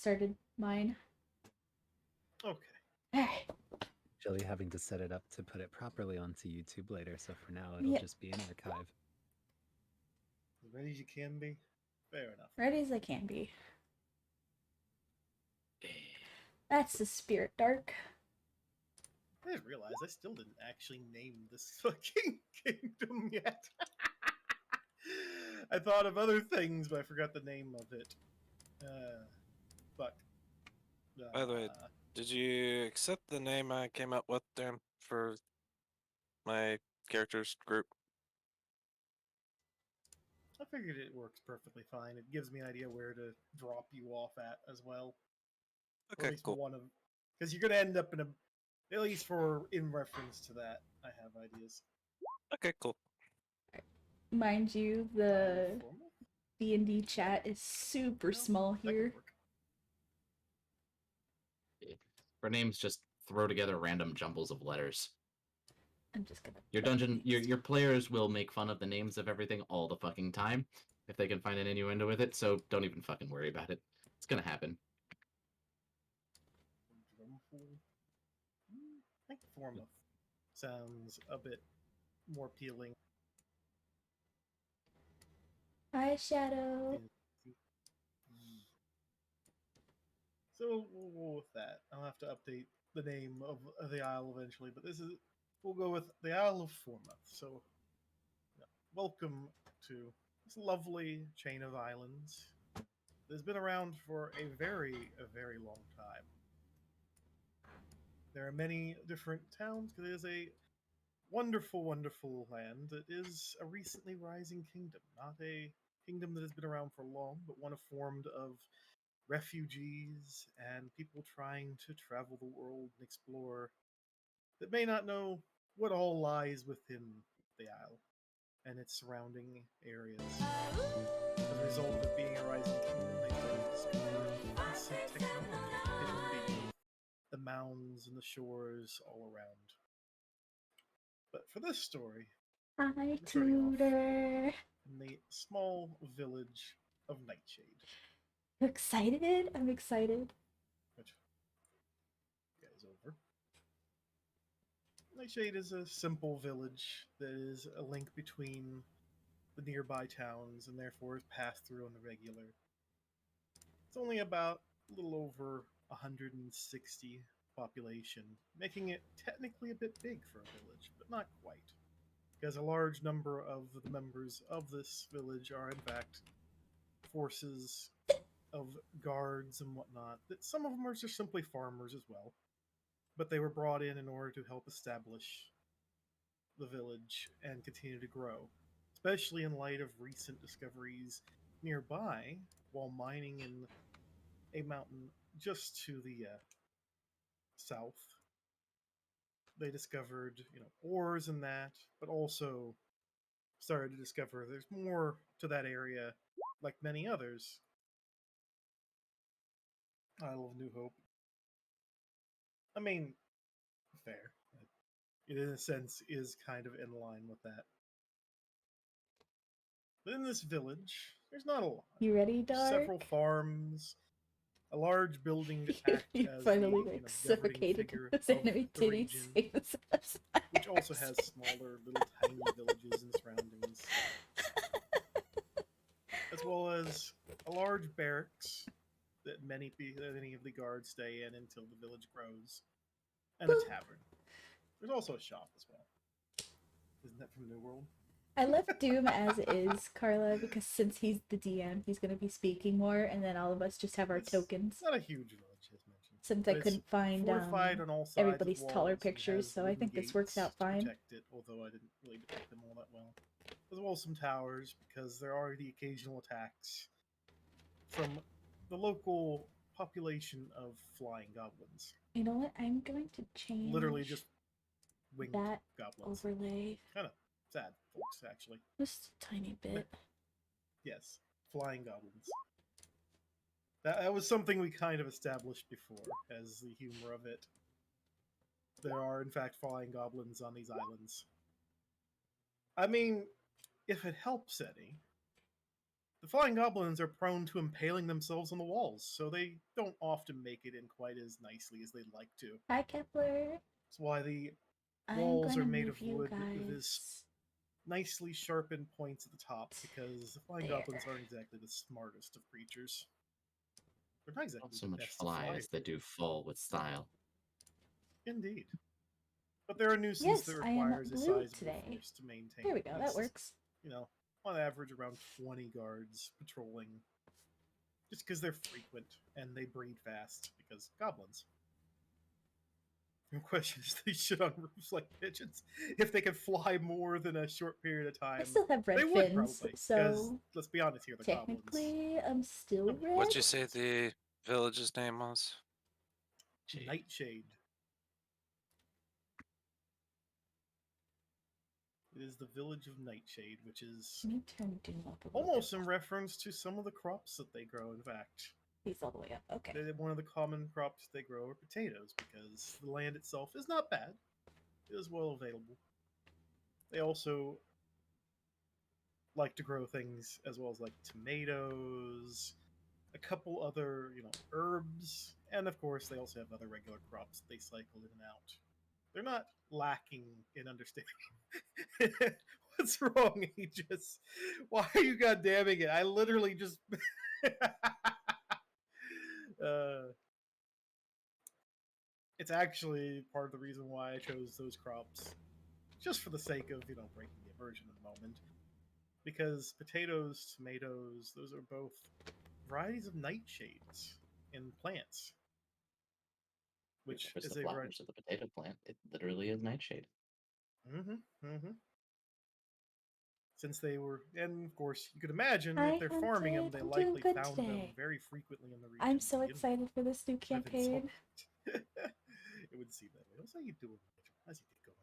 started mine. Okay. Alright. Actually having to set it up to put it properly onto YouTube later, so for now it'll just be an archive. As ready as you can be? Fair enough. Ready as I can be. That's the spirit, Dark. I didn't realize I still didn't actually name this fucking kingdom yet. I thought of other things, but I forgot the name of it. Fuck. By the way, did you accept the name I came up with there for my characters group? I figured it works perfectly fine. It gives me an idea where to drop you off at as well. Okay, at least cool. one of, because you're gonna end up in a, at least for in reference to that, I have ideas. Okay, cool. Mind you, the D&D chat is super small here. For names, just throw together random jumbles of letters. I'm just gonna. Your dungeon, your players will make fun of the names of everything all the fucking time if they can find an innuendo with it. So don't even fucking worry about it. It's gonna happen. I think Formuth sounds a bit more appealing. Eyeshadow. So we'll go with that. I'll have to update the name of the isle eventually, but we'll go with the Isle of Formuth. So, welcome to this lovely chain of islands that has been around for a very long time. There are many different towns, because it is a wonderful, wonderful land. It is a recently rising kingdom, not a kingdom that has been around for long, but one formed of refugees and people trying to travel the world and explore that may not know what all lies within the isle and its surrounding areas. As a result of it being a rising kingdom, they started discovering ancient technology hidden beneath the mounds and the shores all around. But for this story, Hi, Tutor. In the small village of Nightshade. You excited? I'm excited. Which guys over. Nightshade is a simple village that is a link between the nearby towns and therefore is passed through on the regular. It's only about a little over 160 population, making it technically a bit big for a village, but not quite. Because a large number of the members of this village are in fact forces of guards and whatnot. That some of them are just simply farmers as well, but they were brought in order to help establish the village and continue to grow, especially in light of recent discoveries nearby while mining in a mountain just to the south. They discovered, ores and that, but also started to discover there's more to that area, like many others. Isle of New Hope. I mean, fair. It, in a sense, is kind of in line with that. But in this village, there's not a lot. You ready, Dark? Several farms, a large building to act You as finally the suffocated figure with of enemy the titties. region, which also has smaller, little tiny villages and surroundings, as well as a large barracks that many of the guards stay in until the village grows, and a tavern. There's also a shop as well. Isn't that from New World? I left Doom as is, Karla, because since he's the DM, he's going to be speaking more, and then all of us just have our tokens. It's not a huge village, as mentioned. Since I couldn't find everybody's taller pictures, so I think this works out fine. Protect it, although I didn't really depict them all that well. As well as some towers, because there are the occasional attacks from the local population of flying goblins. You know what? I'm going to change literally just winged that goblins. overlay. Kind of sad, folks, actually. Just a tiny bit. Yes, flying goblins. That was something we kind of established before, as the humor of it. There are, in fact, flying goblins on these islands. I mean, if it helps any, The flying goblins are prone to impaling themselves on the walls, so they don't often make it in quite as nicely as they'd like to. Hi, Kepler. That's why the I'm walls going are to made move of you wood with this guys. nicely sharpened points at the top, because the flying There. goblins aren't exactly the smartest of creatures. They're not exactly Not so the much best to fly. flies that do fall with style. Indeed. But they're a nuisance Yes, that I am requires a blue sizable today. force to maintain. There we go. At That least, works. You know, on average around 20 guards patrolling. Just because they're frequent and they breed fast, because goblins. No question is they shit on roofs like pigeons. If they could fly more than a short period of time, I still have red they would fins, probably. Because so let's be honest here, the goblins. technically I'm still red. What'd you say the village's name was? Nightshade. It is the Village of Nightshade, which is Let me turn Doom up a little almost bit. in reference to some of the crops that they grow, in fact. He's all the way up. Okay. One of the common crops they grow are potatoes, because the land itself is not bad. It is well available. They also like to grow things as well as like tomatoes, a couple other, herbs, and of course they also have other regular crops that they cycle in and out. They're not lacking in understanding. What's wrong, Aegis? Why are you goddamming it? I literally just... it's actually part of the reason why I chose those crops. Just for the sake of, breaking the immersion in the moment. Because potatoes, tomatoes, those are both varieties of nightshades in plants. Which It's is the a flowers of the potato plant. It literally is nightshade. Since they were, and of course, you could imagine Hi, if they're farming them, Hunted. they I'm doing likely good found them today. very frequently in the region. I'm so to begin excited for this new with. I've been so campaign. pumped. It would seem that way. How's you doing? How's you going?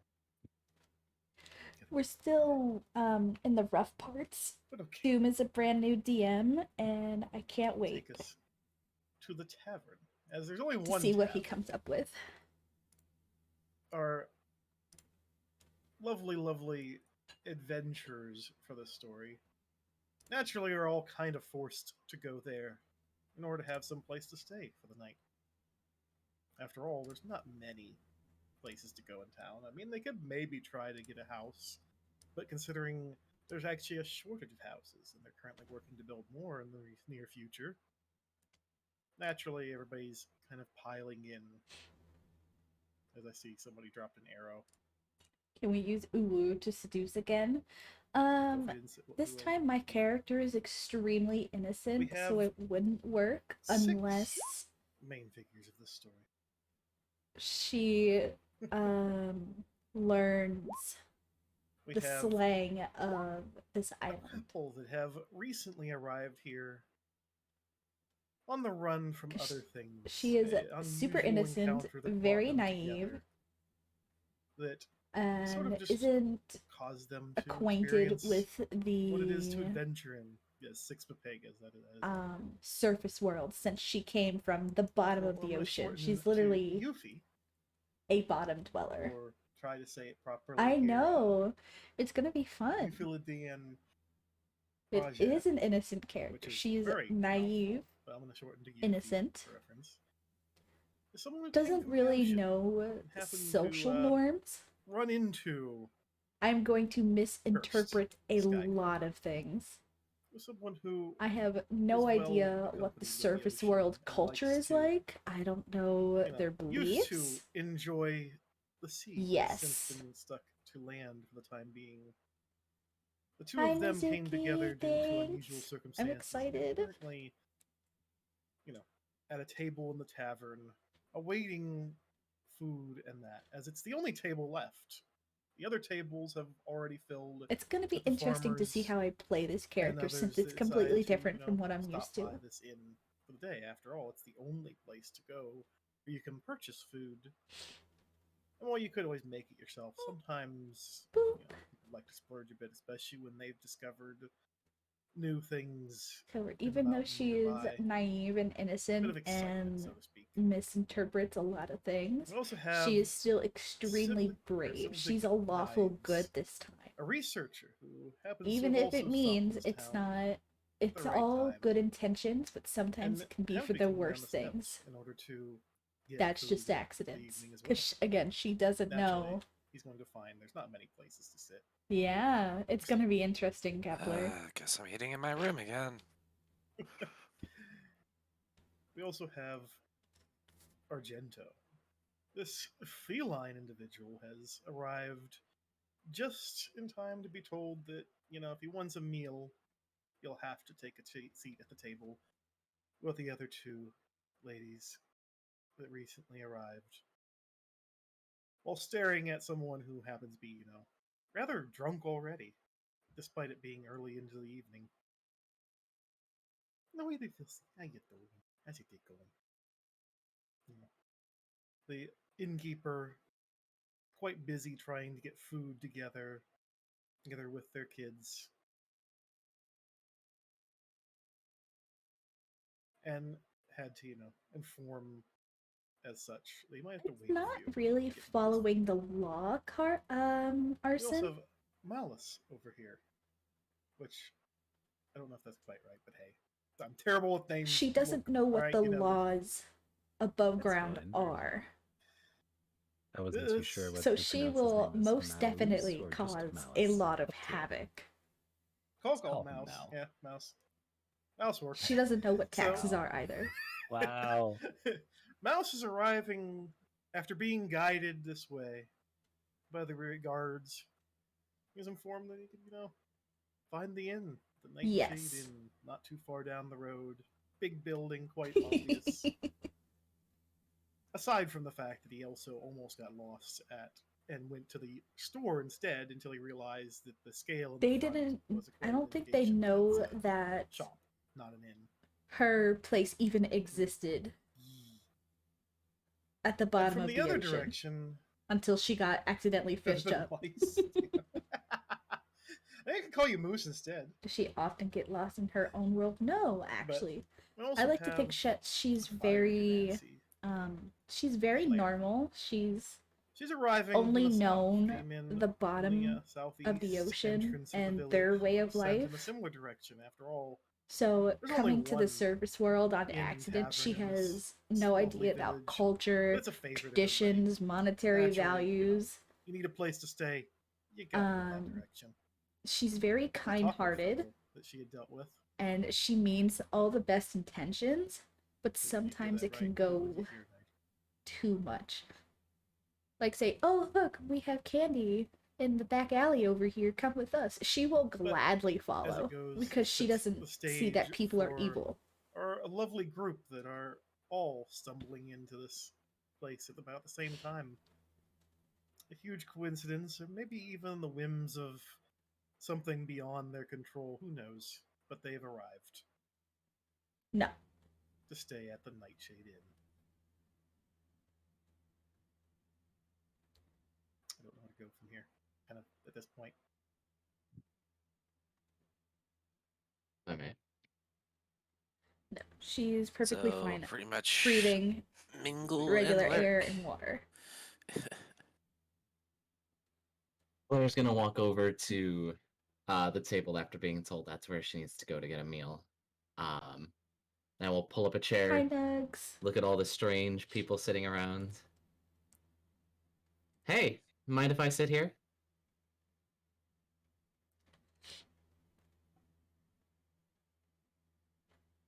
We're still in the rough parts. But okay. Doom is a brand new DM, and I can't wait Take us to the tavern, as there's only to one. see what he tavern. comes up with. Our lovely, lovely adventurers for this story naturally are all kind of forced to go there in order to have some place to stay for the night. After all, there's not many places to go in town. I mean, they could maybe try to get a house, but considering there's actually a shortage of houses, and they're currently working to build more in the near future, naturally everybody's kind of piling in. As I see somebody dropped an arrow. Can we use Uwu to seduce again? This time my character is extremely innocent, so it wouldn't work unless main figures of this story. She learns the slang of this island. People that have recently arrived here on the run from other things. She is super innocent, very naive, that sort of just isn't caused them to acquainted with the what it is to adventure in. Yes, Six Papagas, that is. Surface world, since she came from the bottom of the ocean. She's literally a bottom dweller. Or try to say it properly. I know. It's gonna be fun. Euphyllidaen. It is an innocent character. She's naive, but I'm gonna shorten to innocent. Reference. Doesn't really know social norms. Run into. I'm going to misinterpret a lot of things. Someone who I have no idea what the surface world culture is like. I don't know their beliefs. Used to enjoy the sea. Yes. Since been stuck to land for the time being. The two of them came together due to unusual circumstances. I'm excited. Currently, at a table in the tavern, awaiting food and that, as it's the only table left. The other tables have already filled. It's going to be interesting to see how I play this character, since it's completely different from what I'm used to. This inn for the day. After all, it's the only place to go where you can purchase food. And well, you could always make it yourself. Sometimes people like to splurge a bit, especially when they've discovered new things. So even though she is naive and innocent and so misinterprets a lot of things, she is still extremely brave. She's a lawful good this time. A researcher who happens even to if it means it's not it's right all time. good intentions, but sometimes And it can be have for to be the coming down worst steps things. in order to get That's food just for the accidents. evening as well. Because, again, she doesn't Naturally, know. he's going to find there's not many places to sit. Yeah, it's going to be interesting, Kepler. Guess I'm eating in my room again. We also have Argento. This feline individual has arrived just in time to be told that, if he wants a meal, he'll have to take a seat at the table with the other two ladies that recently arrived, while staring at someone who happens to be, rather drunk already, despite it being early into the evening. No way they feel. I get going as you get going. The innkeeper, quite busy trying to get food together with their kids, and had to, inform as such. They might have to It's wait. not a few really to get following the law, We Arson. also have Malice over here, which I don't know if that's quite right, but hey, I'm terrible with names. She doesn't know what right, the laws above That's ground fine. are. I wasn't too sure what So to she pronounce his will name as, most Mouse definitely or just cause a Malice? lot of Up to you. havoc. Call call him Mouse. Mal. Yeah, Mouse. Mouse works. She doesn't know what taxes So- are either. Wow. Mouse is arriving after being guided this way by the rear guards. He was informed that he could, find the inn, the Nightshade Yes. Inn, not too far down the road. Big building, quite obvious. Aside from the fact that he also almost got lost and went to the store instead until he realized that the scale in They the front didn't. was a I clear don't think they indication know it's a that shop, not an inn. her place even existed at the And bottom from of the the other ocean direction, until she got accidentally fished the up. mice. I can call you Moose instead. Does she often get lost in her own world? No, actually. We also I like to think have she's Fire very Genasi. she's very Clair. normal. She's She's arriving only from the south, known came in the from bottom southeast of the ocean entrance of the and village, their way of sent life. in a similar direction. After all, So there's only coming to one the service world on inn accident, she tavern in this has no lovely idea about village, culture, but it's a favorite of everybody. traditions, monetary Naturally, values. You need a place to stay. You gotta go that direction. She's very The talkative kind-hearted fellow that she had dealt with. and she means all the best intentions, but Did you hear sometimes that it can right? What go did you hear, Meg? too much. Like say, oh look, we have candy in the back alley over here, come with us. She will gladly follow goes, because she sets doesn't the see that stage people are for- evil. Are a lovely group that are all stumbling into this place at about the same time. A huge coincidence, or maybe even the whims of something beyond their control. Who knows? But they've arrived No. to stay at the Nightshade Inn. I don't know where to go from here. Kind of at this point. Okay. No. She's perfectly So, fine pretty much breathing mingle regular and air lurk. and water. Claire's gonna walk over to the table after being told that's where she needs to go to get a meal. And we'll pull up a chair, Hi, Nugs. look at all the strange people sitting around. Hey, mind if I sit here?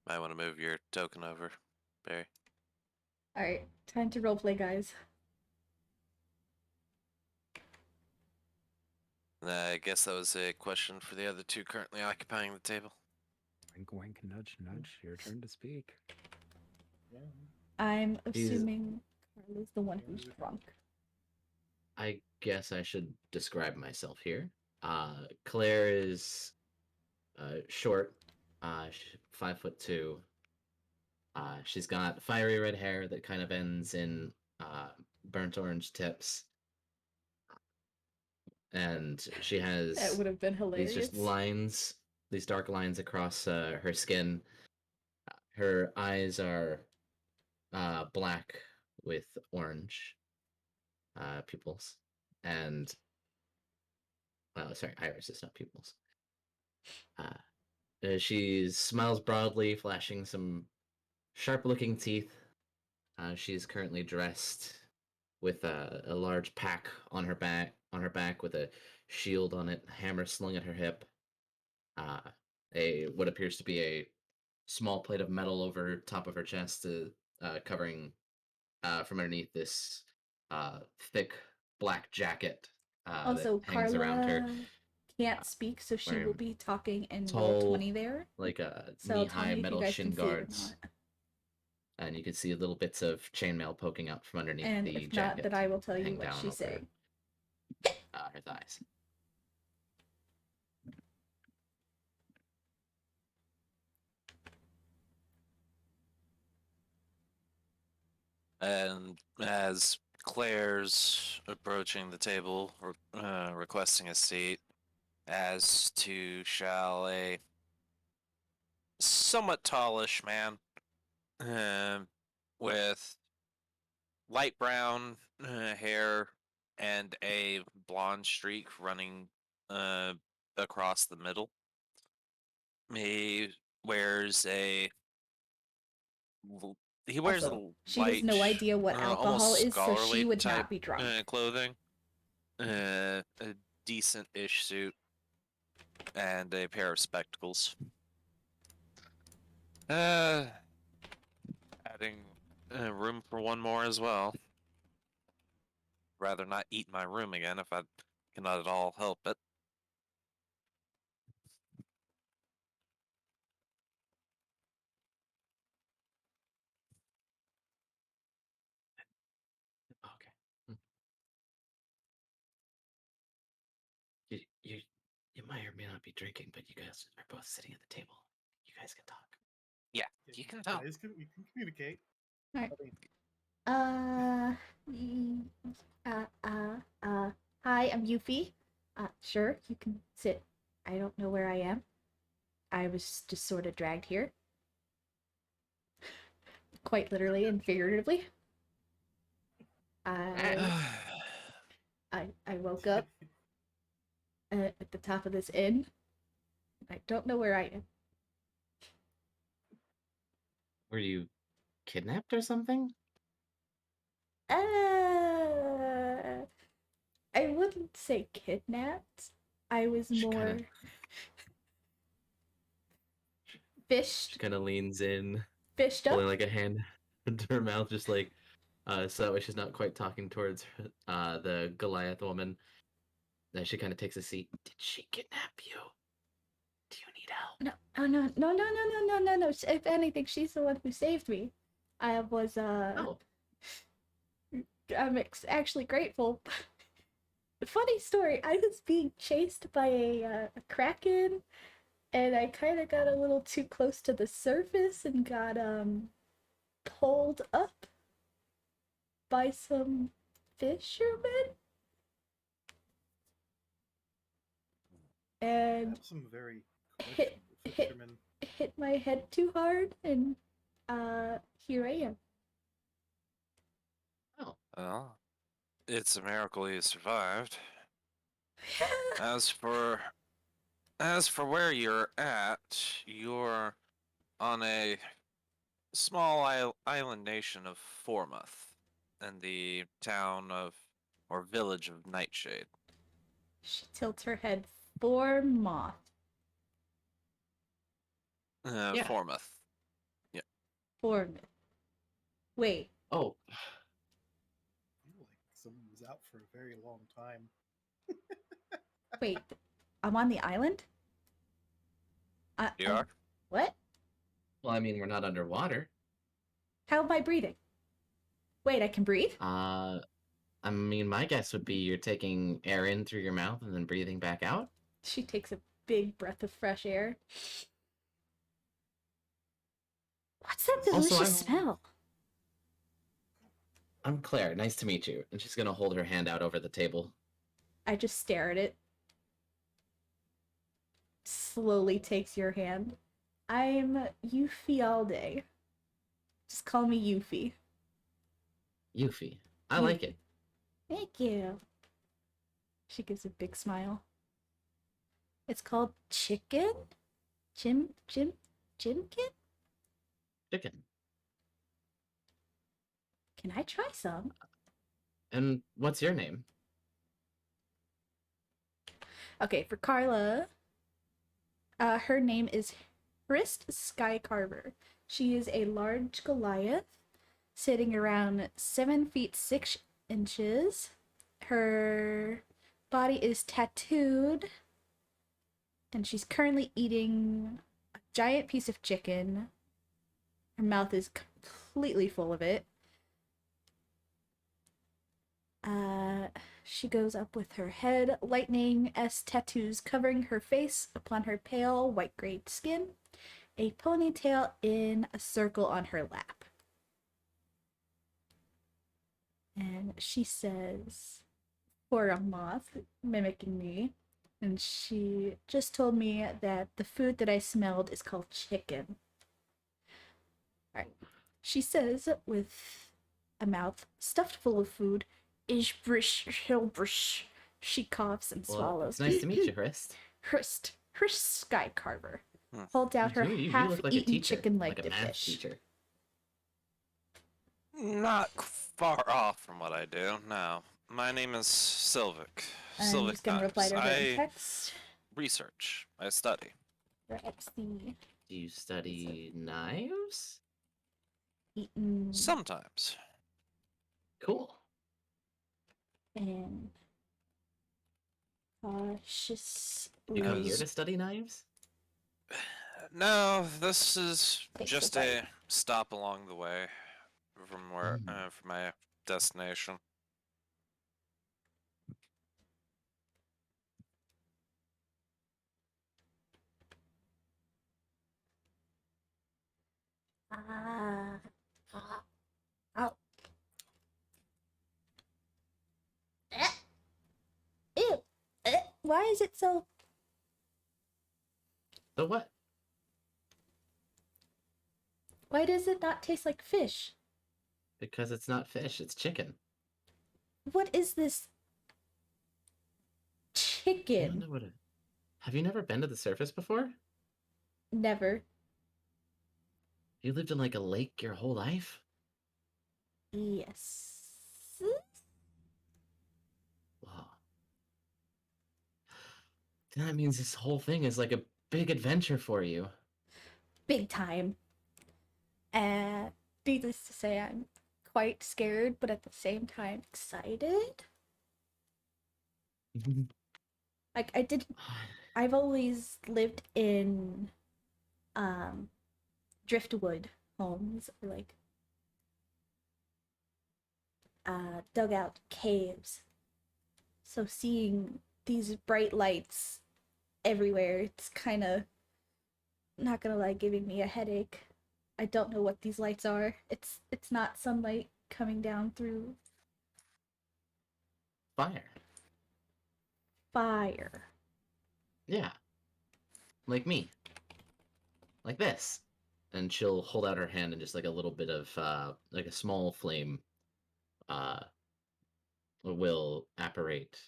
Might want to move your token over, Barry. Alright, time to roleplay, guys. I guess that was a question for the other two currently occupying the table. Wink, wink, nudge, nudge. Your turn to speak. Yeah. I'm assuming Karla's the one who's drunk. I guess I should describe myself here. Claire is short, 5'2". She's got fiery red hair that kind of ends in burnt orange tips. And she has That would have been hilarious. these just lines, these dark lines across her skin. Her eyes are black with orange pupils. And sorry, irises, not pupils. She smiles broadly, flashing some sharp-looking teeth. She's currently dressed with a large pack on her back with a shield on it, hammer slung at her hip. A what appears to be a small plate of metal over top of her chest, covering from underneath this thick black jacket that Also, hangs around her. Karla can't speak, so she will Wearing be talking in tall, Roll20 there. like So tell knee-high me if you metal guys shin can see it or guards, not. and you can see little bits of chainmail poking out from underneath And the if not, jacket. then I will tell you hang what down she's over saying. her thighs. And as Claire's approaching the table, requesting a seat, as to shall a somewhat tallish man with light brown hair and a blonde streak running across the middle. He wears a Also, a she has no idea what alcohol almost is, so she scholarly would type not be drunk. clothing, a decent-ish suit, and a pair of spectacles. Adding room for one more as well. Rather not eat in my room again if I cannot at all help it. Okay. You might or may not be drinking, but you guys are both sitting at the table. You guys can talk. Yeah, you can tell. You can communicate. Alright. I mean, Hi, I'm Yuffie. Sure, you can sit. I don't know where I am. I was just sort of dragged here. Quite literally and figuratively. I woke up at the top of this inn. I don't know where I am. Were you kidnapped or something? I wouldn't say kidnapped. I was She more She fished kind of leans in, up. pulling like a hand into her mouth, just like so that way she's not quite talking towards the Goliath woman. Then she kind of takes a seat. Did she kidnap you? Do you need help? No, oh no. If anything, she's the one who saved me. I was Oh, I'm actually grateful. Funny story. I was being chased by a kraken, and I kind of got a little too close to the surface and got pulled up by some fishermen. And some very hit fishermen. hit my head too hard, and here I am. oh, Well, it's a miracle you survived. As for where you're at, you're on a small island nation of Formuth, in the town of or village of Nightshade. She tilts her head. Formuth. Yeah. Formuth. Formuth. Wait. Oh, I feel like someone was out for a very long time. Wait. I'm on the island? You are? What? well, I mean, we're not underwater. How am I breathing? Wait, I can breathe? I mean, my guess would be you're taking air in through your mouth and then breathing back out. She takes a big breath of fresh air. What's that delicious smell? I'm Claire. Nice to meet you. And she's gonna hold her hand out over the table. I just stare at it. Slowly takes your hand. I'm Euphyllidaen. Just call me Yuffie. Yuffie. I like it. Thank you. She gives a big smile. It's called chicken? Jimkin? Chicken. Can I try some? And what's your name? Okay, for Karla, her name is Hrist Skycarver. She is a large Goliath, sitting around 7 feet 6 inches. Her body is tattooed, and she's currently eating a giant piece of chicken. Her mouth is completely full of it. She goes up with her head, lightning S tattoos covering her face upon her pale white-gray skin, a ponytail in a circle on her lap. And she says, for a moth, mimicking me, and she just told me that the food that I smelled is called chicken. Alright. She says, with a mouth stuffed full of food, Ishbrish. She coughs and swallows. It's nice to meet you, Hrist. Hrist Skycarver. Hmm. Holds out her You look like a half-eaten teacher, chicken leg like a to math fish. teacher. Not far off from what I do. No, my name is Sylvic. I'm Sylvic just gonna reply to her in I text. research. I study. For XD Do you study knives? eaten Sometimes. Cool. and cautious. You come here Because- to study knives? No, this is Takes just the a bite. stop along the way from where from my destination. Ah. Ow. Ew. Why is it so? So what? Why does it not taste like fish? Because it's not fish, it's chicken. What is this? I don't Chicken. know what it... Have you never been to the surface before? Never. You lived in like a lake your whole life? Yes. Wow. Then that means this whole thing is like a big adventure for you. Big time. Needless to say, I'm quite scared, but at the same time excited. Like I've always lived in driftwood homes, or like dugout caves. So seeing these bright lights everywhere, it's kind of, not gonna lie, giving me a headache. I don't know what these lights are. It's not sunlight coming down through Fire. fire. Yeah. Like me. Like this. And she'll hold out her hand and just like a little bit of like a small flame will apparate.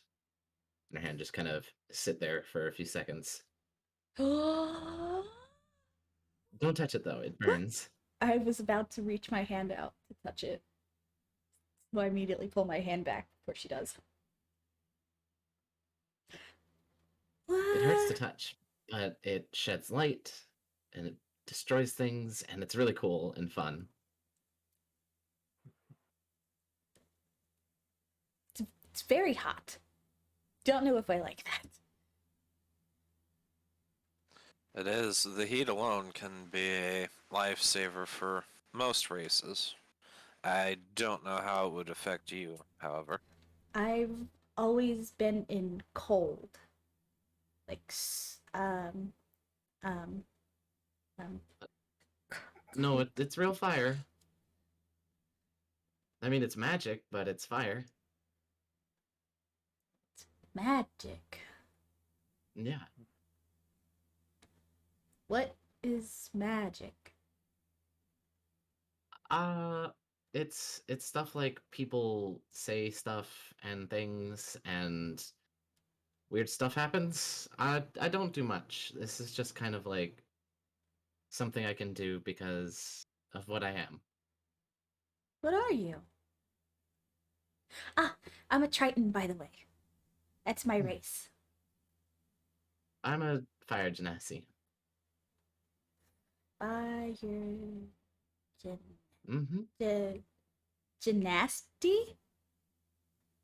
And her hand just kind of sit there for a few seconds. I Don't touch it though, it burns. was about to reach my hand out to touch it. So I immediately pull my hand back before she does. It hurts to touch, but it sheds light and it destroys things, and it's really cool and fun. It's very hot. Don't know if I like that. It is. The heat alone can be a lifesaver for most races. I don't know how it would affect you, however. I've always been in cold. Like, No, it's real fire. I mean, it's magic, but it's fire. magic. Yeah. What is magic? It's stuff like people say stuff and things and weird stuff happens. I don't do much. This is just kind of like something I can do because of what I am. What are you? Ah, I'm a Triton, by the way. That's my race. I'm a fire genasi. Fire... Mm-hmm. Genasti?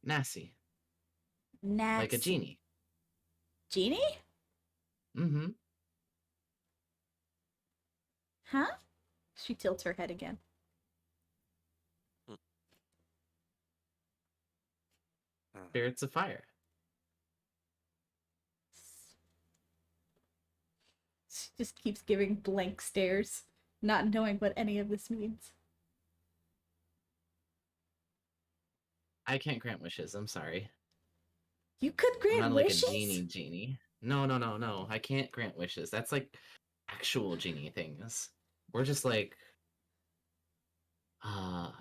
Nasi. Nasty. Like a genie. Genie? Mm-hmm. Huh? She tilts her head again. Spirits of fire. She just keeps giving blank stares, not knowing what any of this means. I can't grant wishes, I'm sorry. You could I'm grant not wishes? like a genie. No. I can't grant wishes. That's like actual genie things. We're just like I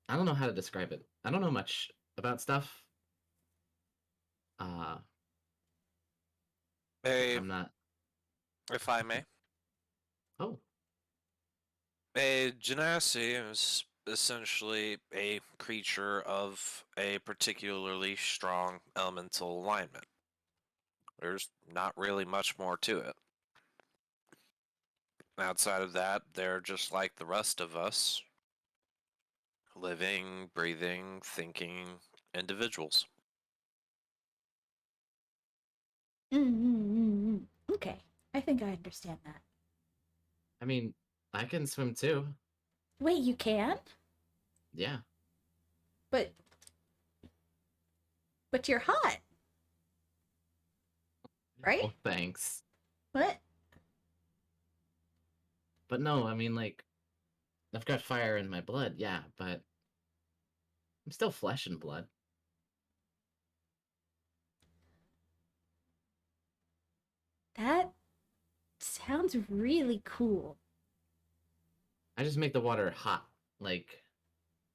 don't know how to describe it. I don't know much about stuff. A, I'm not. if I may, Oh, a Genasi is essentially a creature of a particularly strong elemental alignment. There's not really much more to it. Outside of that, they're just like the rest of us, living, breathing, thinking individuals. Okay, I think I understand that. I mean, I can swim too. Wait, you can? Yeah. But you're hot, right? Oh, thanks. What? But no, I mean, like, I've got fire in my blood, yeah, but I'm still flesh and blood. That sounds really cool. I just make the water hot, like,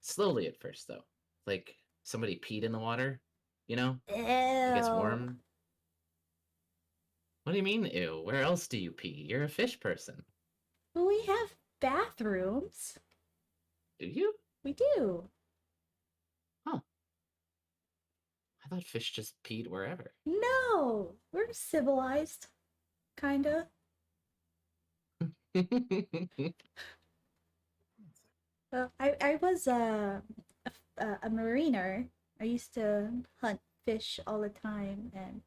slowly at first, though. Like, somebody peed in the water, you know? It gets Ew. warm. What do you mean, ew? Where else do you pee? You're a fish person. Well, we have bathrooms. Do you? We do. Huh. I thought fish just peed wherever. No, we're civilized, kinda. Well, I was a mariner. I used to hunt fish all the time, and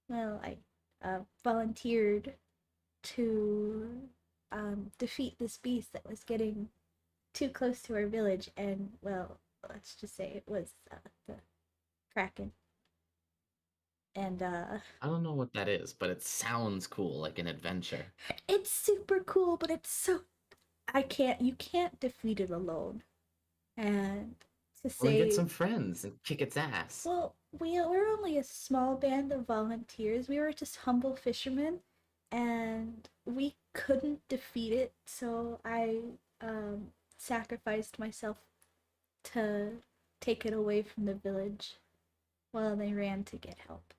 well, I volunteered to defeat this beast that was getting too close to our village, and well, let's just say it was the Kraken. And I don't know what that is, but it sounds cool, like an adventure. it's super cool, but it's so you can't defeat it alone. And to Well, then say, get some friends and kick its ass. well, we're only a small band of volunteers. We were just humble fishermen, and we couldn't defeat it, so I sacrificed myself to take it away from the village while they ran to get help.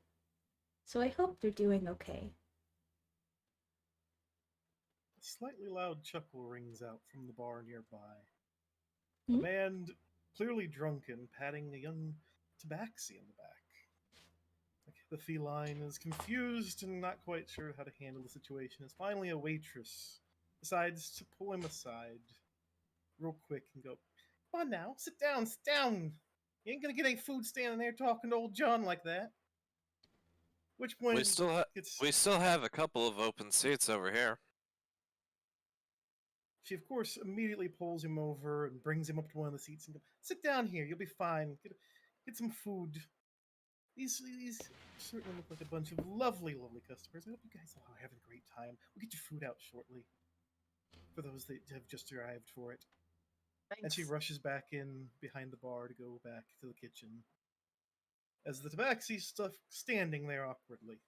So I hope they're doing okay. A slightly loud chuckle rings out from the bar nearby. Hmm? A man, clearly drunken, patting a young Tabaxi on the back. The feline is confused and not quite sure how to handle the situation as finally a waitress decides to pull him aside real quick and go, "Come on now, sit down, sit down. You ain't gonna get any food standing there talking to old John like that." Which point We still have a couple of open seats over here. she, of course, immediately pulls him over and brings him up to one of the seats and goes, "Sit down here. You'll be fine. Get some food. These certainly look like a bunch of lovely, lovely customers. I hope you guys are having a great time. We'll get your food out shortly for those that have just arrived for it." Thanks. And she rushes back in behind the bar to go back to the kitchen as the Tabaxi stuff standing there awkwardly.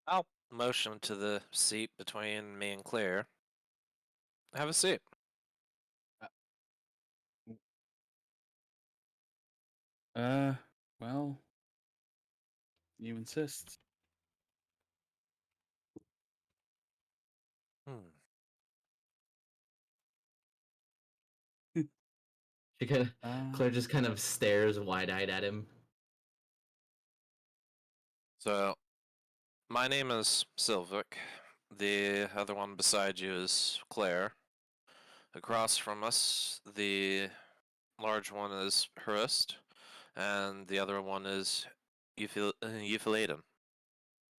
I'll motion to the seat between me and Claire. Have a seat. Well, you insist. Hmm. She Claire just kind of stares wide-eyed at him. So, my name is Sylvic. The other one beside you is Clair. Across from us, the large one is Hrist, and the other one is Euphyllidaen.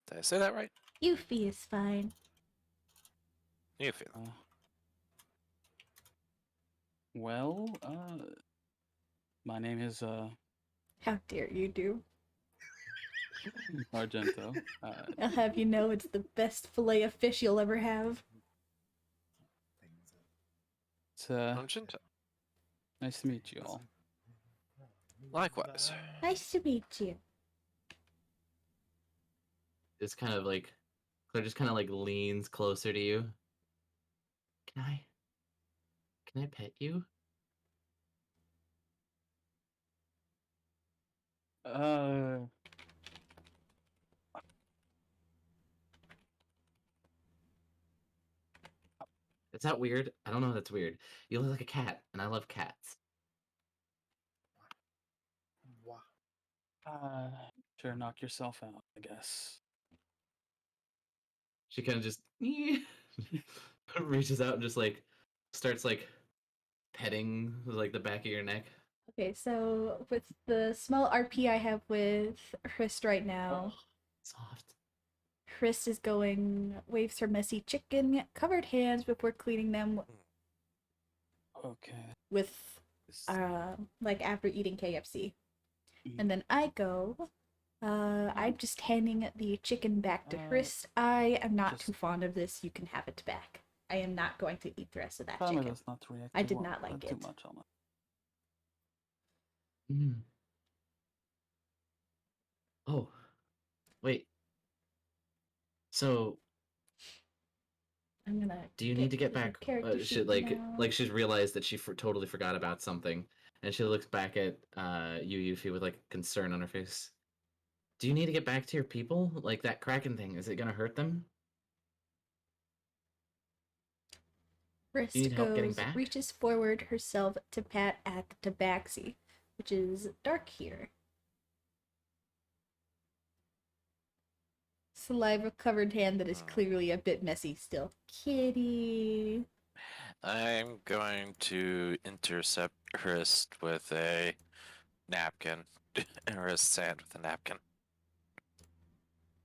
Did I say that right? Yuffie is fine. Euphyllidaen. Well, my name is How dare you do? Argento. I'll have you know it's the best fillet of fish you'll ever have. It's Argento. nice to meet you all. Likewise. Nice to meet you. It's kind of like Claire just kind of like leans closer to you. Can I pet you? Is that weird? I don't know if that's weird. You look like a cat, and I love cats. Wow. Sure, knock yourself out, I guess. She kind of just reaches out and just like starts like petting like the back of your neck. Okay, so with the small RP I have with Hrist right now, Soft. Hrist is going, waves her messy chicken, covered hands before cleaning them Okay. with, like after eating KFC. And then I go, I'm just handing the chicken back to Hrist. I am not Just- too fond of this. You can have it back. I am not going to eat the rest of that Tell me chicken. that's not to react I too did well- not like too it. much on it. Mm. Oh, wait. So, I'm gonna. do you need to get your back? character She sheet like now. she's realized that she totally forgot about something, and she looks back at you, Yuffie, with like concern on her face. Do you need to get back to your people? Like that Kraken thing, is it gonna hurt them? Hrist need help getting goes, back? reaches forward herself to pat at the Tabaxi, which is dark here. Saliva-covered hand that is clearly a bit messy still. Kitty. I'm going to intercept Hrist with a napkin. Hrist's hand with a napkin.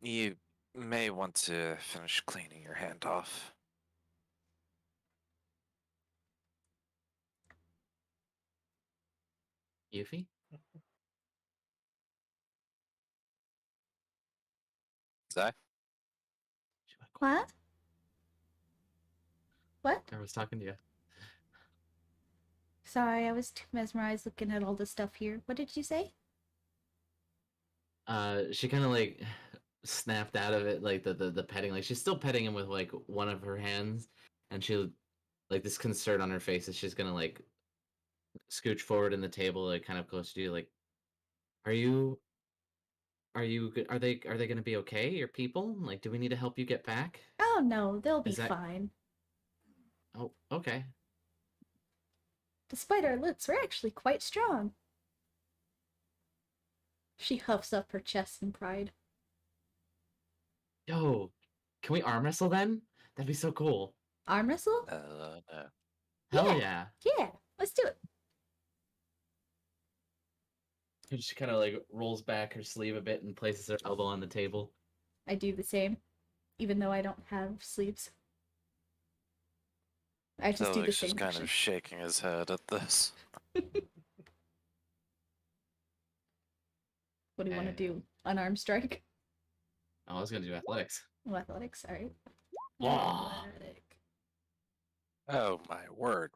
You may want to finish cleaning your hand off. Yuffie? Zach? She went quiet. What? I was talking to you. Sorry, I was too mesmerized looking at all the stuff here. What did you say? She kind of like snapped out of it, like the petting. Like she's still petting him with like one of her hands, and she like this concern on her face is she's gonna like scooch forward in the table, like kind of close to you. Like, are you? Are they gonna be okay? Your people? Like, do we need to help you get back? Oh no, they'll be Is that- fine. Oh, okay. Despite our looks, we're actually quite strong. She huffs up her chest in pride. Yo, can we arm wrestle then? That'd be so cool. Arm wrestle? No. Hell Yeah. yeah. Yeah, let's do it. And she kind of like rolls back her sleeve a bit and places her elbow on the table. I do the same, even though I don't have sleeves. I just do the Sylvic's same just kind motion. of shaking his head at this. What do you want to do? Unarmed strike? Oh, I was gonna do athletics. Oh, athletics, alright. Whoa. Athletic. Oh my word.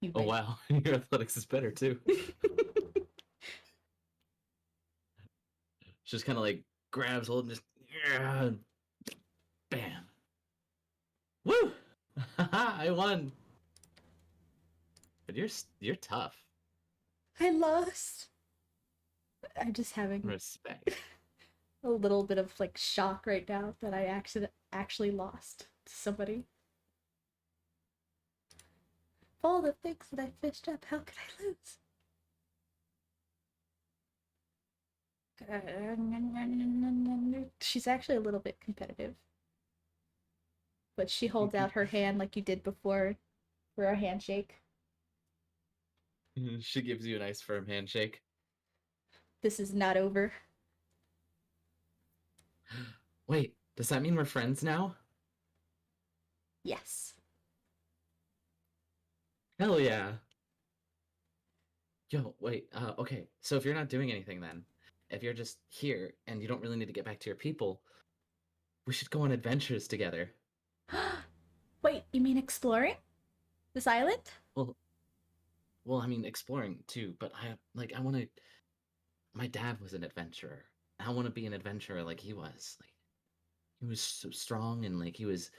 You Oh bite. wow, your athletics is better too. She just kind of like grabs hold and just yeah, bam. Woo! I won. But you're tough. I lost. I'm just having Respect. a little bit of like shock right now that I actually lost to somebody. Of all the things that I fished up, how could I lose? She's actually a little bit competitive. But she holds out her hand like you did before for a handshake. She gives you a nice firm handshake. This is not over. Wait, does that mean we're friends now? Yes. Hell yeah. Yo, wait, okay, so if you're not doing anything then, if you're just here and you don't really need to get back to your people, we should go on adventures together. Wait, you mean exploring? This island? Well, I mean, exploring too, but I want to. My dad was an adventurer. I want to be an adventurer like he was. Like, he was so strong and like he was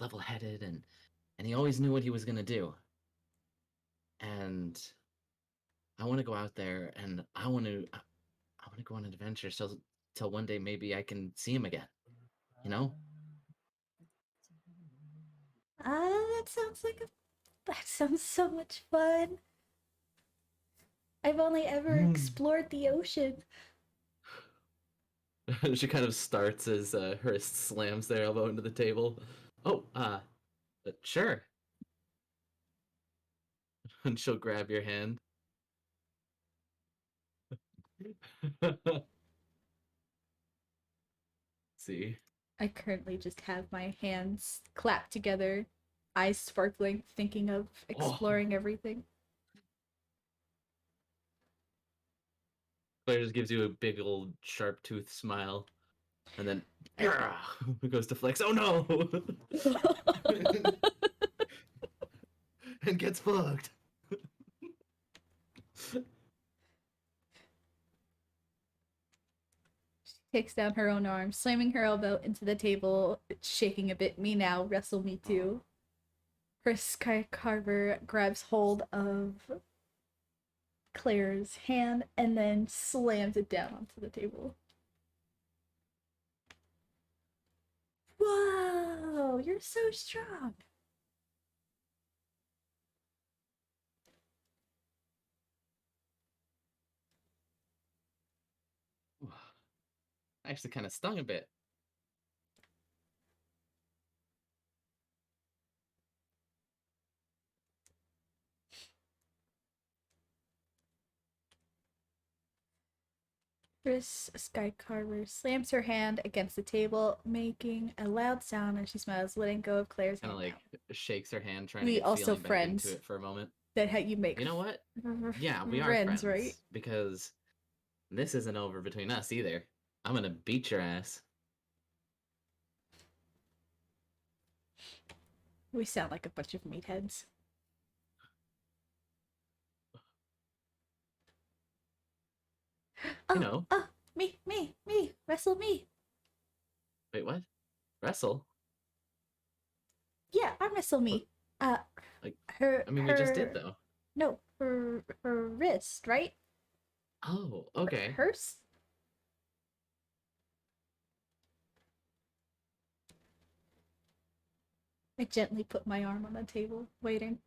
level-headed and he always knew what he was gonna do. And I want to go out there and I want to go on an adventure so till one day maybe I can see him again. You know? That sounds so much fun. I've only ever explored the ocean. She kind of starts as Hrist slams their elbow into the table. Oh, sure. And she'll grab your hand. See? I currently just have my hands clapped together, eyes sparkling, thinking of exploring everything. Claire just gives you a big old sharp tooth smile. And then goes to flex. Oh no! And gets fucked. Takes down her own arm, slamming her elbow into the table, shaking a bit. Me now, wrestle me too. Her Skycarver grabs hold of Claire's hand and then slams it down onto the table. Whoa, you're so strong. Actually kind of stung a bit. Hrist Skycarver slams her hand against the table, making a loud sound as she smiles, letting go of Claire's Kind hand. of like shakes her hand, trying We to get also feeling back friends. into it for a moment. That you make. You know what? Yeah, we are friends, right? Because this isn't over between us either. I'm gonna beat your ass. We sound like a bunch of meatheads. You know. Me, wrestle me. Wait, what? Wrestle? Yeah, arm wrestle me. Like, Her. I mean, we just did though. No, her wrist, right? Oh, okay. Hers. I gently put my arm on the table, waiting.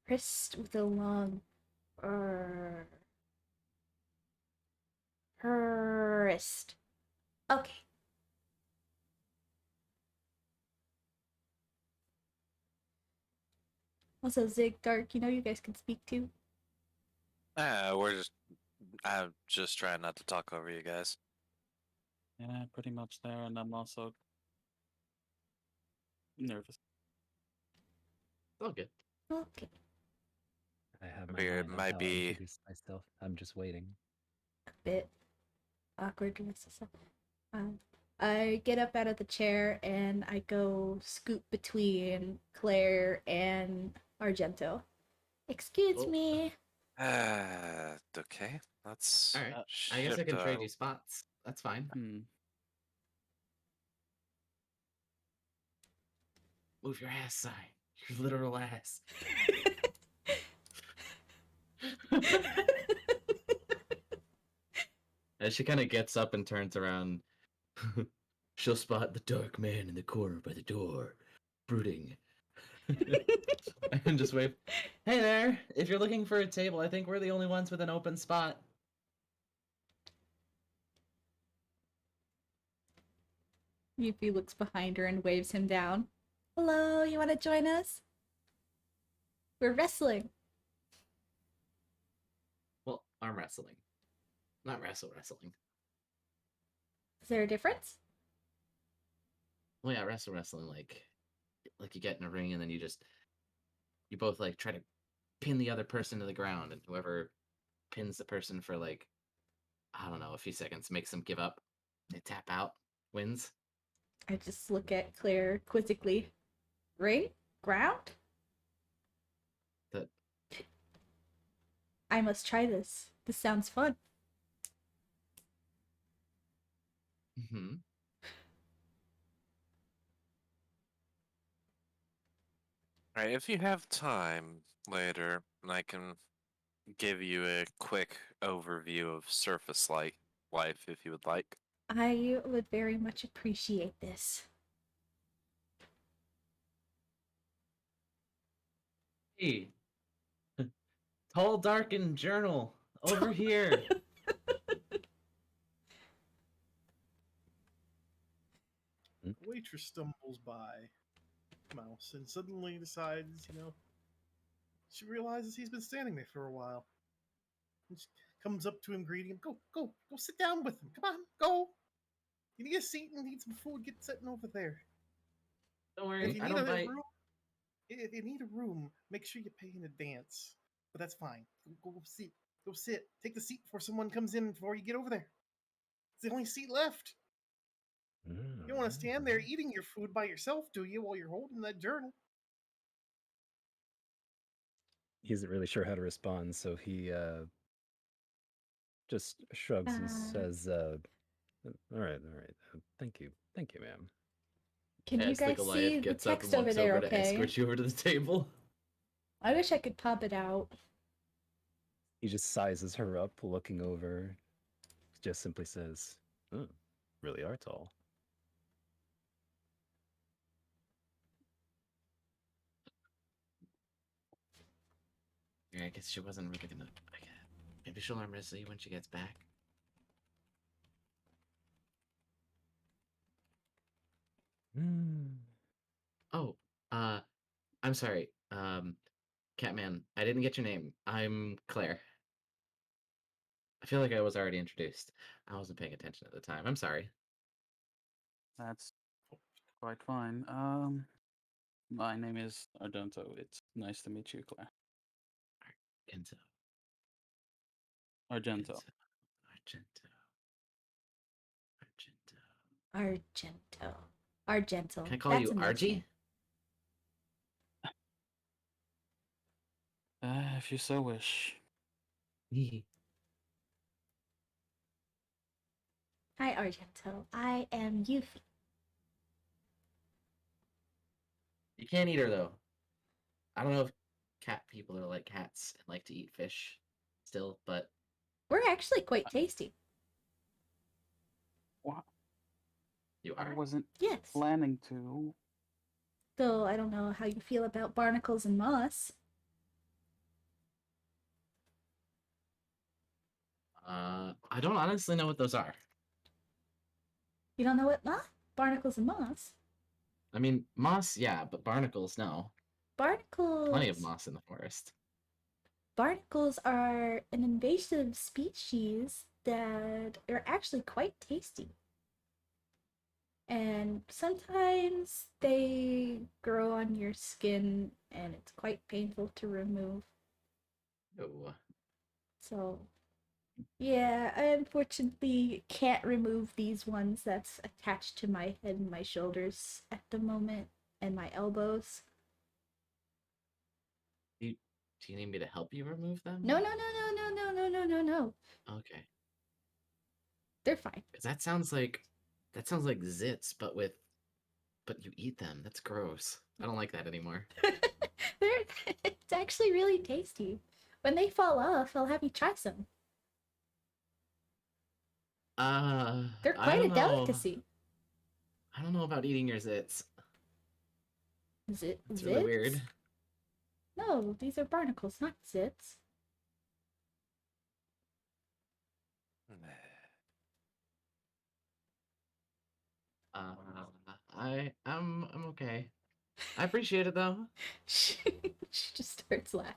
Wrist with a long wrist. Okay. Also, Zig, Dark, you guys can speak too. I'm just trying not to talk over you guys. Yeah, pretty much there, and I'm also nervous. All good. Okay. I have my Figure it mind on might how I be- introduce myself. I'm just waiting. A bit awkward. I get up out of the chair and I go scoot between Claire and Argento. Excuse Oh. me. Okay. Let's. All right. I guess I shift, can trade you spots. That's fine. Move your ass, Sai. Your literal ass. As she kind of gets up and turns around, she'll spot the dark man in the corner by the door, brooding. And just wave, "Hey there! If you're looking for a table, I think we're the only ones with an open spot." Yuffie looks behind her and waves him down. Hello, you want to join us? We're wrestling. Well, arm wrestling. Not wrestling. Is there a difference? Well, yeah, wrestling, like you get in a ring and then you both like try to pin the other person to the ground, and whoever pins the person for like, I don't know, a few seconds, makes them give up, they tap out, wins. I just look at Claire quizzically. Ring? Ground? That I must try this. This sounds fun. mm-hmm. Alright, if you have time later, I can give you a quick overview of surface life if you would like. I would very much appreciate this. Hey, tall, dark, and journal over here. The waitress stumbles by Mouse and suddenly decides, she realizes he's been standing there for a while. And she comes up to him, greeting him. Go sit down with him. Come on, go. You need a seat and need some food. Get sitting over there. Don't If worry, you I need don't a bite. room, if you need a room, make sure you pay in advance. But that's fine. Go sit. Go sit. Take the seat before someone comes in before you get over there. It's the only seat left. You don't want to stand there eating your food by yourself, do you, while you're holding that journal? He isn't really sure how to respond, so he just shrugs and says, all right, thank you, ma'am. Can you As the guys Goliath see the gets up and text over walks there, over to okay? escort you over to the table. I wish I could pop it out. He just sizes her up, looking over, just simply says, oh, really are tall. Yeah, I guess she wasn't really gonna. Maybe she'll arm wrestle you when she gets back. Oh, I'm sorry. Catman, I didn't get your name. I'm Claire. I feel like I was already introduced. I wasn't paying attention at the time. I'm sorry. That's quite fine. My name is Argento. It's nice to meet you, Claire. Argento. Argento. Argento. Can I call That's you a nice Argy? name. If you so wish. Hi, Argento. I am Yuffie. You can't eat her though. I don't know if cat people are like cats and like to eat fish still, but We're actually quite tasty. What? you I are. wasn't Yes. planning to. Though I don't know how you feel about barnacles and moss. I don't honestly know what those are. You don't know what? Huh? Barnacles and moss? I mean, moss, yeah, but barnacles, no. Barnacles. Plenty of moss in the forest. Barnacles are an invasive species that are actually quite tasty. And sometimes they grow on your skin and it's quite painful to remove. Oh. So, yeah, I unfortunately can't remove these ones that's attached to my head and my shoulders at the moment, and my elbows. Do you need me to help you remove them? No. Okay. They're fine. Because that sounds like zits, but you eat them. That's gross. I don't like that anymore. It's actually really tasty. When they fall off, I'll have you try some. They're I quite don't a know. delicacy. I don't know about eating your zits. Zits? It's really weird. No, these are barnacles, not zits. I'm okay. I appreciate it though. She just starts laughing.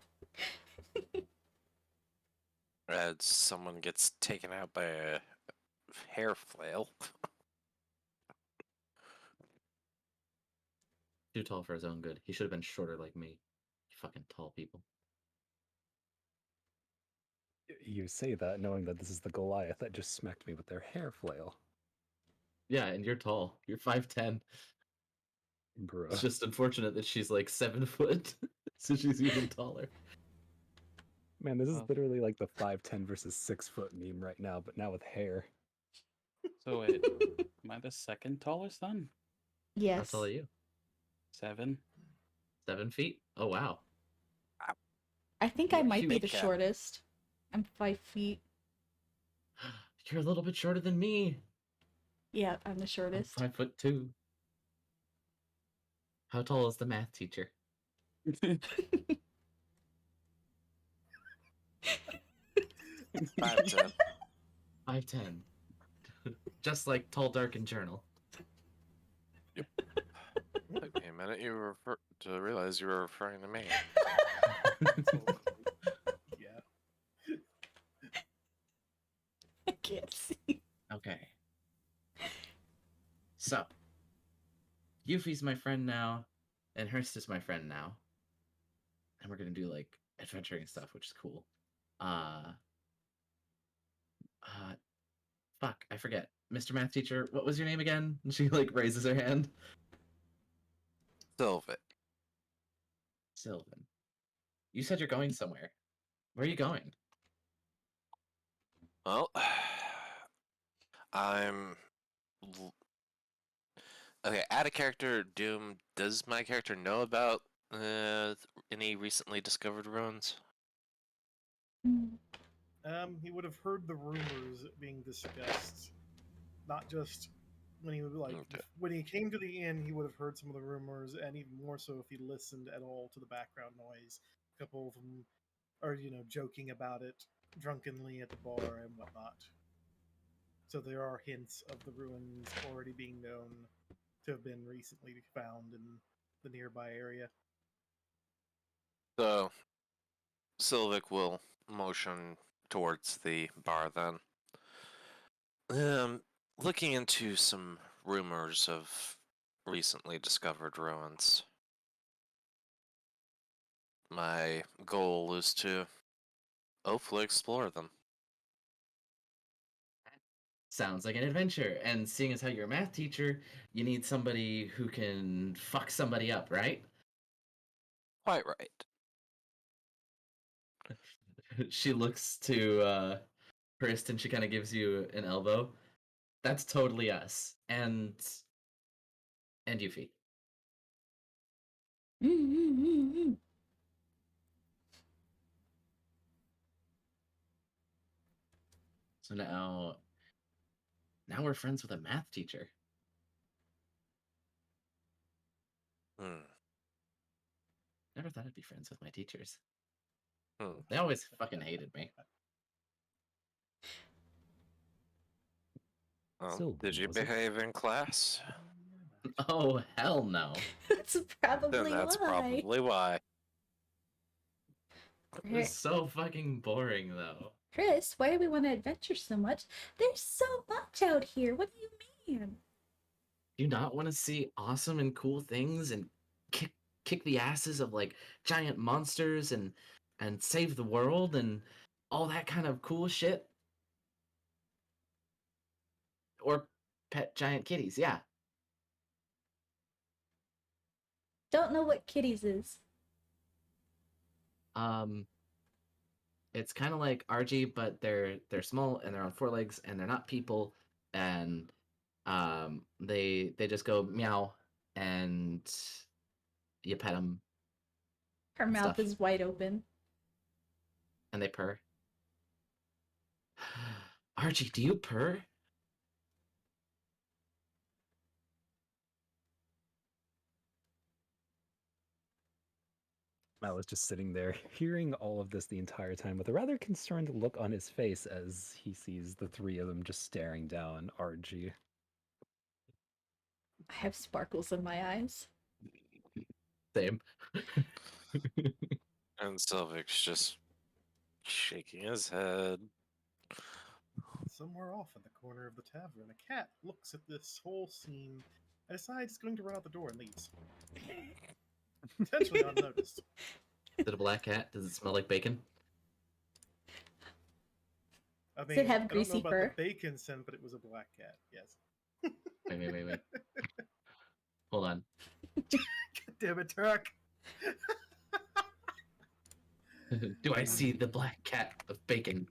As someone gets taken out by a hair flail. Too tall for his own good. He should have been shorter like me. You fucking tall people. You say that knowing that this is the Goliath that just smacked me with their hair flail. Yeah, and you're tall. You're 5'10". Bruh. It's just unfortunate that she's like 7 foot, so she's even taller. Man, this is Oh. literally like the 5'10" versus 6 foot meme right now, but now with hair. So wait, am I the second tallest then? How Yes. tall are you? 7. 7 feet? Oh wow. I think I might be Huge the cat. shortest. I'm 5 feet. You're a little bit shorter than me. Yeah, I'm the I'm shortest. 5'2". How tall is the math teacher? 5'10". 5'10". Just like tall, dark, and journal. Took me a minute to realize you were referring to me. Yeah. I can't see. Okay. So, Yuffie's my friend now, and Hrist is my friend now. And we're gonna do like adventuring stuff, which is cool. Fuck, I forget. Mr. Math Teacher, what was your name again? And she like raises her hand. Sylvic. Sylvan. You said you're going somewhere. Where are you going? Well, I'm. Okay, add a character, Doom. Does my character know about any recently discovered ruins? He would have heard the rumors being discussed, not just when he would Okay. when he came to the inn. He would have heard some of the rumors, and even more so if he listened at all to the background noise. A couple of them are, joking about it drunkenly at the bar and whatnot. So there are hints of the ruins already being known to have been recently found in the nearby area. So, Sylvic will motion towards the bar then. Looking into some rumors of recently discovered ruins. My goal is to hopefully explore them. Sounds like an adventure. And seeing as how you're a math teacher, you need somebody who can fuck somebody up, right? Quite right. She looks to Hrist and she kind of gives you an elbow. That's totally us. And Yuffie. So now we're friends with a math teacher. Hmm. Never thought I'd be friends with my teachers. Hmm. They always fucking hated me. Well, Sylvan, did you was it? behave in class? Oh, hell no. That's probably Then that's why. probably why. It was so fucking boring, though. Chris, why do we want to adventure so much? There's so much out here. What do you mean? Do you not want to see awesome and cool things and kick the asses of like giant monsters and save the world and all that kind of cool shit? Or pet giant kitties, yeah. Don't know what kitties is. It's kind of like Argy, but they're small and they're on 4 legs and they're not people, and they just go meow, and You pet them, Her mouth Stuff. is wide open. and they purr. Archie, do you purr? Mal was just sitting there, hearing all of this the entire time with a rather concerned look on his face as he sees the three of them just staring down Archie. I have sparkles in my eyes. Same. And Sylvic's just shaking his head. Somewhere off in the corner of the tavern, a cat looks at this whole scene and decides it's going to run out the door and leaves. Potentially unnoticed. Is it a black cat? Does it smell like bacon? I Does it have I don't greasy know about fur? the bacon scent, but it was a black cat. Yes. Wait. Hold on. God damn it, Turk. Do I see the black cat of bacon?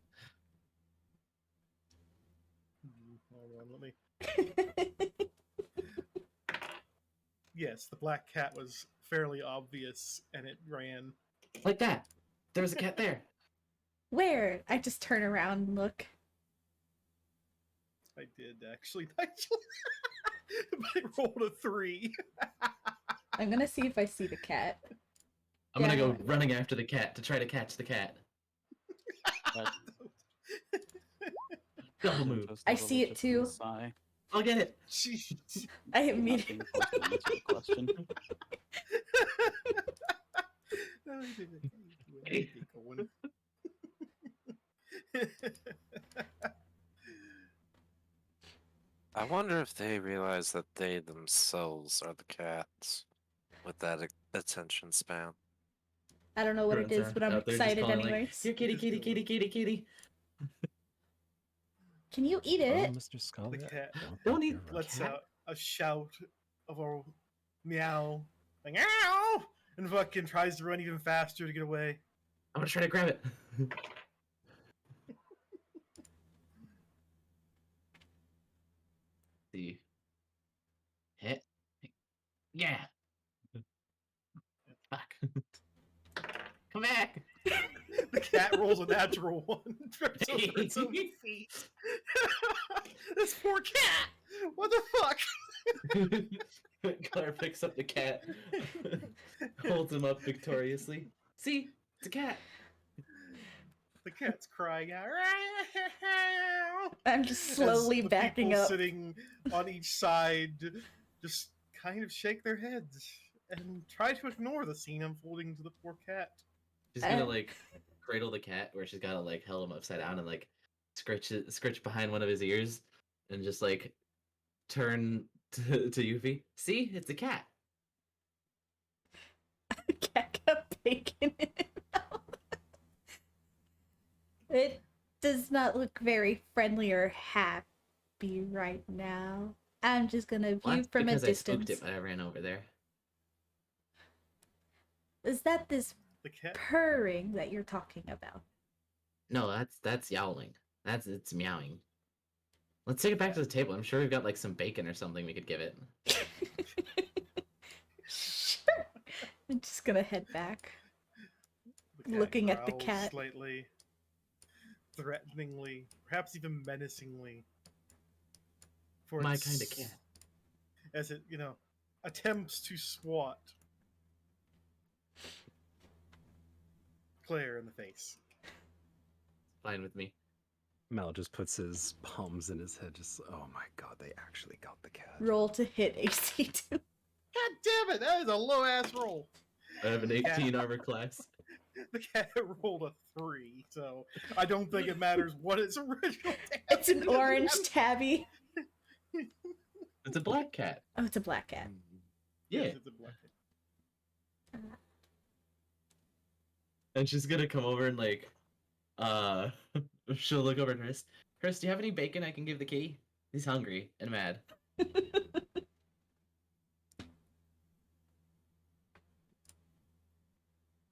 Hold on, let me. Yes, the black cat was fairly obvious, and it ran. Like that. There's a cat there. Where? I just turn around and look. I did actually. But I rolled a 3. I'm gonna see if I see the cat. I'm gonna Yeah. go running after the cat to try to catch the cat. Double move. Just I a little see it just a too. sigh. I'll get it. Jeez. I Not immediately. being forced to answer the question. No, I didn't. I didn't one. I wonder if they realize that they themselves are the cats with that attention span. I don't know what it is, but I'm Out there just excited calling, like, anyways. Here, kitty. Can you eat Oh, it? Mr. Scholar, cat Don't eat you're right. lets Cat? out a shout of a meow, like ow, and fucking tries to run even faster to get away. I'm gonna try to grab it. See. Hit. Yeah. Fuck. Come back. The cat rolls a natural 1 trips over its own feet. This poor cat! What the fuck? Claire picks up the cat, holds him up victoriously. See? It's a cat. The cat's crying out. I'm just As slowly the backing people up. sitting on each side just kind of shake their heads and try to ignore the scene unfolding to the poor cat. She's gonna like cradle the cat where she's gotta like held him upside down and like scritch behind one of his ears and just like turn to Yuffie. See? It's a cat. Cat got bacon in it. It does not look very friendly or happy right now. I'm just gonna view Well, that's from a because I spooked distance. it when I ran over there. Is that this The cat. purring that you're talking about? No, that's yowling. It's meowing. Let's take it back to the table. I'm sure we've got like some bacon or something we could give it. Sure. I'm just gonna head back. The cat Looking at the growls cat. slightly, threateningly, perhaps even menacingly. For My its- kind of cat. As it, attempts to swat Claire in the face. Fine with me. Mal just puts his palms in his head, just, oh my god, they actually got the cat. Roll to hit AC2. God damn it, that is a low ass roll. I have an 18 armor class. The cat rolled a 3, so I don't think it matters what its original It's an damage is. orange tabby. It's a black cat. Oh, it's a black cat. Yeah. Yes, it's a black cat. And she's gonna come over and like, she'll look over at Hrist. Hrist, do you have any bacon I can give the kitty? He's hungry and mad.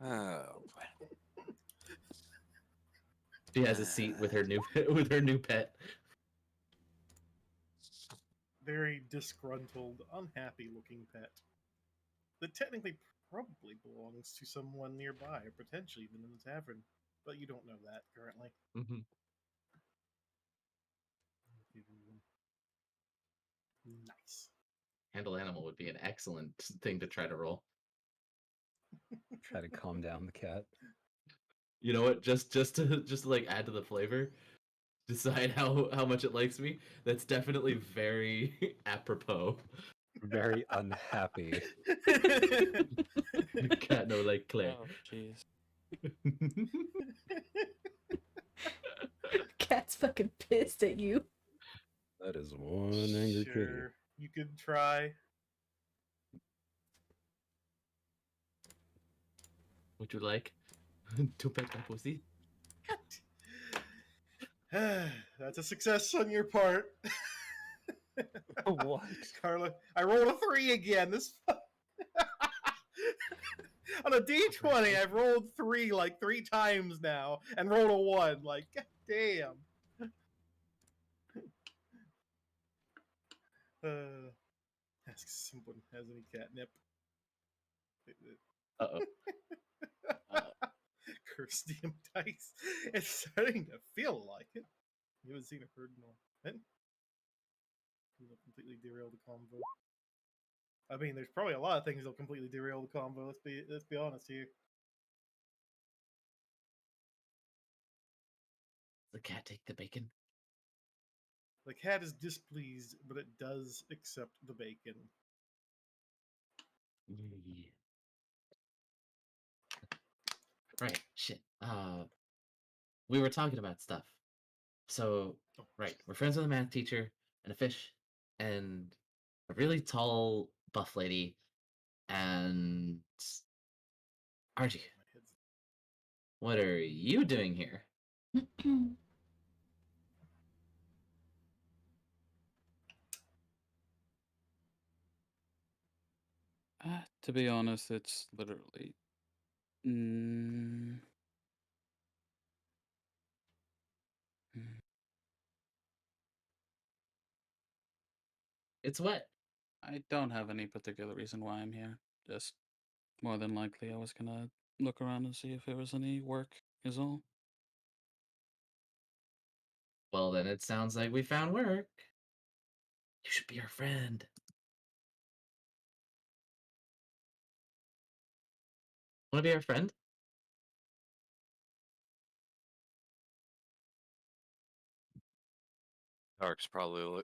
Oh, She has a seat with her new pet. Very disgruntled, unhappy looking pet. That technically probably belongs to someone nearby, or potentially even in the tavern. But you don't know that currently. Mm-hmm. Nice. Handle animal would be an excellent thing to try to roll. Try to calm down the cat. You know what? Just to like add to the flavor, decide how much it likes me. That's definitely very apropos. Very unhappy. Cat no like Claire. Oh, jeez. Cat's fucking pissed at you. That is one angry kitty. Sure, you could try. Would you like to pet my pussy? That's a success on your part. What? Karla, I rolled a 3 again. This on a d20, I've rolled 3 like 3 times now, and rolled a 1. Like, god damn. Ask if someone has any catnip. Uh-oh. Curse DM dice. It's starting to feel like it. You haven't seen or heard more. It'll completely derail the convo. I mean, there's probably a lot of things that'll completely derail the convo. Let's be honest here. The cat take the bacon. The cat is displeased, but it does accept the bacon. Yeah. Right. Shit. We were talking about stuff. So, Oh, right, we're friends with a math teacher and a fish and a really tall buff lady and Archie. my head's What are you doing here? To be honest, it's literally. Mm, mm, It's wet. I don't have any particular reason why I'm here. Just more than likely, I was gonna look around and see if there was any work, is all. Well, then it sounds like we found work. You should be our friend. Want to be our friend? Dark's probably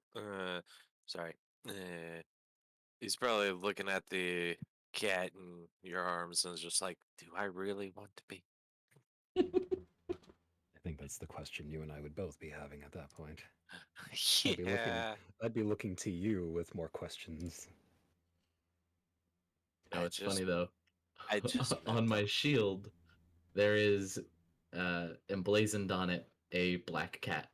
sorry. Uh, he's probably looking at the cat in your arms and is just like, do I really want to be? I think that's the question you and I would both be having at that point. Yeah. I'd be looking to you with more questions. No, I it's just funny though. I just met On my them. shield, there is emblazoned on it a black cat.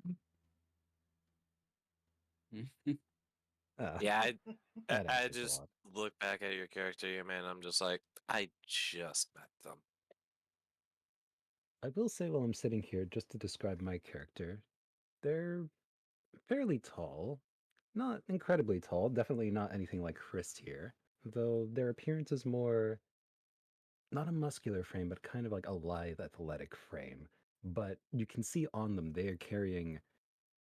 Ah, Yeah, that I answers a just lot. look back at your character, you man. I'm just like, I just met them. I will say while I'm sitting here, just to describe my character, they're fairly tall. Not incredibly tall, definitely not anything like Hrist here, though their appearance is more not a muscular frame, but kind of like a lithe, athletic frame. But you can see on them they are carrying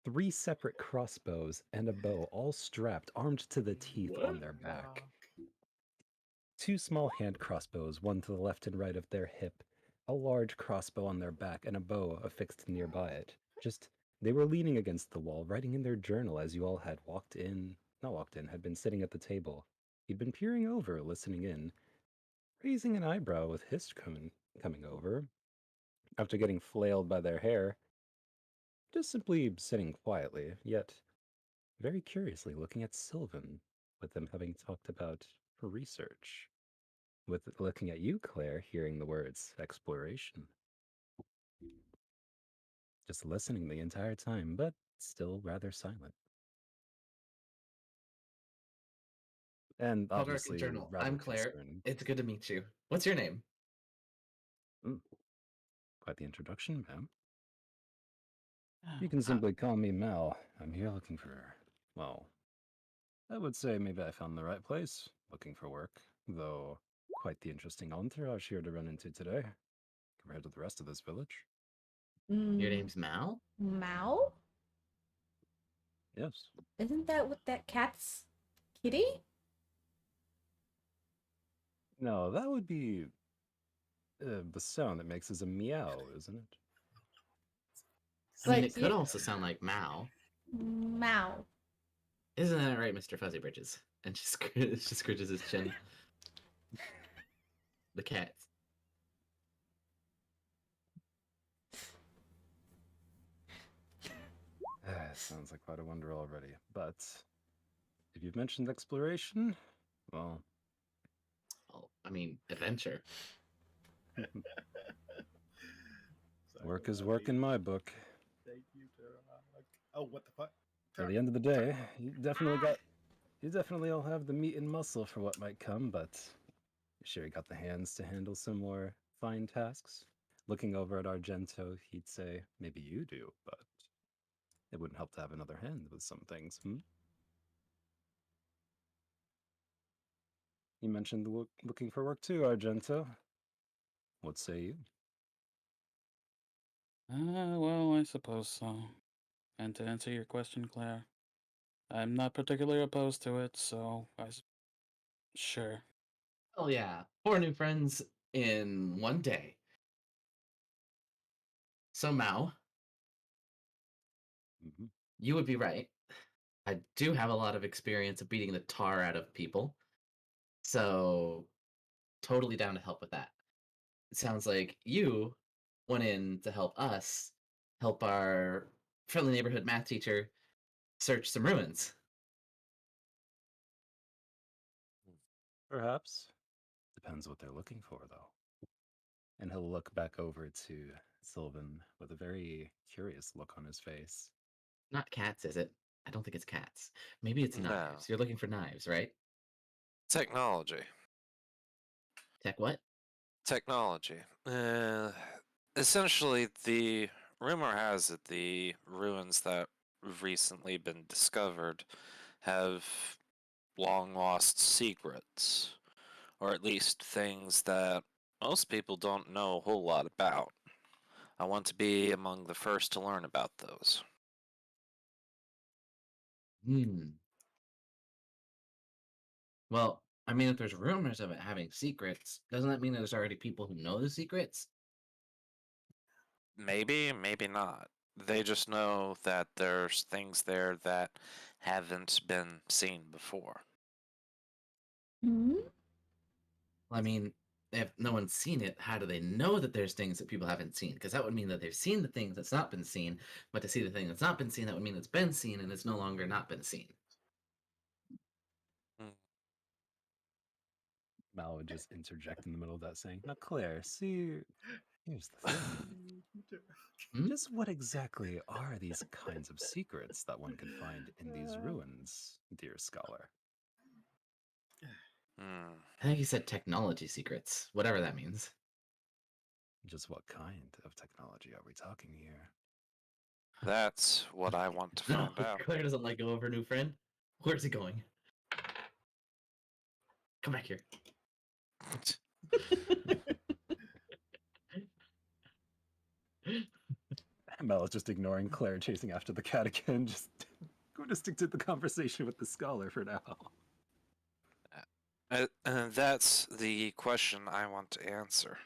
3 separate crossbows and a bow, all strapped, armed to the teeth on their back. fuck? 2 small hand crossbows, one to the left and right of their hip, a large crossbow on their back, and a bow affixed nearby it. Just, they were leaning against the wall, writing in their journal as you all had had been sitting at the table. You'd been peering over, listening in, raising an eyebrow with Hist coming over, after getting flailed by their hair, just simply sitting quietly, yet very curiously looking at Sylvan, with them having talked about research. With looking at you, Claire, hearing the words exploration. Just listening the entire time, but still rather silent. And Called obviously Journal. rather I'm Claire. concerned. It's good to meet you. What's your name? Quite the introduction, ma'am. Ah, You can simply call me Mel. I'm here looking for, well, I would say maybe I found the right place, looking for work, though quite the interesting entourage here to run into today, compared to the rest of this village. Your Mm, name's Mal? Mao? Yes. Isn't that what that cat's kitty? No, that would be the sound that makes is a meow, isn't it? I mean, But it could also sound like Mao. Mao. Isn't that right, Mr. Fuzzy Britches? And she scratches his chin. The cat. Sounds like quite a wonder already. But if you've mentioned exploration, well, Well, I mean, adventure. work is work in my book. Thank you, oh, what the fuck? At the end of the day, you definitely all have the meat and muscle for what might come, but you sure you got the hands to handle some more fine tasks? Looking over at Argento, he'd say, maybe you do, but it wouldn't help to have another hand with some things, hmm? You mentioned looking for work too, Argento. What say you? Well, I suppose so. And to answer your question, Claire, I'm not particularly opposed to it, so sure. Oh yeah, 4 new friends in one day. So Mao, Mm-hmm. you would be right. I do have a lot of experience of beating the tar out of people, so totally down to help with that. It sounds like you went in to help us help our friendly neighborhood math teacher search some ruins. Perhaps. Depends what they're looking for, though. And he'll look back over to Sylvan with a very curious look on his face. Not cats, is it? I don't think it's cats. Maybe it's No. knives. You're looking for knives, right? Technology. Tech what? Technology. Essentially, the rumor has it the ruins that have recently been discovered have long lost secrets, or at least things that most people don't know a whole lot about. I want to be among the first to learn about those. Well, I mean, if there's rumors of it having secrets, doesn't that mean there's already people who know the secrets? Maybe, maybe not. They just know that there's things there that haven't been seen before. Hmm? Well, I mean, if no one's seen it, how do they know that there's things that people haven't seen? Because that would mean that they've seen the thing that's not been seen, but to see the thing that's not been seen, that would mean it's been seen and it's no longer not been seen. Mal would just interject in the middle of that, saying, "Now, Claire, see, here's the thing. Hmm? Just what exactly are these kinds of secrets that one can find in these ruins, dear scholar?" Hmm. I think he said technology secrets, whatever that means. Just what kind of technology are we talking here? That's what I want to No, find out. Claire doesn't let go of her new friend. Where's he going? Come back here. Mel is just ignoring Claire chasing after the cat again, just going to stick to the conversation with the scholar for now. And that's the question I want to answer.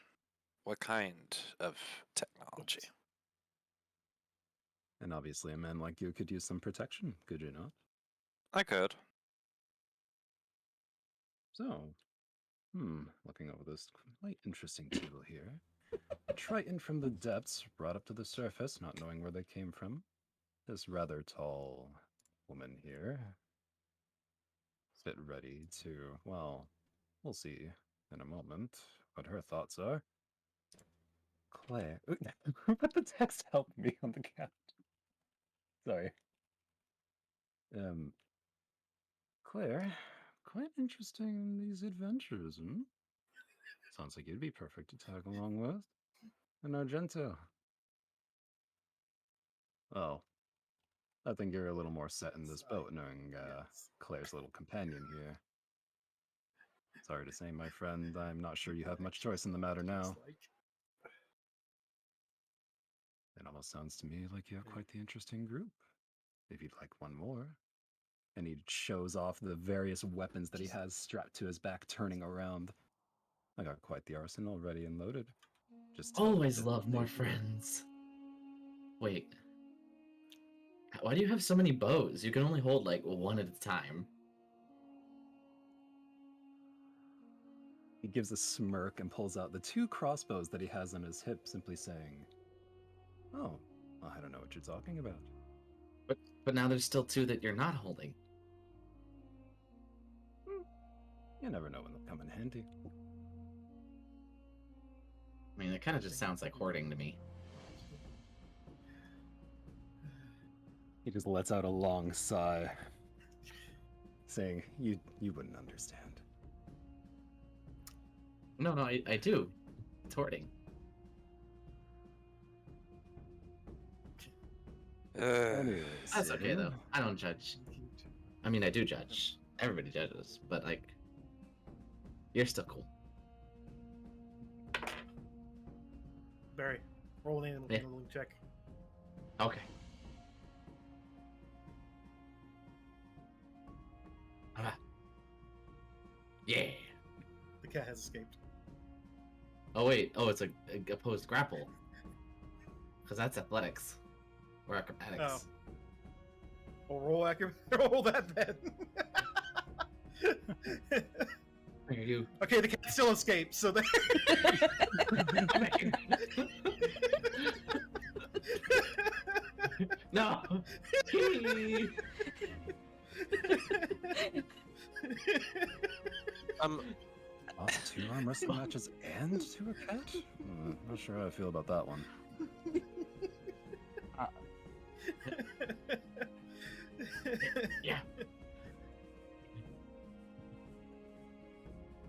What kind of technology? And obviously a man like you could use some protection, could you not? I could. So, looking over this quite interesting tool here. A Triton from the depths brought up to the surface, not knowing where they came from. This rather tall woman here. Bit ready to, well, we'll see in a moment what her thoughts are. Claire. Who put the text help me on the cat? Sorry. Claire, quite interesting these adventures, hmm? Sounds like you'd be perfect to tag along with. And Argento. Oh, I think you're a little more set in this boat, knowing Yes. Claire's little companion here. Sorry to say, my friend, I'm not sure you have much choice in the matter now. It's like, It almost sounds to me like you have quite the interesting group. If you'd like one more. And he shows off the various weapons that he has strapped to his back, turning around. I got quite the arsenal ready and loaded. Just tell me Always that love more they- friends. Wait. Why do you have so many bows? You can only hold like one at a time. He gives a smirk and pulls out the 2 crossbows that he has on his hip, simply saying, "Oh, I don't know what you're talking about." But now there's still 2 that you're not holding. You never know when they'll come in handy. I mean, it kind of just sounds like hoarding to me. He just lets out a long sigh, saying, you wouldn't understand. No, I do. It's hoarding. Anyways, That's okay, you though. I don't judge. I mean, I do judge. Everybody judges, but, like, you're still cool. Barry, roll an Yeah. handling check. Okay. Ah. Yeah. The cat has escaped. Oh, wait. Oh, it's a opposed grapple. Because that's athletics. Or acrobatics. Oh, roll roll that then. Are you? Okay, the cat still escaped, so they... No! Oh, 2 arm wrestling matches and to a cat? Not sure how I feel about that one. Yeah.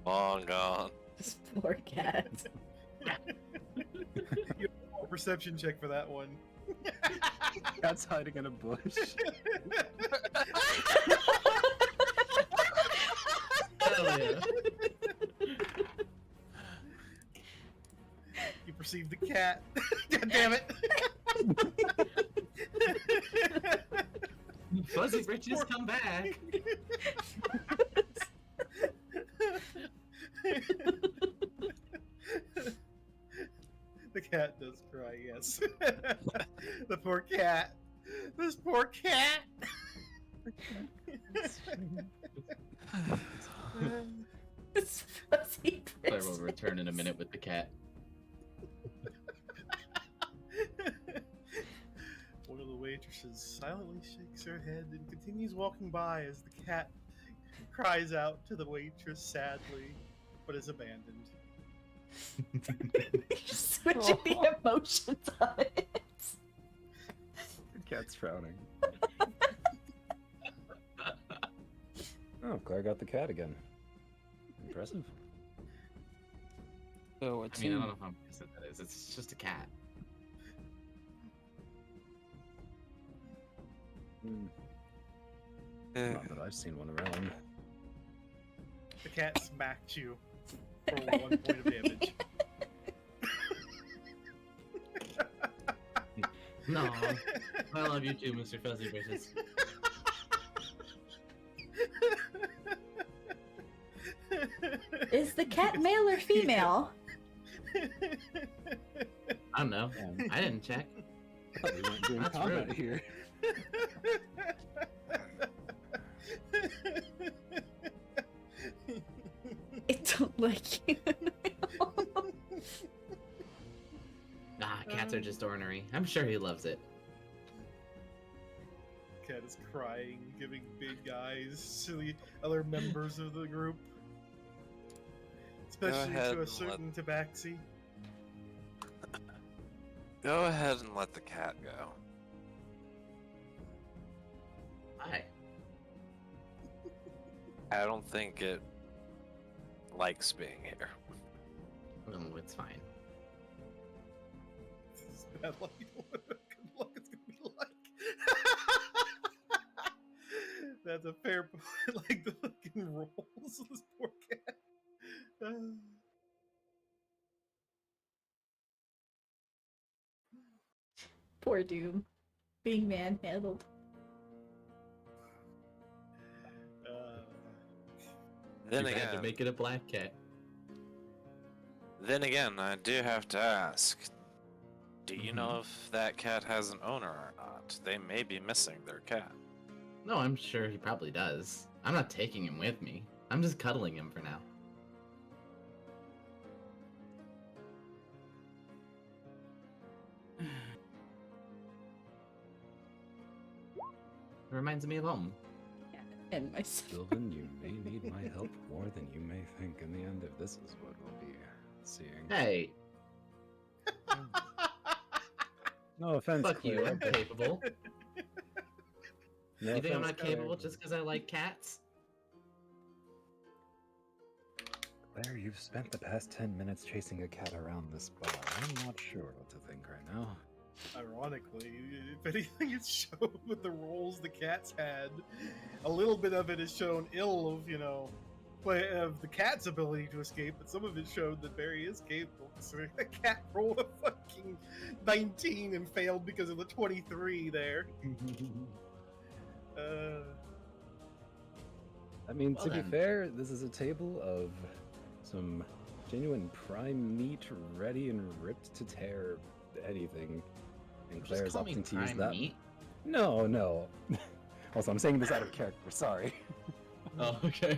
Long gone. This poor cat. You have a perception check for that one. Cat's hiding in a bush. Hell yeah. You perceive the cat. God damn it! Fuzzy Britches, come back. The cat does cry, yes. The poor cat. This poor cat. It's fuzzy Claire will return in a minute with the cat. One of the waitresses silently shakes her head and continues walking by as the cat cries out to the waitress sadly, but is abandoned. Just switching the emotions on it. The cat's frowning. Oh, Claire got the cat again. Impressive. So it I mean, I don't know seems how impressive that is. It's just a cat. Not that I've seen one around. The cat smacked you for 1 point of damage. No. I love you too, Mr. Fuzzy Britches. Is the cat male or female? I don't know. I didn't check. Thought we weren't doing That's combat rude. here. I don't like you. Nah, cats are just ornery. I'm sure he loves it. Cat is crying, giving big eyes to the other members of the group. Especially ahead to a and certain Tabaxi. Go ahead and let the cat go. Hi. I don't think it likes being here. Oh, it's fine. This is bad luck. You don't know what good luck it's gonna be like. That's a fair point. Like the fucking rolls of this poor cat. Poor Doom. Being manhandled. Then You had to again, make it a black cat. I do have to ask, do you know Mhm. if that cat has an owner or not? They may be missing their cat. No, I'm sure he probably does. I'm not taking him with me. I'm just cuddling him for now. It reminds me of home. Yeah, and myself. Sylvan, you may need my help more than you may think. In the end of this is what we'll be seeing. Hey, No offense, fuck you, Claire, I'm but capable. no You think I'm offense, not Claire, capable but- just because I like cats? Claire, you've spent the past 10 minutes chasing a cat around this bar. I'm not sure what to think right now. Ironically, if anything, it's shown with the roles the cats had. A little bit of it is shown ill of, of the cat's ability to escape, but some of it showed that Barry is capable. So the cat rolled a fucking 19 and failed because of the 23 there. I mean, Well to be then. fair, this is a table of some genuine prime meat ready and ripped to tear anything. And Just Claire's call me opting to use prime that. meat. No, no. Also, I'm saying this out of character, sorry. Oh, okay.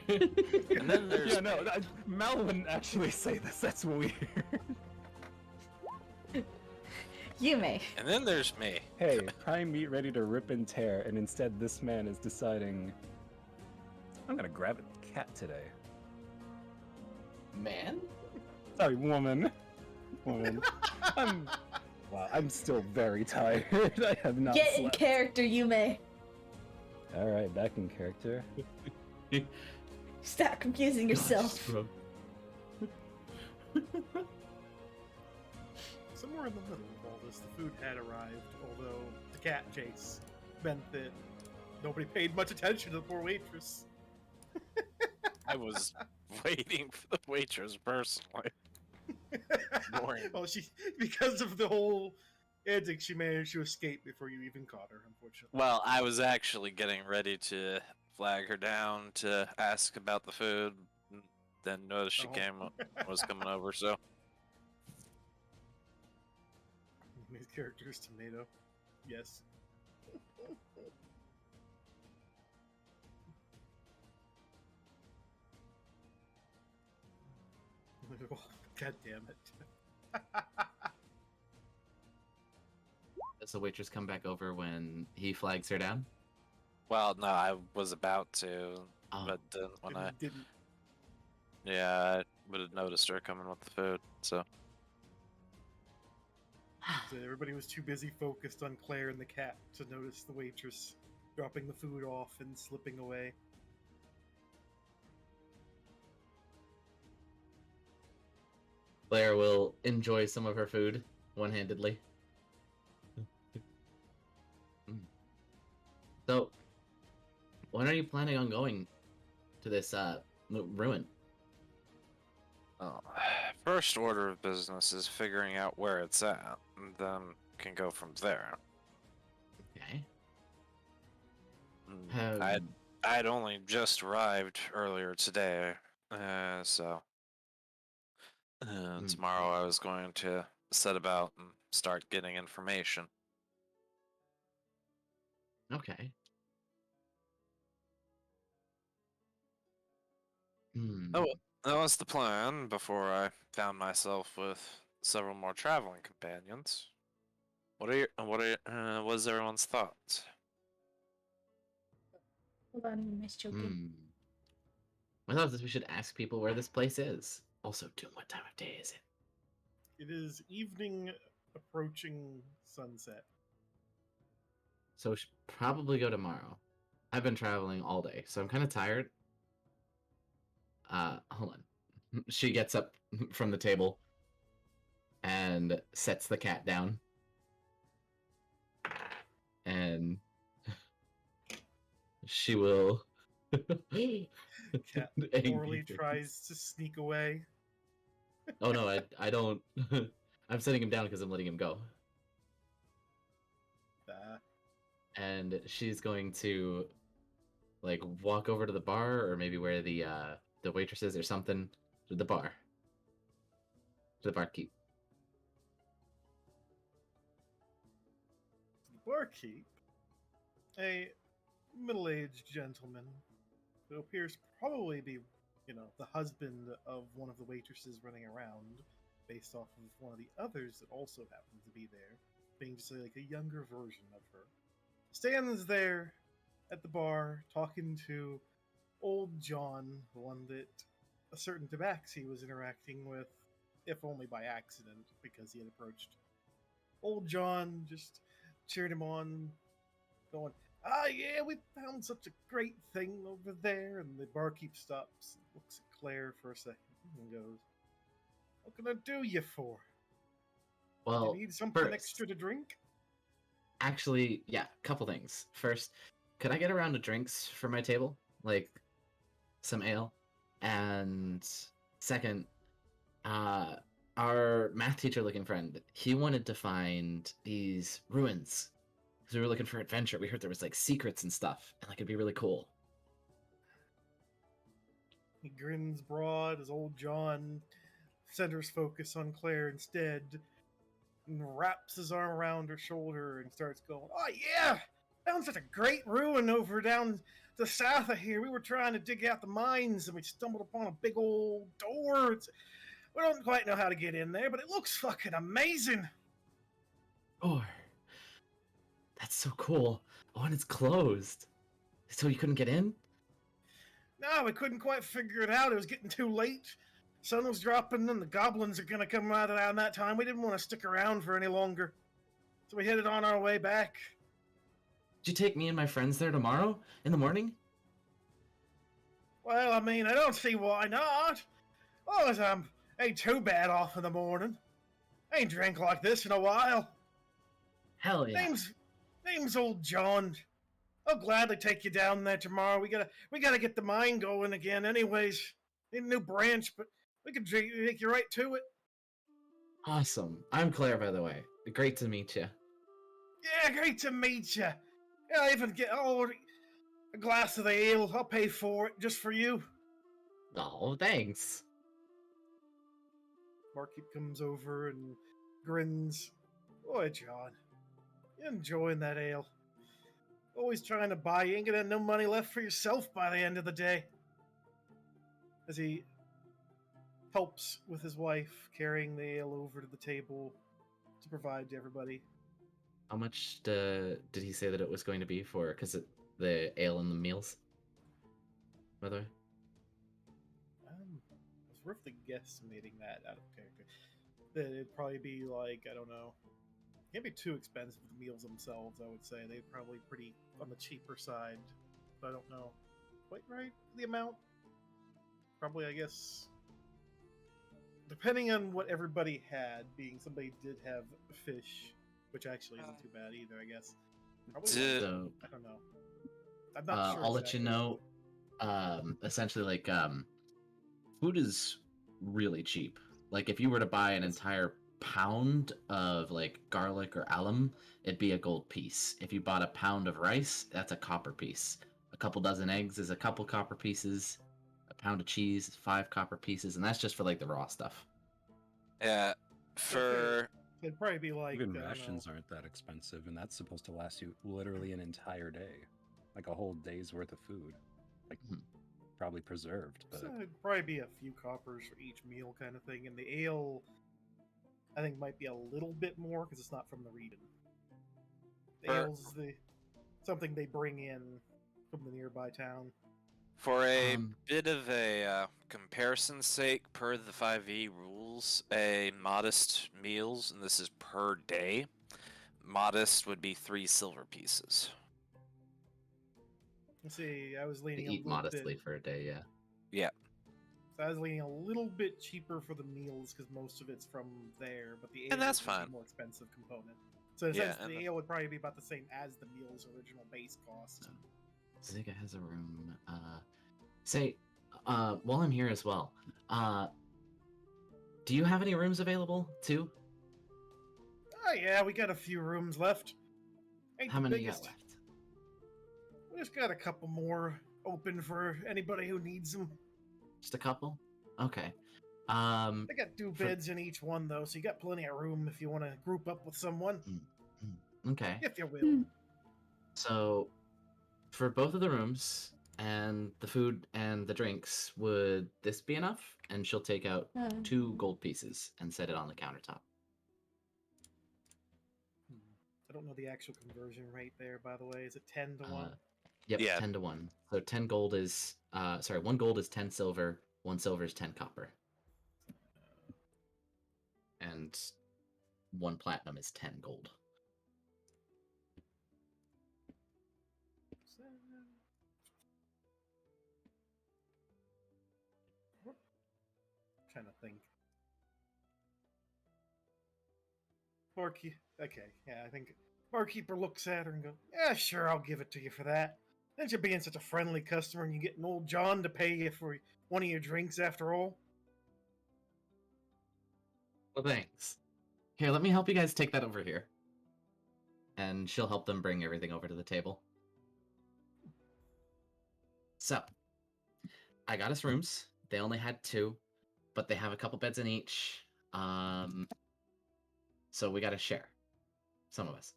And then there's Yeah, no, Mal wouldn't actually say this, that's weird. Yume. and then there's me. Hey, prime meat ready to rip and tear, and instead this man is deciding, I'm gonna grab a cat today. Man? Sorry, woman. Woman. I'm still very tired. I have not Get in slept. character, Yume. Alright, back in character. Stop confusing yourself. Bro. Somewhere in the middle of all this, the food had arrived, although the cat chase meant that nobody paid much attention to the poor waitress. I was waiting for the waitress personally. Boring. Well, because of the whole antics, she managed to escape before you even caught her, unfortunately. Well, I was actually getting ready to flag her down to ask about the food, then noticed she was coming over, so His character is Tomato. Yes. God damn it. Does the waitress come back over when he flags her down? well, no, I was about to, Oh. but then when I Didn't. I would have noticed her coming with the food, so So everybody was too busy focused on Claire and the cat to notice the waitress dropping the food off and slipping away. Claire will enjoy some of her food one-handedly. So, when are you planning on going to this ruin? first order of business is figuring out where it's at, and then can go from there. Okay. I'd only just arrived earlier today, so tomorrow I was going to set about and start getting information. Okay. Hmm. Oh, that was the plan before I found myself with several more traveling companions. What's everyone's thoughts? Hold on, Miss Choking. My thought is we should ask people where this place is. Also, Doom, what time of day is it? It is evening approaching sunset. So we should probably go tomorrow. I've been traveling all day, so I'm kind of tired. Hold on. She gets up from the table and sets the cat down. And she will Cat Angry morally face. tries to sneak away. Oh no, I don't. I'm setting him down because I'm letting him go. And she's going to like walk over to the bar, or maybe where the waitress is or something, to the bar, to the barkeep. The barkeep, a middle-aged gentleman who appears to probably be, the husband of one of the waitresses running around, based off of one of the others that also happens to be there, being just like a younger version of her, stands there at the bar talking to old John, the one that a certain Tabaxi was interacting with, if only by accident, because he had approached old John, just cheered him on, going, "Ah, yeah, we found such a great thing over there." And the barkeep stops and looks at Claire for a second and goes, "What can I do you for? Well, Do you need something first, extra to drink?" actually, yeah, couple things. First, could I get a round of drinks for my table, like some ale? And second, our math teacher looking friend, he wanted to find these ruins because we were looking for adventure. We heard there was like secrets and stuff, and like it'd be really cool. He grins broad as old John centers focus on Claire instead, and wraps his arm around her shoulder and starts going, "Oh yeah, found such a great ruin over down the south of here. We were trying to dig out the mines and we stumbled upon a big old door. We don't quite know how to get in there, but it looks fucking amazing." Oh, that's so cool. Oh, and it's closed, so you couldn't get in? No, we couldn't quite figure it out. It was getting too late. Sun was dropping and the goblins are gonna come out around that time. We didn't want to stick around for any longer, so we headed on our way back. Did you take me and my friends there tomorrow in the morning? Well, I mean, I don't see why not. Oh, ain't too bad off in the morning. I ain't drank like this in a while. Hell yeah. Name's old John. I'll gladly take you down there tomorrow. We gotta get the mine going again anyways. Need a new branch, but we could take you right to it. Awesome. I'm Claire, by the way. Great to meet you. Yeah, great to meet you. Yeah, I'll even get a glass of the ale. I'll pay for it just for you. Oh, thanks. Barkeep comes over and grins. Boy, John, you enjoying that ale? Always trying to buy. You ain't gonna have no money left for yourself by the end of the day. As he helps with his wife carrying the ale over to the table to provide to everybody. How much did he say that it was going to be for? Because the ale and the meals, by the way? I was roughly guesstimating that out of character. That it'd probably be like, I don't know. Can't be too expensive, the meals themselves, I would say. They're probably pretty on the cheaper side. But I don't know quite right the amount. Probably, I guess, depending on what everybody had, being somebody did have fish, which actually isn't too bad either, I guess. Probably, So, I don't know. I'm not sure. I'll let you know. Essentially, like, food is really cheap. Like, if you were to buy an entire pound of like garlic or alum, it'd be a gold piece. If you bought a pound of rice, that's a copper piece. A couple dozen eggs is a couple copper pieces. A pound of cheese is 5 copper pieces, and that's just for like the raw stuff. Yeah, for It'd probably be like Even rations aren't that expensive, and that's supposed to last you literally an entire day, like a whole day's worth of food, like probably preserved. But so it'd probably be a few coppers for each meal, kind of thing. And the ale, I think, might be a little bit more because it's not from the region. The ale's something they bring in from the nearby town. For a bit of a comparison's sake, per the 5e rules, a modest meals, and this is per day, modest would be 3 silver pieces. Let's see, I was leaning Eat modestly for a day, yeah. Yeah. So I was leaning a little bit cheaper for the meals because most of it's from there, but the ale And that's is a fine. more expensive component. So in a sense, the ale would probably be about the same as the meal's original base cost. Ziga has a room. While I'm here as well, Do you have any rooms available too? Oh yeah, we got a few rooms left. Ain't How the many you biggest. got left? We just got a couple more open for anybody who needs them. Just a couple? Okay. They got 2 For- beds in each one though, so you got plenty of room if you want to group up with someone, Okay. if you will. Hmm. So, for both of the rooms and the food and the drinks, would this be enough? And she'll take out 2 gold pieces and set it on the countertop. I don't know the actual conversion rate there, by the way. Is it 10 to 1? Yep, Yeah. 10 to 1. So 10 gold is, 1 gold is 10 silver, 1 silver is 10 copper. And 1 platinum is 10 gold. Trying to think. Okay, yeah, I think barkeeper looks at her and goes, "Yeah, sure, I'll give it to you for that. Then you're being such a friendly customer, and you get an old John to pay you for one of your drinks after all." Well, thanks. Here, let me help you guys take that over here. And she'll help them bring everything over to the table. So, I got us rooms. They only had 2, but they have a couple beds in each. So we gotta share. Some of us.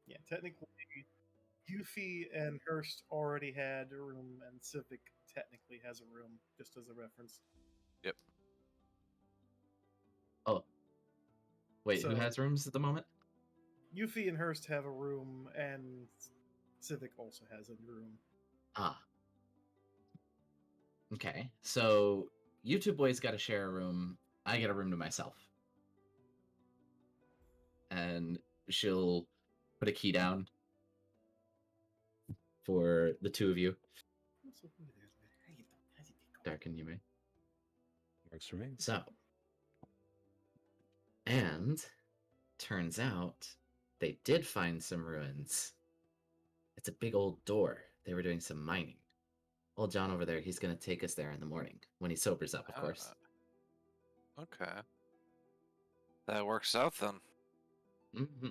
Yeah, technically, Yuffie and Hrist already had a room, and Sylvic technically has a room, just as a reference. Oh. Wait, who So- has rooms at the moment? Yuffie and Hrist have a room, and Sylvic also has a room. Ah. Okay, so you 2 boys gotta share a room. I get a room to myself. And she'll put a key down for the 2 of you. Dark and Yume. Works for me. So, and turns out they did find some ruins. It's a big old door. They were doing some mining. Old John over there, he's gonna take us there in the morning when he sobers up, of course. Okay. That works out then. Mm-hmm.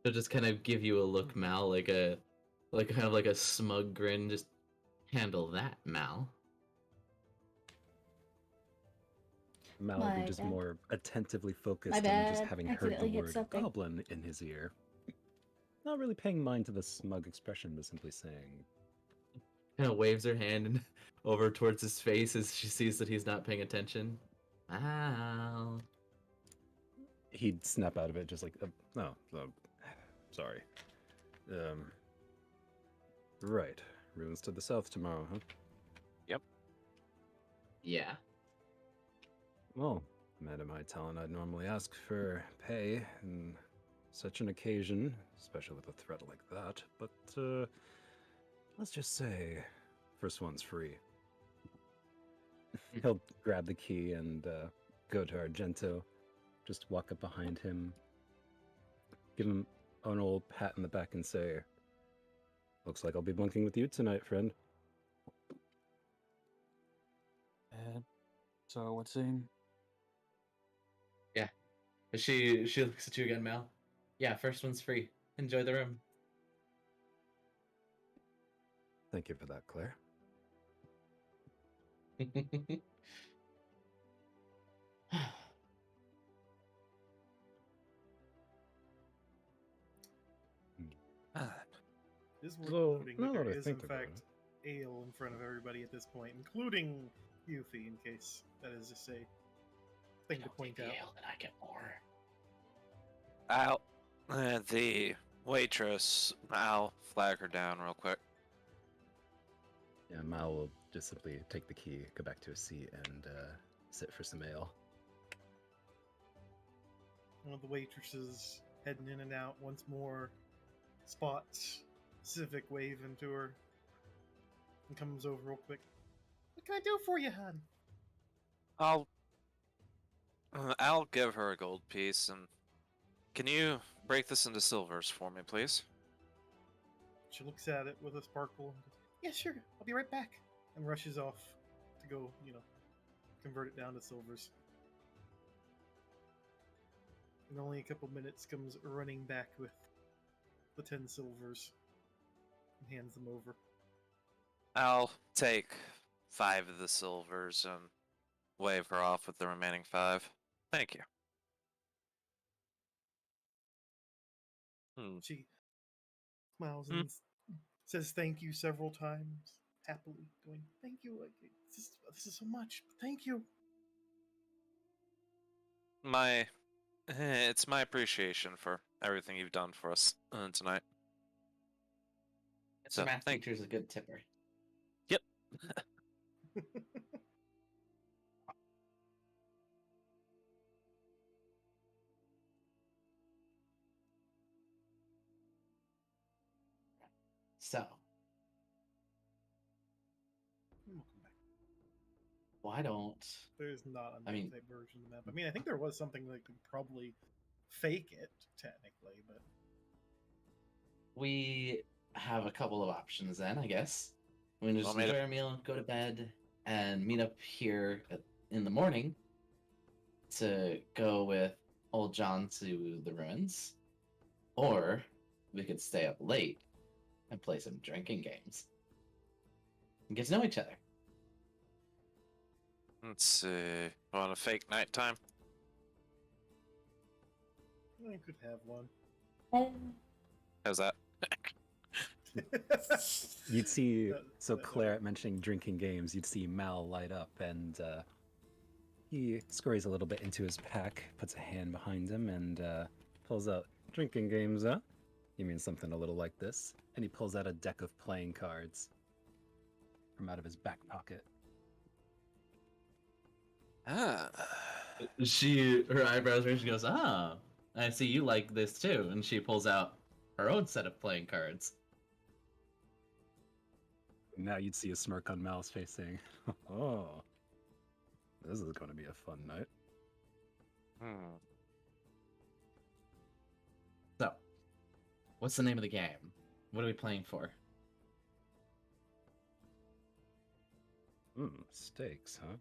He'll just kind of give you a look, Mal, like kind of like a smug grin. Just handle that, Mal. Mal would be My just bad. more attentively focused My on just bad. having heard the Accidentally hit word something. goblin in his ear. Not really paying mind to the smug expression, but simply saying, Kind of waves her hand and over towards his face as she sees that he's not paying attention. Mal. he'd snap out of it just like, sorry. Right. Ruins to the south tomorrow, huh? Yeah. Well, Madam High Talent, I'd normally ask for pay in such an occasion, especially with a threat like that, but, let's just say, first one's free. He'll grab the key and, go to Argento, just walk up behind him, give him an old pat in the back and say, "Looks like I'll be bunking with you tonight, friend." So what's saying? She looks at you again, Mal. Yeah, first one's free. Enjoy the room. Thank you for that, Claire. It is worth So, noting now that there that I is, in think about fact, ale in front of everybody at this point, including Yuffie, in case that is just a thing to point out. And I get more. The waitress, I'll flag her down real quick. Yeah, Mal will just simply take the key, go back to his seat, and sit for some ale. One of the waitresses heading in and out once more, spots Sylvic waving to her, and comes over real quick. "What can I do for you, hon?" I'll give her a gold piece and Can you break this into silvers for me, please? She looks at it with a sparkle and goes, "Yeah, sure. I'll be right back." And rushes off to go, convert it down to silvers. In only a couple minutes, comes running back with the 10 silvers and hands them over. I'll take 5 of the silvers and wave her off with the remaining 5. Thank you. She smiles and says thank you several times, happily, going, "Thank you. This is so much. Thank you." It's my appreciation for everything you've done for us tonight. It's a math thank teacher's a good tipper. Yep. So, Welcome back. why don't There's not a I mean- type version of the map. I mean, I think there was something that could probably fake it, technically, but we have a couple of options then, I guess? We can just Want me to- enjoy our meal, go to bed, and meet up here in the morning to go with old John to the ruins. Or we could stay up late and play some drinking games and get to know each other. Let's see. Want a fake nighttime? I could have one. How's that? You'd see, so that- Claire mentioning drinking games, you'd see Mal light up, and he scurries a little bit into his pack, puts a hand behind him, and pulls out drinking games, huh? You mean something a little like this? And he pulls out a deck of playing cards from out of his back pocket. Ah. Her eyebrows raise. She goes, "Ah, I see you like this too." And she pulls out her own set of playing cards. Now you'd see a smirk on Mal's face saying, "Oh, this is going to be a fun night." So, what's the name of the game? What are we playing for? Stakes, huh?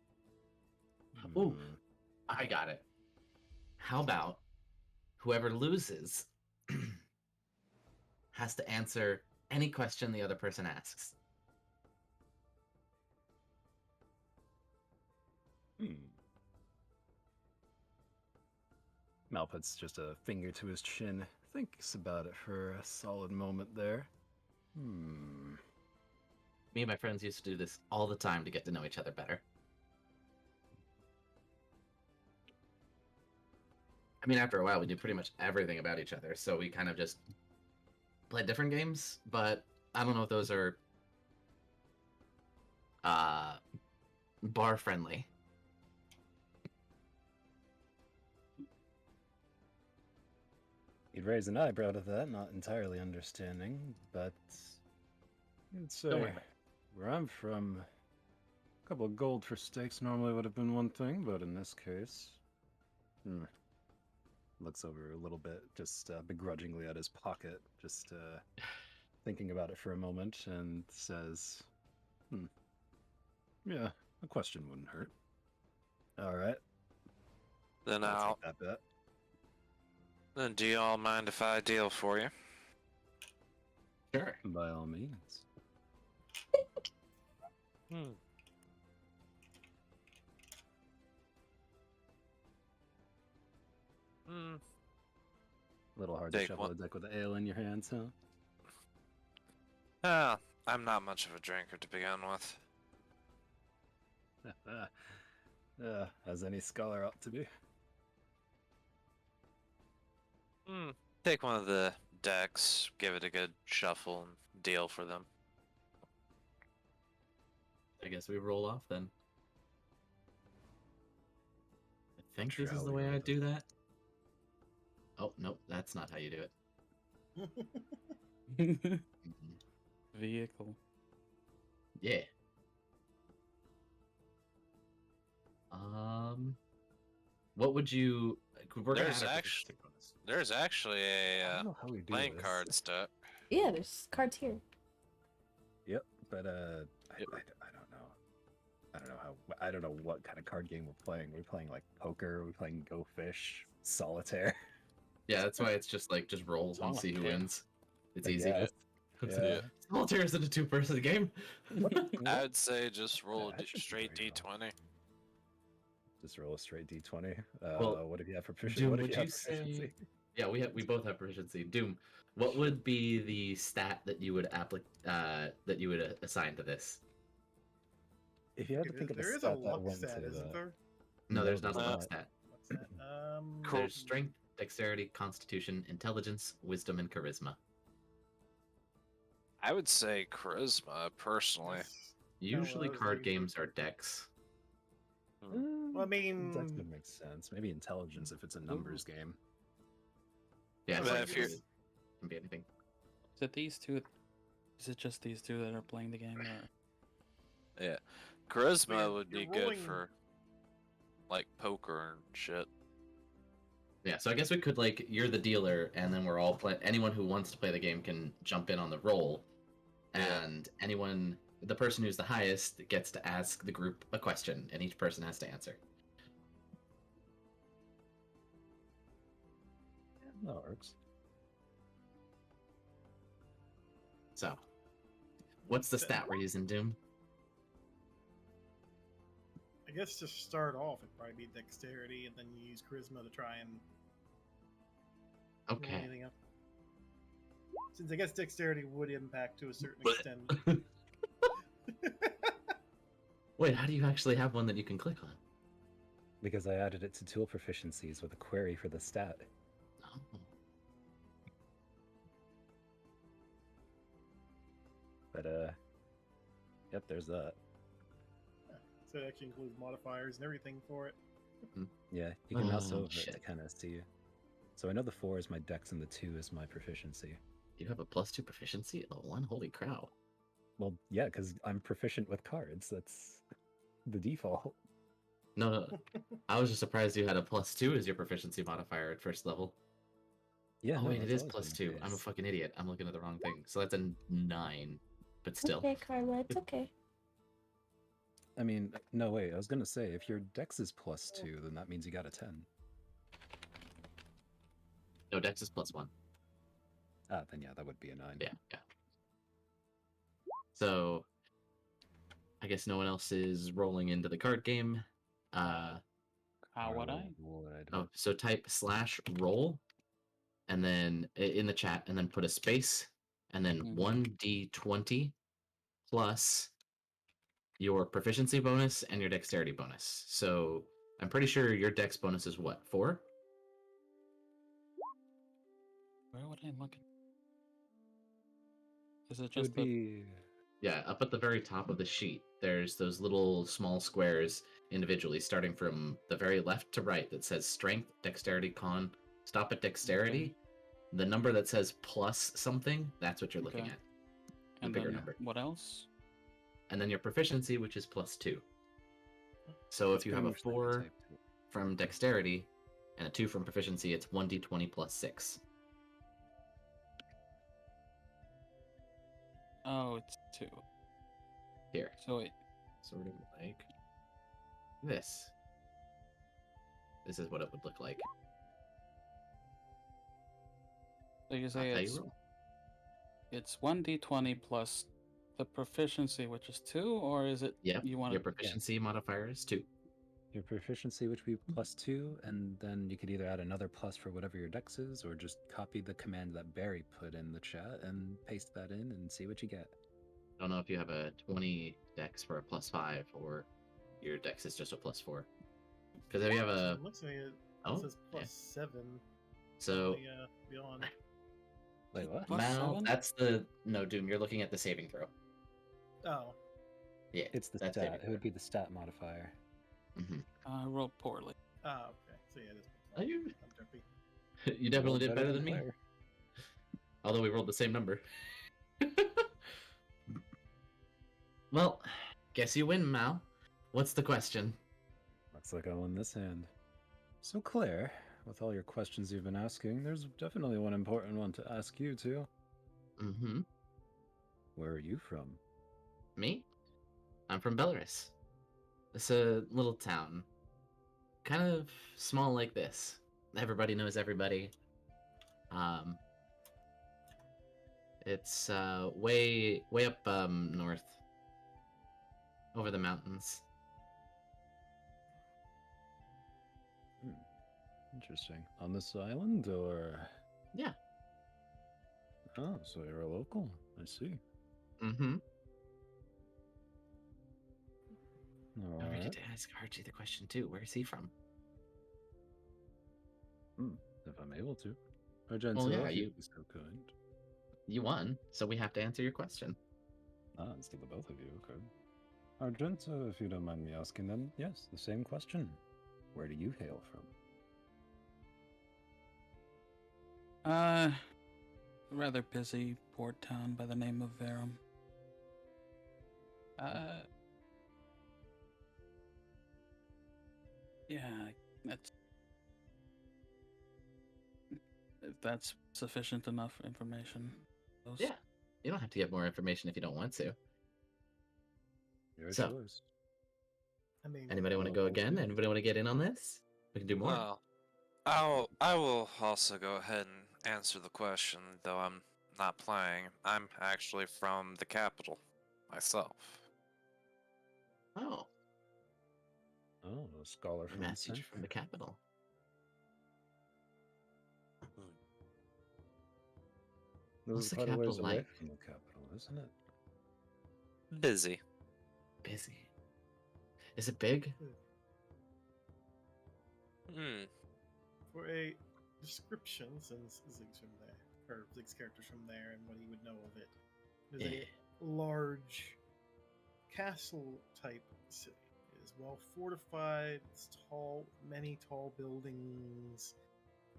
Ooh, Hmm. I got it. How about whoever loses has to answer any question the other person asks? Mal puts just a finger to his chin, thinks about it for a solid moment there. Me and my friends used to do this all the time to get to know each other better. I mean, after a while, we knew pretty much everything about each other, so we kind of just played different games, but I don't know if those are bar friendly. He'd raise an eyebrow to that, not entirely understanding, but I'd say Don't worry about it. where I'm from, a couple of gold for steaks normally would have been one thing, but in this case, looks over a little bit, just begrudgingly at his pocket, just thinking about it for a moment, and says, "Yeah, a question wouldn't hurt." All right, Then I'll take that bet. Then do you all mind if I deal for you? Sure. By all means. A little hard to Take shuffle one. a deck with ale in your hands, huh? I'm not much of a drinker to begin with. As any scholar ought to be. Take one of the decks, give it a good shuffle, and deal for them. I guess we roll off then. I think this is Shall the we way I roll? do that. Oh, nope, that's not how you do it. Vehicle. Yeah. What would you We're gonna There's add our actually proficiency bonus. there's actually I a don't know how we do playing this. card stuck. Yeah, there's cards here. Yep, but Yep. I don't know. I don't know what kind of card game we're playing. We're playing like poker. We're playing Go Fish, Solitaire. Yeah, that's why it's just like just roll and see who Solitaire. wins. It's I easy. guess. Yeah. Solitaire isn't a two-person game. I would say just roll that should be straight pretty fun. D20. Just roll a straight D20. Well, What do you have for proficiency? Doom, What do would you have you for proficiency? say? Yeah, we both have proficiency. Doom, what would be the stat that you would assign to this? If you had to think of a There is a stat that luck went stat, to isn't the... there? No, there's not a there's luck not. stat. What's that? Cool. There's strength, dexterity, constitution, intelligence, wisdom, and charisma. I would say charisma personally. That's Usually, what I was card thinking. games are dex. Well, I mean, Dex would make sense. Maybe intelligence if it's a numbers game. Yeah, But it's if you're- can be anything. Is it these two? Is it just these two that are playing the game? Or... Yeah, charisma you're- would be you're good rolling- for like poker and shit. Yeah, so I guess we could like you're the dealer, and then we're all play. Anyone who wants to play the game can jump in on the roll, Yeah. and the person who's the highest gets to ask the group a question, and each person has to answer. Yeah, that works. So, what's the stat we're using, Doom? I guess to start off, it'd probably be dexterity, and then you use charisma to try and roll Okay. anything up. Since I guess dexterity would impact to a certain But- extent. Wait, how do you actually have one that you can click on? Because I added it to tool proficiencies with a query for the stat. Oh. But yep, there's that. So it actually includes modifiers and everything for it. Yeah, you can mouse Oh, over it to shit. kind of see. So I know the 4 is my dex and the 2 is my proficiency. You have a +2 proficiency? Oh, one? Holy crow. Well, yeah, because I'm proficient with cards. That's the default. No, I was just surprised you had a +2 as your proficiency modifier at first level. Yeah, Oh, no, wait, it that's is always been the +2. I'm a case. fucking idiot. I'm looking at the wrong thing. So that's a 9, but still. Okay, Karla, it's okay. I mean, no, wait, I was gonna say, if your dex is +2, then that means you got a 10. No, dex is +1. Ah, then yeah, that would be a 9. Yeah. So, I guess no one else is rolling into the card game. How would I? Oh, so type /roll, and then in the chat, and then put a space, and then Mhm. 1d20 plus your proficiency bonus and your dexterity bonus. So I'm pretty sure your dex bonus is what, 4? Where would I look? Is it It just would the? be... Yeah, up at the very top of the sheet, there's those little small squares individually, starting from the very left to right, that says strength, dexterity, con. Stop at dexterity. The number that says plus something, that's what you're looking Okay. at. The And bigger then number. what else? And then your proficiency, which is +2. So if you have a 4 from dexterity and a 2 from proficiency, it's 1d20 plus 6. Oh, it's 2. Here. So wait. Sort of like this. This is what it would look like. So you I'll say tell it's you roll. it's 1d20 plus the proficiency, which is 2, or is it? Yep, You want your to? proficiency modifier is 2. Your proficiency, which would be +2, and then you could either add another plus for whatever your dex is, or just copy the command that Barry put in the chat and paste that in and see what you get. I don't know if you have a 20 dex for a +5 or your dex is just a +4. Because if you have a It looks like it Oh, says yeah. +7. so Beyond. Wait, what? Plus Mal, 7? that's the no Doom. You're looking at the saving throw. Oh, Yeah, It's the that's stat. saving It would be the stat modifier. hmm I rolled poorly. okay. So yeah, it is. Are you? I'm jumpy. You definitely Rolled did better than me. Claire. Although we rolled the same number. Well, guess you win, Mal. What's the question? Looks like I won this hand. So, Claire, with all your questions you've been asking, there's definitely one important one to ask you, too. Mm-hmm. Where are you from? Me? I'm from Belarus. It's a little town. Kind of small like this. Everybody knows everybody. Um, it's way up north, over the mountains. Interesting. On this island, or? Yeah. Oh, so you're a local. I see. Mm-hmm. All I right. forget to ask Archie the question too. Where is he from? If I'm able to. Argento, Well, yeah, if you you'd be so kind. won, so we have to answer your question. Instead of both of you, okay. Argento, if you don't mind me asking, then yes, the same question. Where do you hail from? Rather busy port town by the name of Verum. Yeah, that's if that's sufficient enough information. Yeah. You don't have to give more information if you don't want to. Your So- choice. I mean, Anybody want to go again? Anybody want to get in on this? We can do more. Well, I will also go ahead and answer the question, though I'm not playing. I'm actually from the capital myself. Oh, Oh, a scholar a from math the teacher center. from the capital. This What's is the quite a ways capital away like? from the capital, isn't it? Busy. Busy. Is it big? Hmm. for a description, since Zig's from there, or Zig's character's from there, and what he would know of it, it is Yeah. a large castle type city. It is well fortified. It's tall, many tall buildings,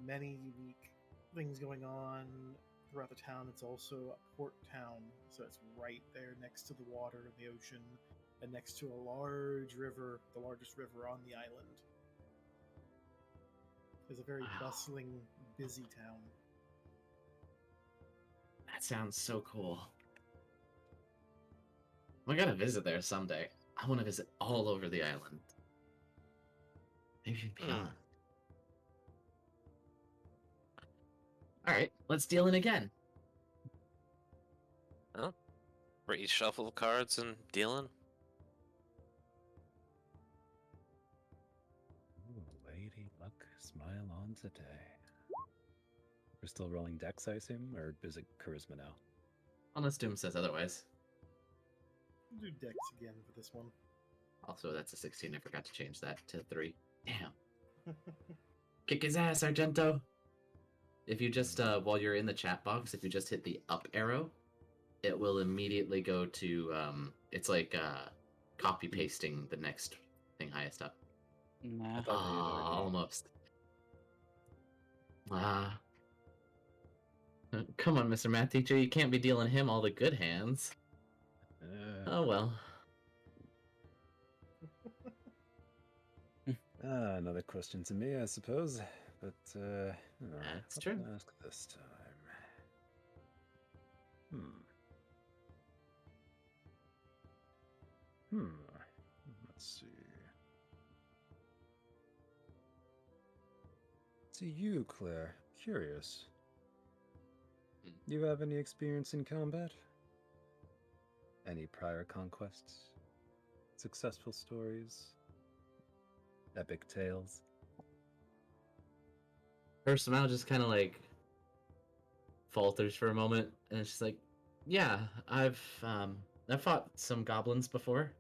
many unique things going on throughout the town. It's also a port town, so it's right there next to the water and the ocean, and next to a large river, the largest river on the island. It's a very Wow. bustling, busy town. That sounds so cool. I gotta visit there someday. I want to visit all over the island. Maybe even beyond. Alright, let's deal in again. Reshuffle cards and dealing. Ooh, lady luck, smile on today. We're still rolling dex, I assume, or is it charisma now? Unless Doom says otherwise. We'll do Dex again for this one. Also, that's a 16. I forgot to change that to 3. Damn. Kick his ass, Argento! If you just, while you're in the chat box, if you just hit the up arrow, it will immediately go to, it's like copy pasting the next thing highest up. Nah. thought that you'd already- Almost. Come on, Mr. Math Teacher, you can't be dealing him all the good hands. Oh well. Another question to me, I suppose. But, That's what true. to ask this time? Let's see. To you, Claire, curious. You have any experience in combat? Any prior conquests? Successful stories? Epic tales? Her smile just kind of like falters for a moment, and it's just like, yeah, I've fought some goblins before.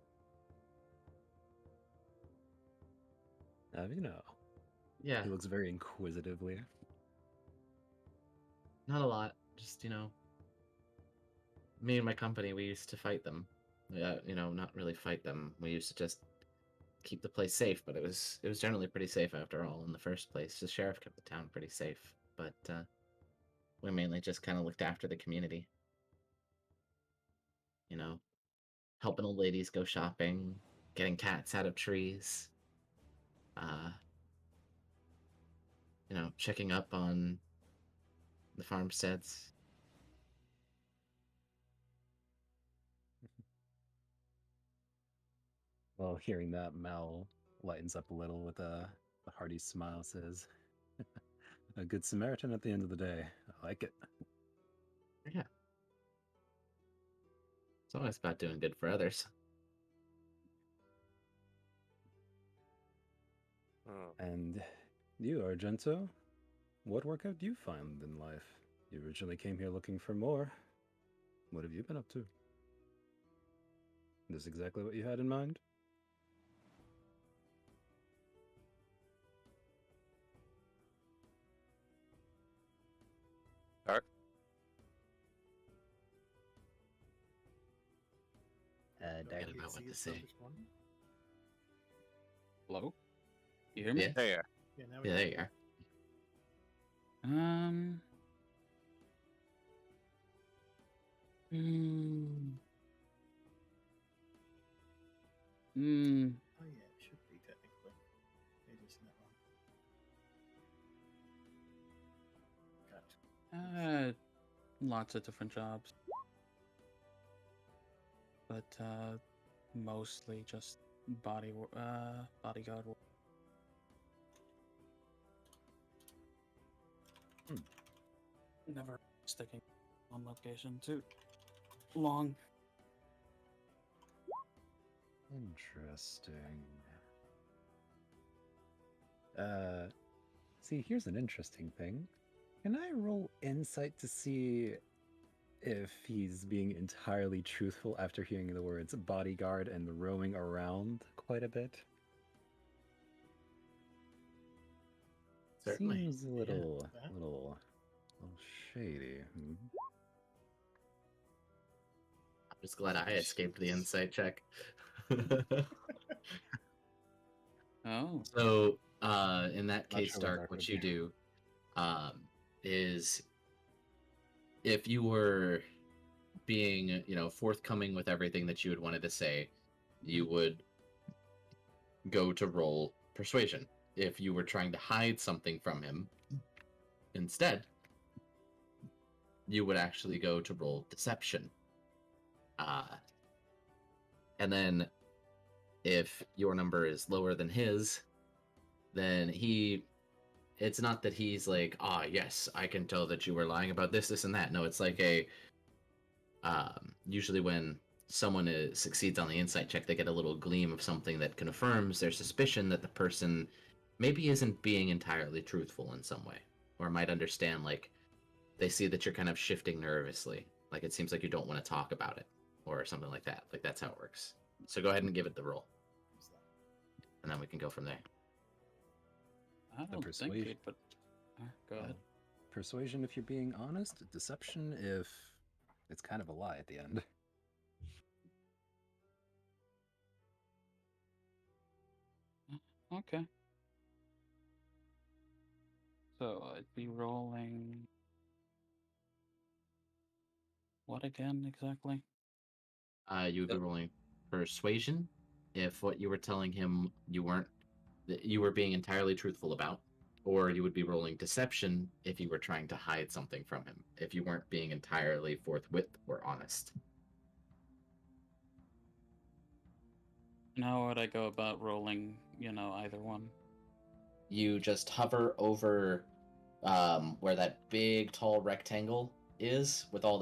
You know. Yeah, He looks very inquisitively. not a lot. Just me and my company, we used to fight them. Yeah, not really fight them. We used to just keep the place safe, but it was generally pretty safe after all in the first place. The sheriff kept the town pretty safe, but we mainly just kind of looked after the community. Helping old ladies go shopping, getting cats out of trees. checking up on the farmsteads. Well, hearing that, Mal lightens up a little with a hearty smile, says, "A good Samaritan at the end of the day. I like it." Yeah. It's always about doing good for others. And you, Argento, what work have you found in life? You originally came here looking for more. What have you been up to? This exactly what you had in mind? Alright. Forget Can't about see what to his say. selfish one. Hello? You hear me? Yeah. There you are. Yeah, now we Yeah, can. there you are. Um. Hmm. Hmm. Oh yeah, it should be technically. It is now. Got Lots of different jobs, but mostly just bodyguard work. Never sticking on location too long. Interesting. See, here's an interesting thing. Can I roll insight to see if he's being entirely truthful after hearing the words bodyguard and roaming around quite a bit? Certainly. Seems a Yeah. little shady. I'm just glad I escaped the insight check. Oh, So, in that Not case, sure what Dark, Dark what would you do. do is if you were being, forthcoming with everything that you had wanted to say, you would go to roll persuasion. If you were trying to hide something from him, instead, you would actually go to roll deception. And then if your number is lower than his, then it's not that he's like, yes, I can tell that you were lying about this, and that. No, it's like usually when someone succeeds on the insight check, they get a little gleam of something that confirms their suspicion that the person maybe isn't being entirely truthful in some way, or might understand, like, they see that you're kind of shifting nervously, like it seems like you don't want to talk about it, or something like that. Like, that's how it works. So go ahead and give it the roll, and then we can go from there. I don't think persuasion. it, but go ahead. Persuasion if you're being honest, deception if it's kind of a lie at the end. Okay. So I'd be rolling. What again exactly? You would be Yep. rolling persuasion if what you were telling him you were being entirely truthful about, or you would be rolling deception if you were trying to hide something from him, if you weren't being entirely forthwith or honest. And how would I go about rolling, either one? You just hover over where that big tall rectangle is with all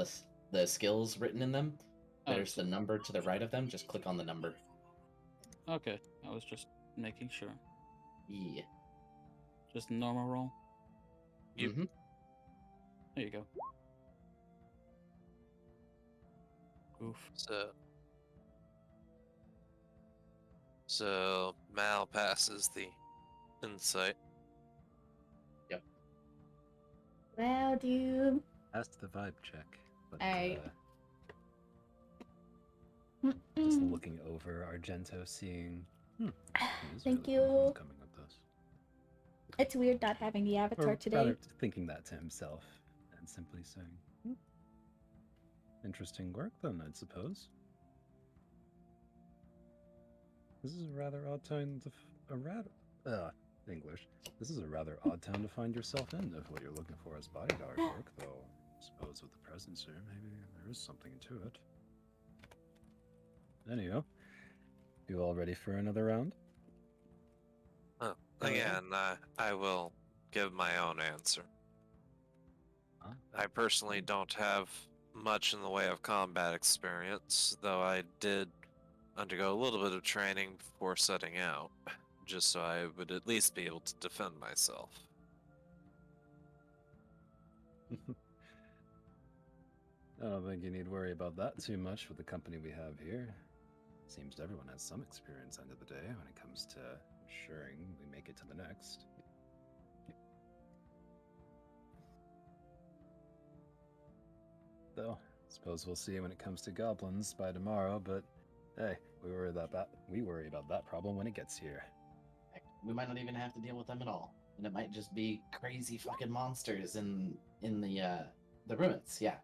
the skills written in them. There's the number to the right of them. Just click on the number. Okay, I was just making sure. Yeah. Just a normal roll? Yep. Mm-hmm. There you go. Oof. So Mal passes the insight. Yep. Wow, dude. That's the vibe check. But Alright. just Mm-mm. looking over Argento, seeing. He is Thank really you. coming with this. It's weird not having the avatar Or today. rather, thinking that to himself and simply saying, "Interesting work, then, I suppose." This is a rather odd time to English. This is a rather odd town to find yourself in if what you're looking for is bodyguard work, though I suppose with the presence here, maybe there is something to it. Anyhow, you all ready for another round? Again, I will give my own answer. I personally don't have much in the way of combat experience, though I did undergo a little bit of training before setting out, just so I would at least be able to defend myself. I don't think you need worry about that too much with the company we have here. Seems everyone has some experience end of the day when it comes to ensuring we make it to the next. Though, suppose we'll see when it comes to goblins by tomorrow, but hey, we worry about that problem when it gets here. Heck, we might not even have to deal with them at all, and it might just be crazy fucking monsters in the ruins. Yeah.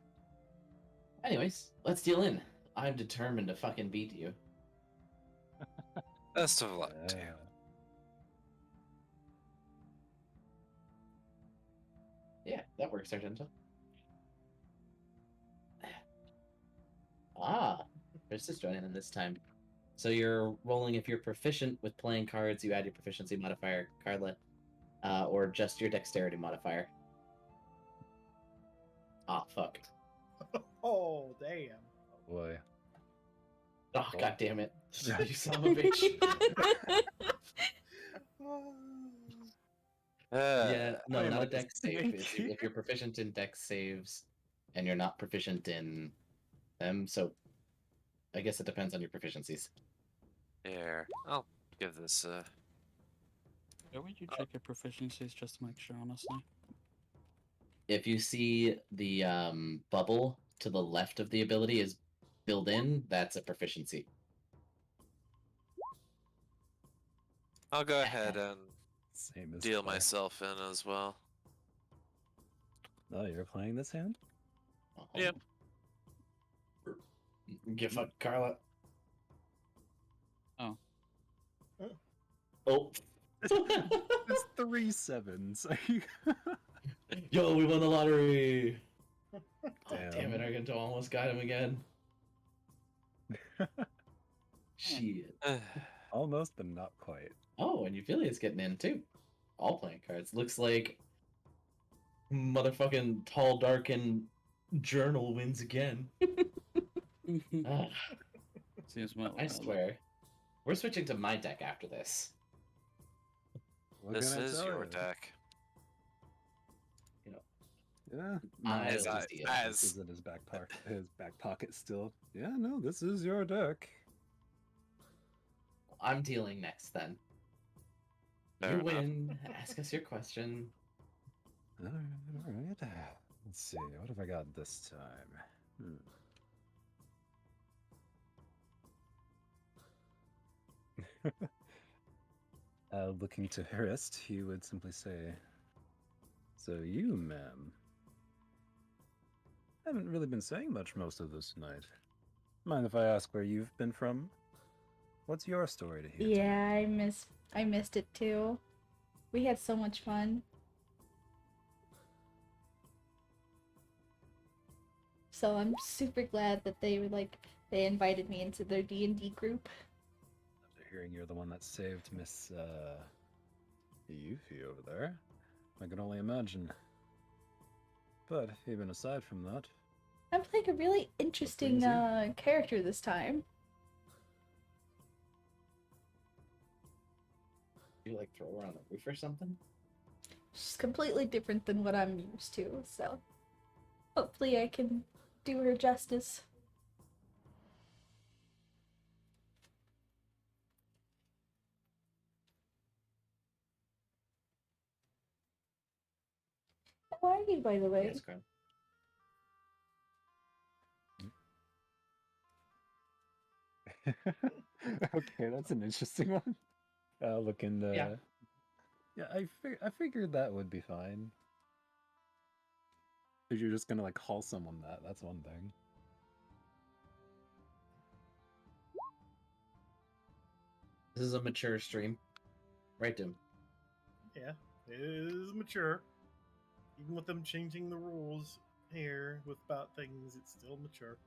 Anyways, let's deal in. I'm determined to fucking beat you. Best of luck to you. Yeah, that works, Argento. Ah, Hrist is joining in this time. So you're rolling if you're proficient with playing cards, you add your proficiency modifier, Karla, or just your dexterity modifier. Ah, fuck. Oh, damn. Oh boy. Oh, Cool. god damn it. You son of a bitch. Yeah, no, I mean, not a like a dex save. It's snake. if you're proficient in dex saves and you're not proficient in them, so I guess it depends on your proficiencies. Here, I'll give this a... Where would you check your proficiencies just to make sure, honestly? If you see the bubble to the left of the ability is built in, that's a proficiency. I'll go ahead and Same as deal Clair. myself in as well. Oh, you're playing this hand? Yep. Get fucked, Karla. Oh. Oh. It's 3 sevens. Yo, we won the lottery. Oh, Damn. damn it, Argento almost got him again. Shit. Almost, but not quite. Oh, and Euphyllidaen's getting in too. All playing cards. Looks like motherfucking tall, dark, and journal wins again. Ah, Seems well. I swear. We're switching to my deck after this. What This can I is tell your ya? deck. Yeah. I Nice. was I- the This is in his back pocket still. Yeah, no, this is your deck. I'm dealing next then. Fair You enough. win. Ask us your question. All right. Let's see. What have I got this time? Looking to Hrist, he would simply say, "So you, ma'am, haven't really been saying much most of this night. Mind if I ask where you've been from? What's your story to hear Yeah, tonight?" I missed it too. We had so much fun. So I'm super glad that they they invited me into their D&D group. After hearing you're the one that saved Miss Yuffie over there, I can only imagine. But even aside from that, I'm playing a really interesting brings character this time. You like throw her on the roof or something? She's completely different than what I'm used to, so hopefully I can do her justice. How are you, by the way? Yes, Crown. okay, that's an interesting one. Looking. Yeah. Yeah, I figured that would be fine. If you're just gonna like call someone that, that's one thing. This is a mature stream. Right, Doom. Yeah, it is mature. Even with them changing the rules here about things, it's still mature.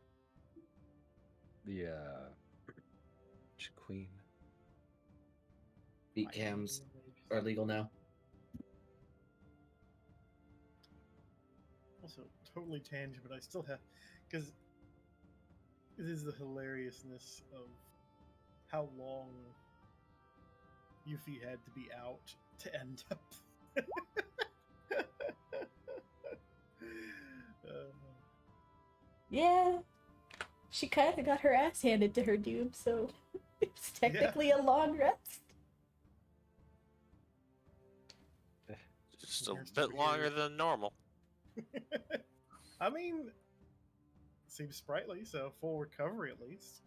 The queen. Beat cams are legal now. Also, totally tangent, but I still have, because it is the hilariousness of how long Yuffie had to be out to end up. Yeah, she kind of got her ass handed to her doom, so it's technically a long rest. Just a Here's bit to longer here. than normal. I mean, seems sprightly, so full recovery at least.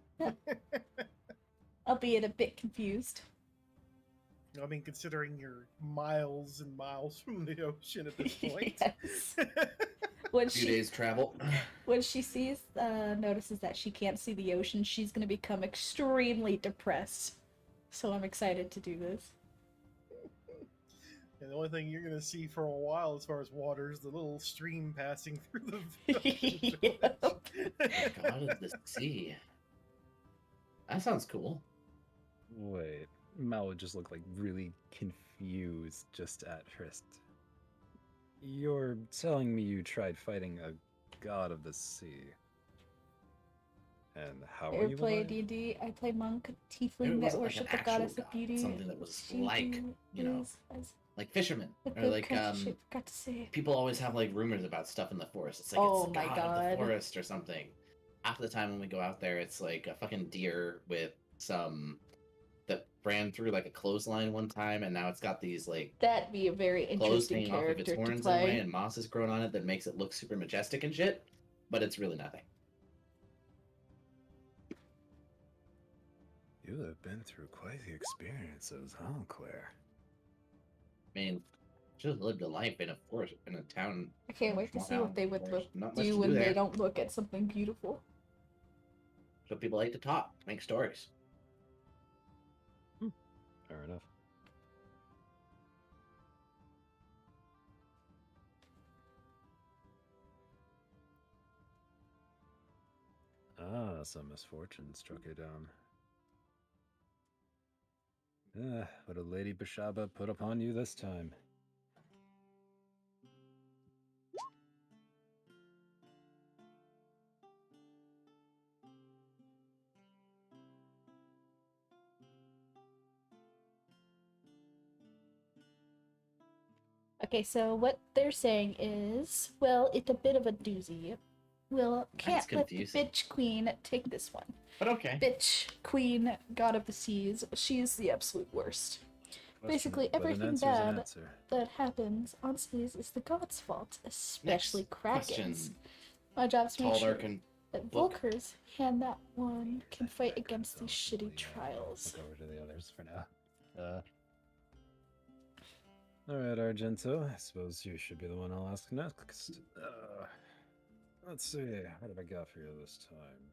Albeit a bit confused. I mean, considering you're miles and miles from the ocean at this point. Yes. When A few days travel. when she notices that she can't see the ocean, she's gonna become extremely depressed. So I'm excited to do this. And the only thing you're going to see for a while as far as water is the little stream passing through the village. Yep. God of the sea. That sounds cool. Wait, Mal would just look like really confused just at Hrist. You're telling me you tried fighting a god of the sea. And how I are you play alive? D&D. I play monk, It tiefling that wasn't like an worship the actual goddess of god, beauty. something that was She like, you know, is, as like fishermen, a or good like country forgot to say. people always have like rumors about stuff in the forest. It's like Oh it's my god of God. the forest or something. Half the time when we go out there, it's like a fucking deer with some that ran through like a clothesline one time, and now it's got these like That'd be a very clothes interesting hanging off of its character to horns in a way, play. and moss has grown on it that makes it look super majestic and shit. But it's really nothing. You have been through quite the experiences, huh, Claire? I mean, just lived a life in a forest, in a town. I can't wait to small see what town, they would forest. Not much do to when do they there. don't look at something beautiful. So people like to talk, make stories. Fair enough. Ah, some misfortune struck you down. Ah, what did Lady Bashaba put upon you this time? Okay, so what they're saying is, well, it's a bit of a doozy. Well, can't let the confusing. bitch queen take this one. But okay. Bitch queen, god of the seas, she is the absolute worst. Basically, But an everything answer is an bad answer. that happens on seas is the god's fault, especially Next Krakens. question. My job's to make Tall, sure dark, and that book. Volkers hand that one can fight Background against these sounds shitty really, trials. Look over to the others for now. Alright, Argento. I suppose you should be the one I'll ask next. Let's see. What have I got for you this time?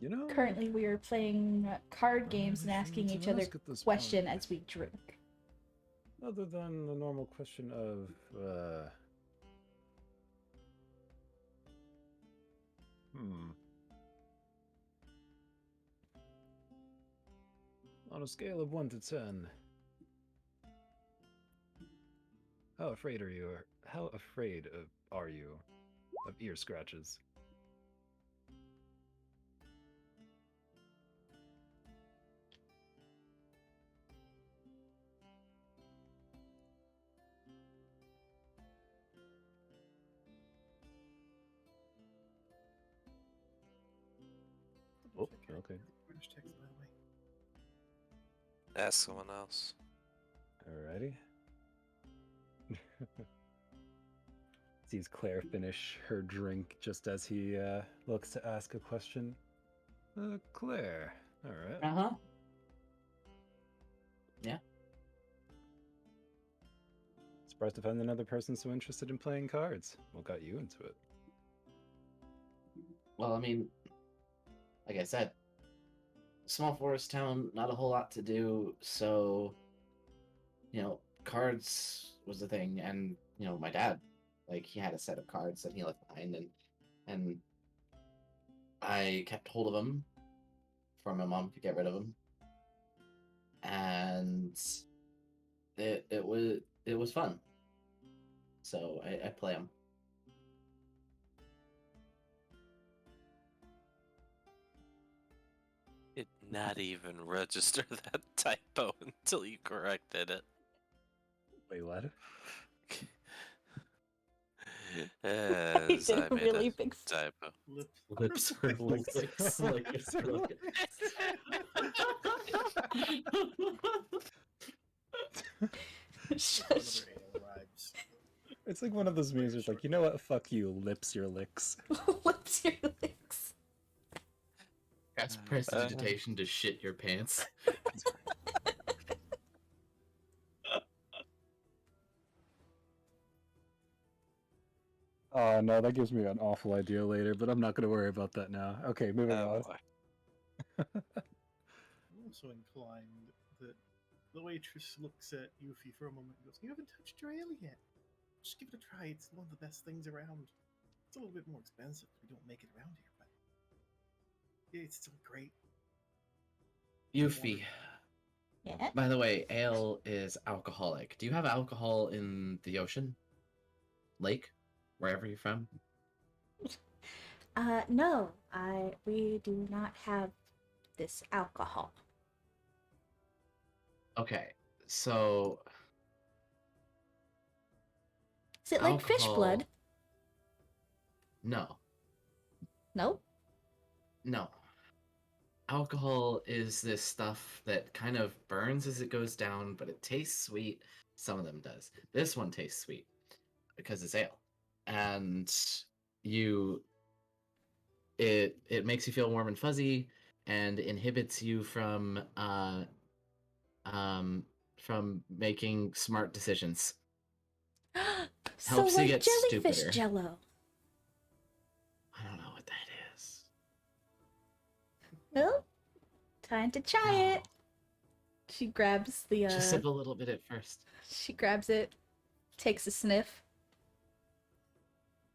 You know, Currently, we are playing card I games and really asking shouldn't each other ask at this question point. as we drink. Other than the normal question of, on a scale of 1 to 10, how afraid are you of ear scratches? Oh, okay. British text, by the way. Ask someone else. Alrighty. Sees Claire finish her drink just as he looks to ask a question. Claire. Alright. Uh-huh. Yeah. Surprised to find another person so interested in playing cards. What got you into it? Well, I mean, like I said, small forest town, not a whole lot to do, so cards was the thing, and my dad, like, he had a set of cards that he left behind, and I kept hold of them for my mom to get rid of them, and it was fun. So I play them. It not even register that typo until you corrected it. Wait, what? As did I a made really a big typo. Lips for licks. Shush. Another ale rhymes. It's like one of those memes where it's like, you know what? Fuck you, lips your licks. Lips your licks. That's prestidigitation to shit your pants. Oh no, that gives me an awful idea later, but I'm not going to worry about that now. Okay, moving on. Boy. I'm also inclined that the waitress looks at Yuffie for a moment and goes, "You haven't touched your ale yet. Just give it a try. It's one of the best things around. It's a little bit more expensive. We don't make it around here, but it's still great." Yuffie, Yeah. by the way, ale is alcoholic. Do you have alcohol in the ocean? Lake? Wherever you're from? No, we do not have this alcohol. Okay, so Is it like fish blood? No. No. No. Alcohol is this stuff that kind of burns as it goes down, but it tastes sweet. Some of them does. This one tastes sweet because it's ale. And it makes you feel warm and fuzzy and inhibits you from making smart decisions. So Helps you like get jellyfish stupider. jello. I don't know what that is. Well, time to try No. it. She grabs the Just sip a little bit at first. she grabs it, takes a sniff,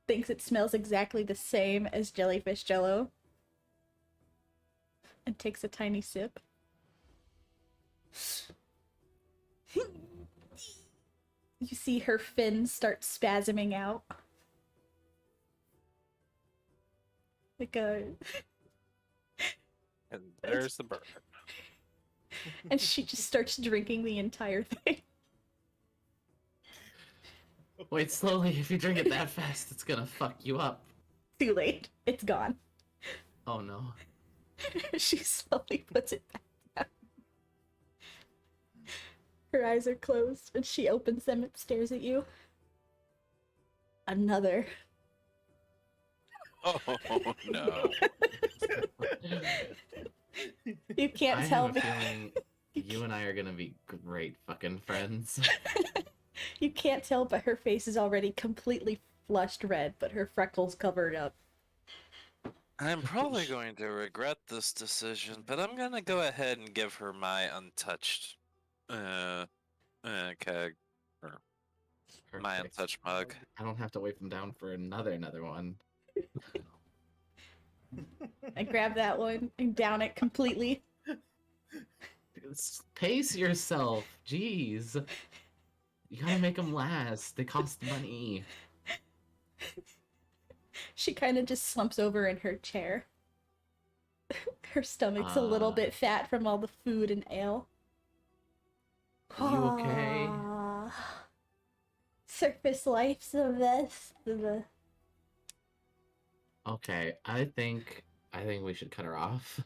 thinks it smells exactly the same as jellyfish jello, and takes a tiny sip. You see her fins start spasming out. Like a... And there's the burn. And she just starts drinking the entire thing. Wait, slowly. If you drink it that fast, it's gonna fuck you up. Too late. It's gone. Oh no. She slowly puts it back down. Her eyes are closed, and she opens them and stares at you. Another. Oh no. You can't I tell. have a feeling you and I are gonna be great fucking friends. You can't tell, but her face is already completely flushed red, but her freckles covered up. I'm probably going to regret this decision, but I'm gonna go ahead and give her my untouched keg. Or my Perfect. untouched mug. I don't have to wait them down for another one. I grab that one and down it completely. Pace yourself. Jeez. You gotta make them last. They cost money. She kind of just slumps over in her chair. Her stomach's a little bit fat from all the food and ale. Are you okay? Surface life's the best. Okay, I think we should cut her off.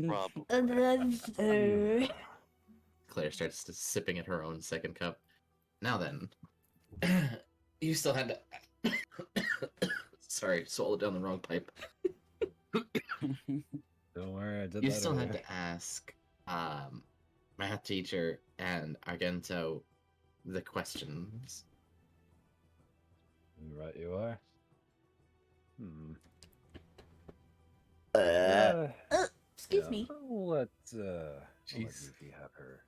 Probably. Claire starts sipping at her own second cup. Now then, you still had to. Sorry, swallowed down the wrong pipe. Don't worry, I did You that still had earlier. to ask math teacher and Argento the questions. Right, you are. Excuse me. I'll let Jeez. Yuffie have her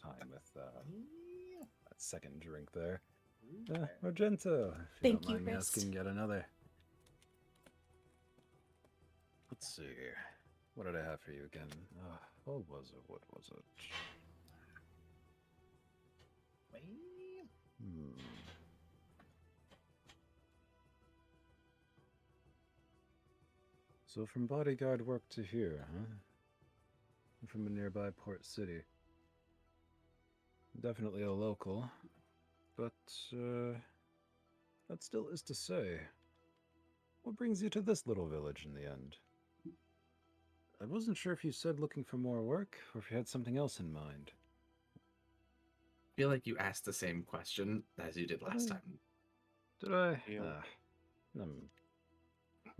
time with that Yeah. second drink there. Okay. Argento, if you Thank don't you, mind me Hrist. asking yet another. Let's see. What did I have for you again? What was it? What was it? Well, So from bodyguard work to here, huh? From a nearby port city. Definitely a local, but that still is to say. What brings you to this little village in the end? I wasn't sure if you said looking for more work, or if you had something else in mind. I feel like you asked the same question as you did last time. Did I? Yeah.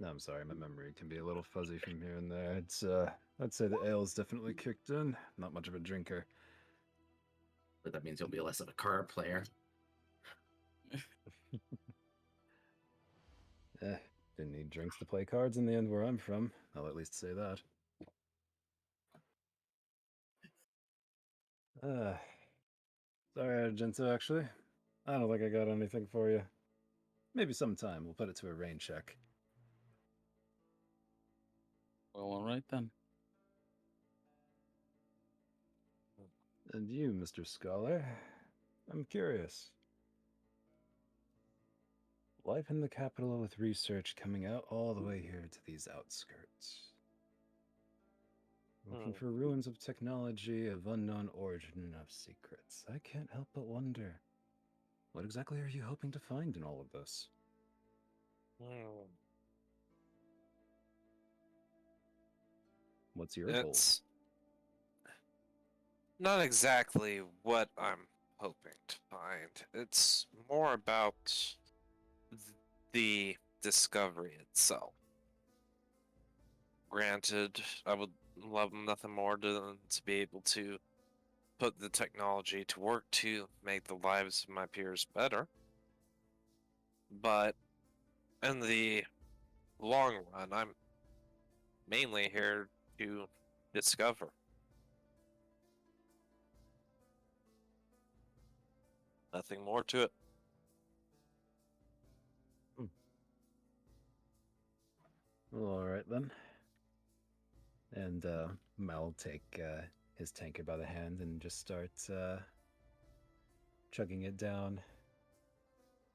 I'm sorry, my memory can be a little fuzzy from here and there. It's I'd say the ale's definitely kicked in. Not much of a drinker. But that means you'll be less of a card player. Didn't need drinks to play cards in the end where I'm from. I'll at least say that. Sorry, Argento, actually. I don't think I got anything for you. Maybe sometime we'll put it to a rain check. Well, alright then. And you, Mr. Scholar, I'm curious. Life in the capital with research coming out all the way here to these outskirts. Looking for ruins of technology of unknown origin of secrets. I can't help but wonder, what exactly are you hoping to find in all of this? What's your goal? It's not exactly what I'm hoping to find. It's more about the discovery itself. Granted, I would love nothing more than to be able to put the technology to work to make the lives of my peers better. But in the long run, I'm mainly here to discover. Nothing more to it. Well, all right then. And Mal will take his tankard by the hand and just start chugging it down,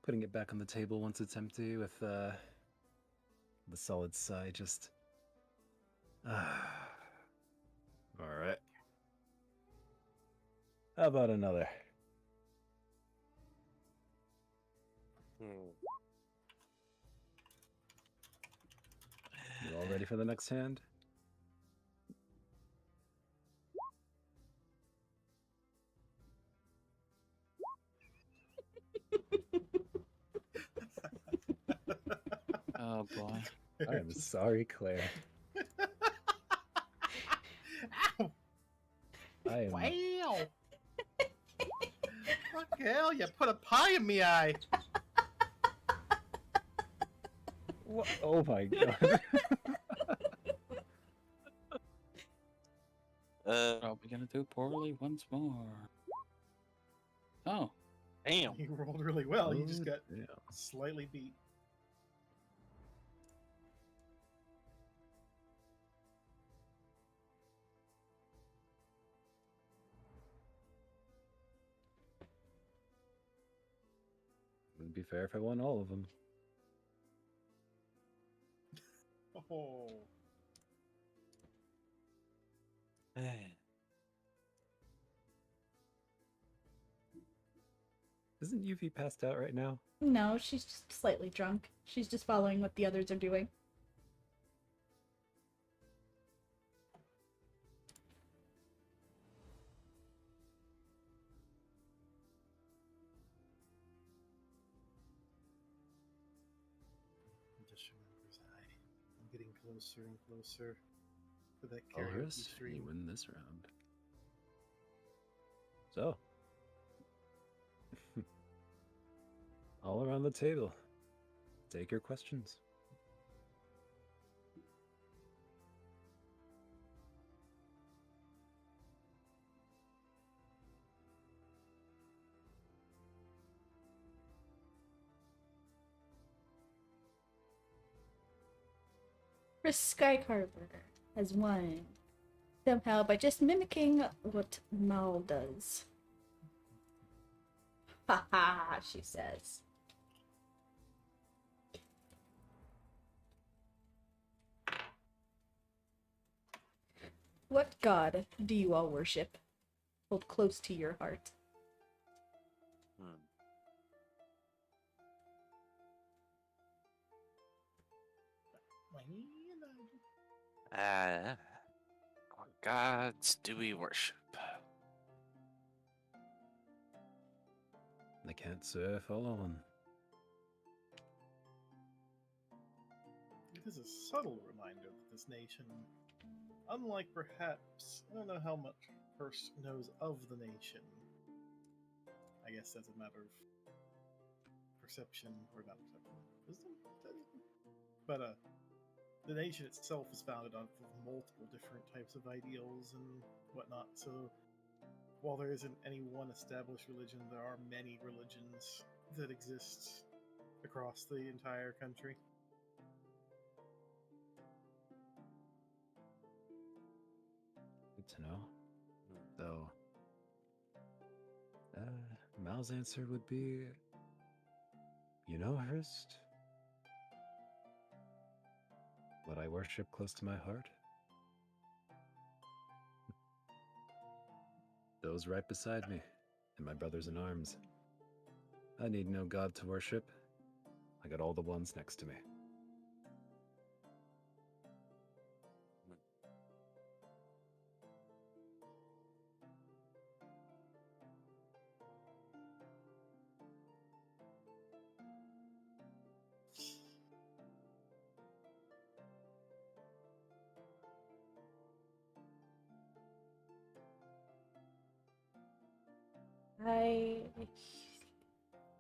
putting it back on the table once it's empty with the solid sigh. Just all right. How about another? You all ready for the next hand? Oh boy. I am sorry, Claire. Ow! I am. Wow! What the hell? You put a pie in me eye. What? Oh my god. Probably gonna do poorly once more. Oh, Damn. You rolled really well. You just got Yeah. slightly beat. Wouldn't be fair if I won all of them. Oh. Isn't Yuffie passed out right now? No, she's just slightly drunk. She's just following what the others are doing. Just remembers I'm getting closer and closer to that Oh, karaoke yes, stream. you win this round. So, all around the table, take your questions. Skycarver has won. Somehow by just mimicking what Mal does. Ha ha, she says. What god do you all worship? Hold close to your heart. What gods do we worship? I can't say I follow one. It is a subtle reminder that this nation, unlike perhaps, I don't know how much Hrist knows of the nation. I guess that's a matter of perception, or not perception, wisdom? But the nation itself is founded on multiple different types of ideals and whatnot, so while there isn't any one established religion, there are many religions that exist across the entire country. Good to know. Though, Mal's answer would be, you know, Hrist? What I worship close to my heart? Those right beside me, and my brothers in arms. I need no god to worship. I got all the ones next to me.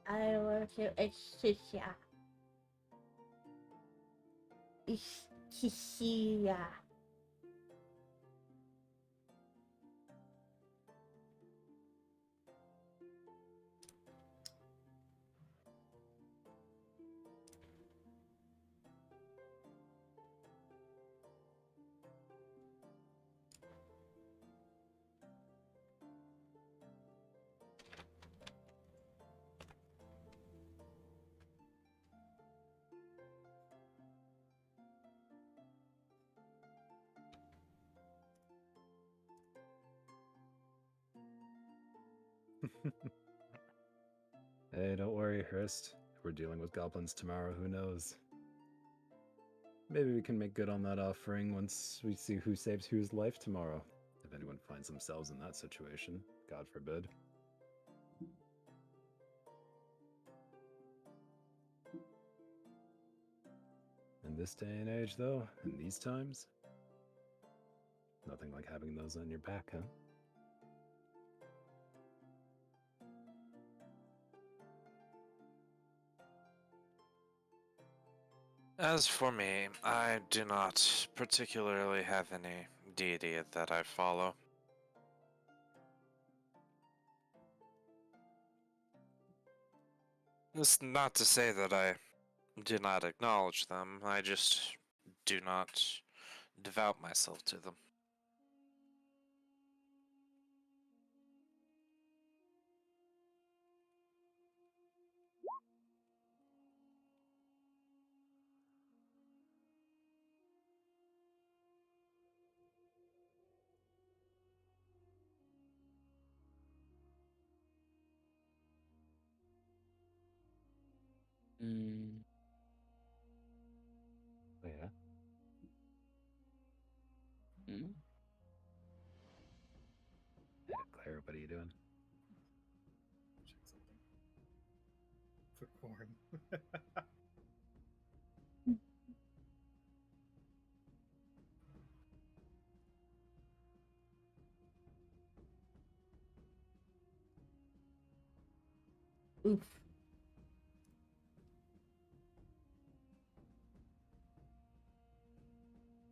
I worship Ishisha. Ishisha. Hey, don't worry, Hrist. If we're dealing with goblins tomorrow, who knows? Maybe we can make good on that offering once we see who saves whose life tomorrow. If anyone finds themselves in that situation, God forbid. In this day and age, though, in these times, nothing like having those on your back, huh? As for me, I do not particularly have any deity that I follow. It's not to say that I do not acknowledge them, I just do not devote myself to them. Mm, Oh, yeah? mm. Hey, Claire, what are you doing? Check something. For corn. Oof.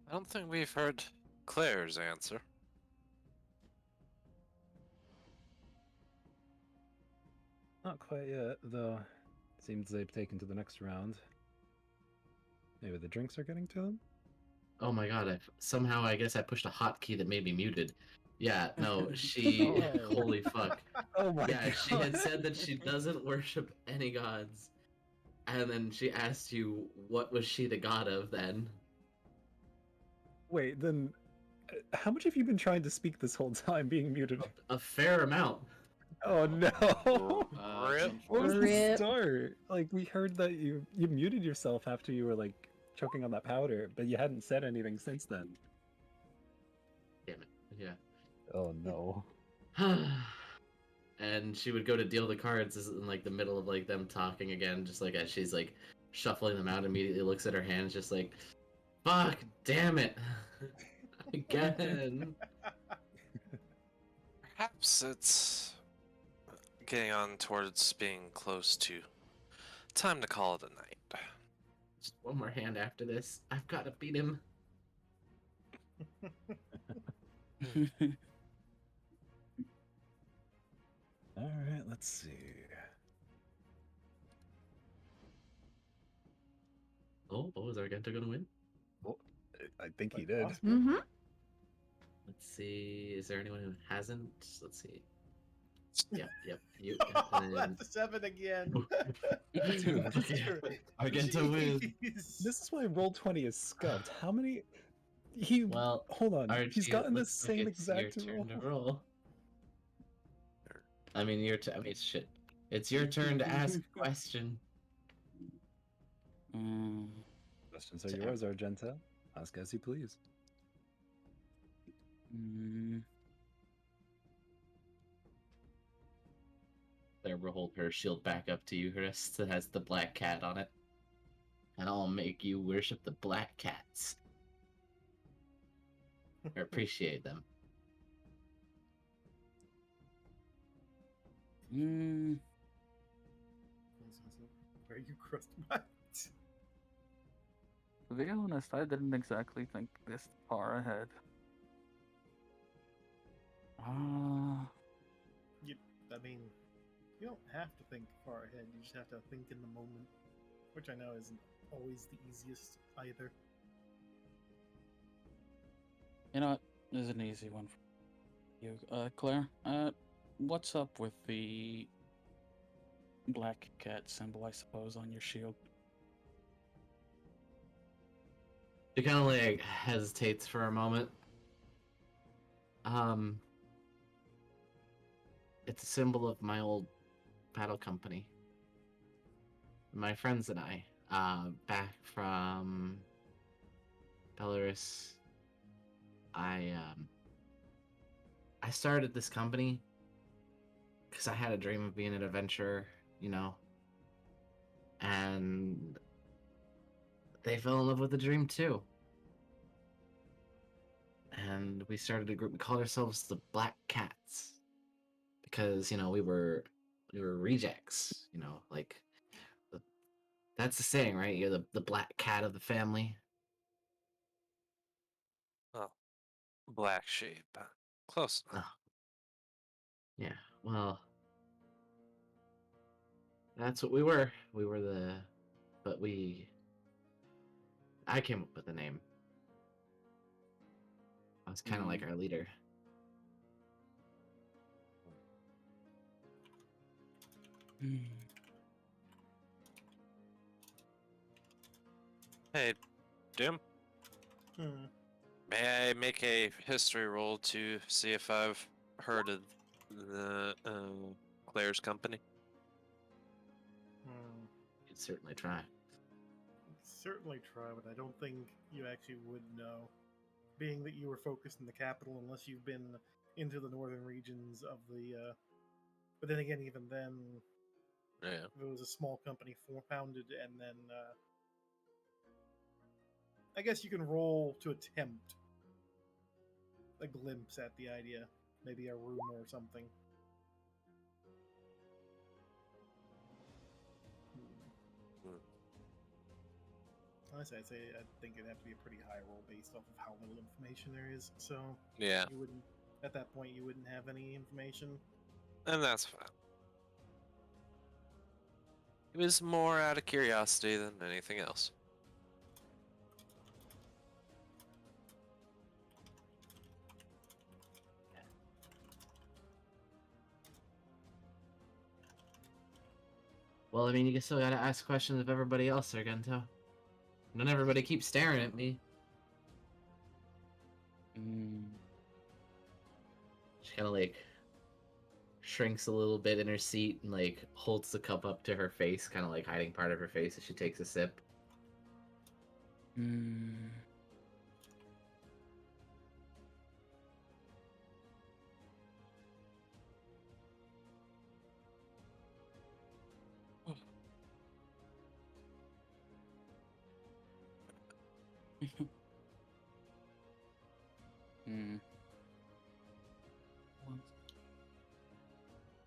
I don't think we've heard Claire's answer. Not quite yet, though. Seems they've taken to the next round. Maybe the drinks are getting to them? Oh my god! Somehow I guess I pushed a hotkey that made me muted. Yeah, no, she. Oh. Holy fuck! Oh my Yeah, god. she had said that she doesn't worship any gods, and then she asked you what was she the god of then. Wait, then how much have you been trying to speak this whole time being muted? A fair amount. Oh no. Rip. What was the Rip. start? Like we heard that you muted yourself after you were like choking on that powder, but you hadn't said anything since then. Damn it. Yeah. Oh no. And she would go to deal the cards in like the middle of like them talking again, just like as she's like shuffling them out, immediately looks at her hands, just like, fuck, damn it. Again. Perhaps it's getting on towards being close to time to call it a night. Just one more hand after this. I've got to beat him. All right, let's see. Oh, was Argento gonna win? Well, I think he did. Possible. Mm-hmm. Let's see. Is there anyone who hasn't? Let's see. Yep. You. Oh, And then... that's a 7 again. Dude, Argento wins. Jeez. This is why Roll20 is scuffed. How many? He Well, hold on. He's Archie, gotten the looks like same it's exact your roll. turn to roll. I mean, shit. It's your turn to ask a question. Questions are yours, Argento. Ask as you please. Claire will hold her shield back up to you, Hrist, that has the black cat on it. And I'll make you worship the black cats. Or appreciate them. Are you crust bites? To be honest, I didn't exactly think this far ahead. I mean, you don't have to think far ahead. You just have to think in the moment, which I know isn't always the easiest either. You know what? This is an easy one for you, Claire. What's up with the black cat symbol, I suppose, on your shield? She kind of like hesitates for a moment. It's a symbol of my old battle company. My friends and I, back from Belarus, I started this company because I had a dream of being an adventurer, you know, and they fell in love with the dream too. And we started a group. We called ourselves the Black Cats because, you know, we were rejects. You know, like that's the saying, right? You're the black cat of the family. Oh, black sheep. Close enough. Oh. Yeah. Well, that's what we were. We were I came up with the name. I was kind of like our leader. Hey, Doom. May I make a history roll to see if I've heard of the Claire's company? You'd certainly try. Certainly try, but I don't think you actually would know. Being that you were focused in the capital, unless you've been into the northern regions of the... But then again, even then, Yeah. it was a small company founded, and then... I guess you can roll to attempt a glimpse at the idea. Maybe a rumor or something. Honestly, I think it'd have to be a pretty high roll based off of how little information there is. So Yeah, you wouldn't, at that point, you wouldn't have any information. and that's fine. It was more out of curiosity than anything else. Well, I mean, you still gotta ask questions of everybody else, Argento. Don't everybody keep staring at me. She kind of like shrinks a little bit in her seat and like holds the cup up to her face, kind of like hiding part of her face as she takes a sip.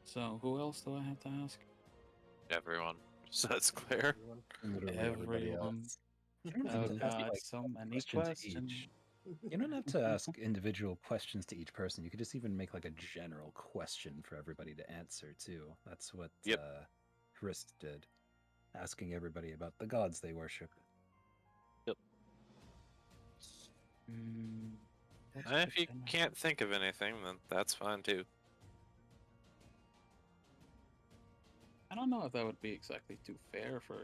So, who else do I have to ask? Everyone. So that's clear. Literally everybody Everyone. else. You don't Oh have to ask, god, like, so one many question to questions. each. You don't have to ask individual questions to each person. You could just even make like a general question for everybody to answer too. That's what Yep. Hrist did, asking everybody about the gods they worship. Yep. What's And if the you general- can't think of anything, then that's fine too. I don't know if that would be exactly too fair for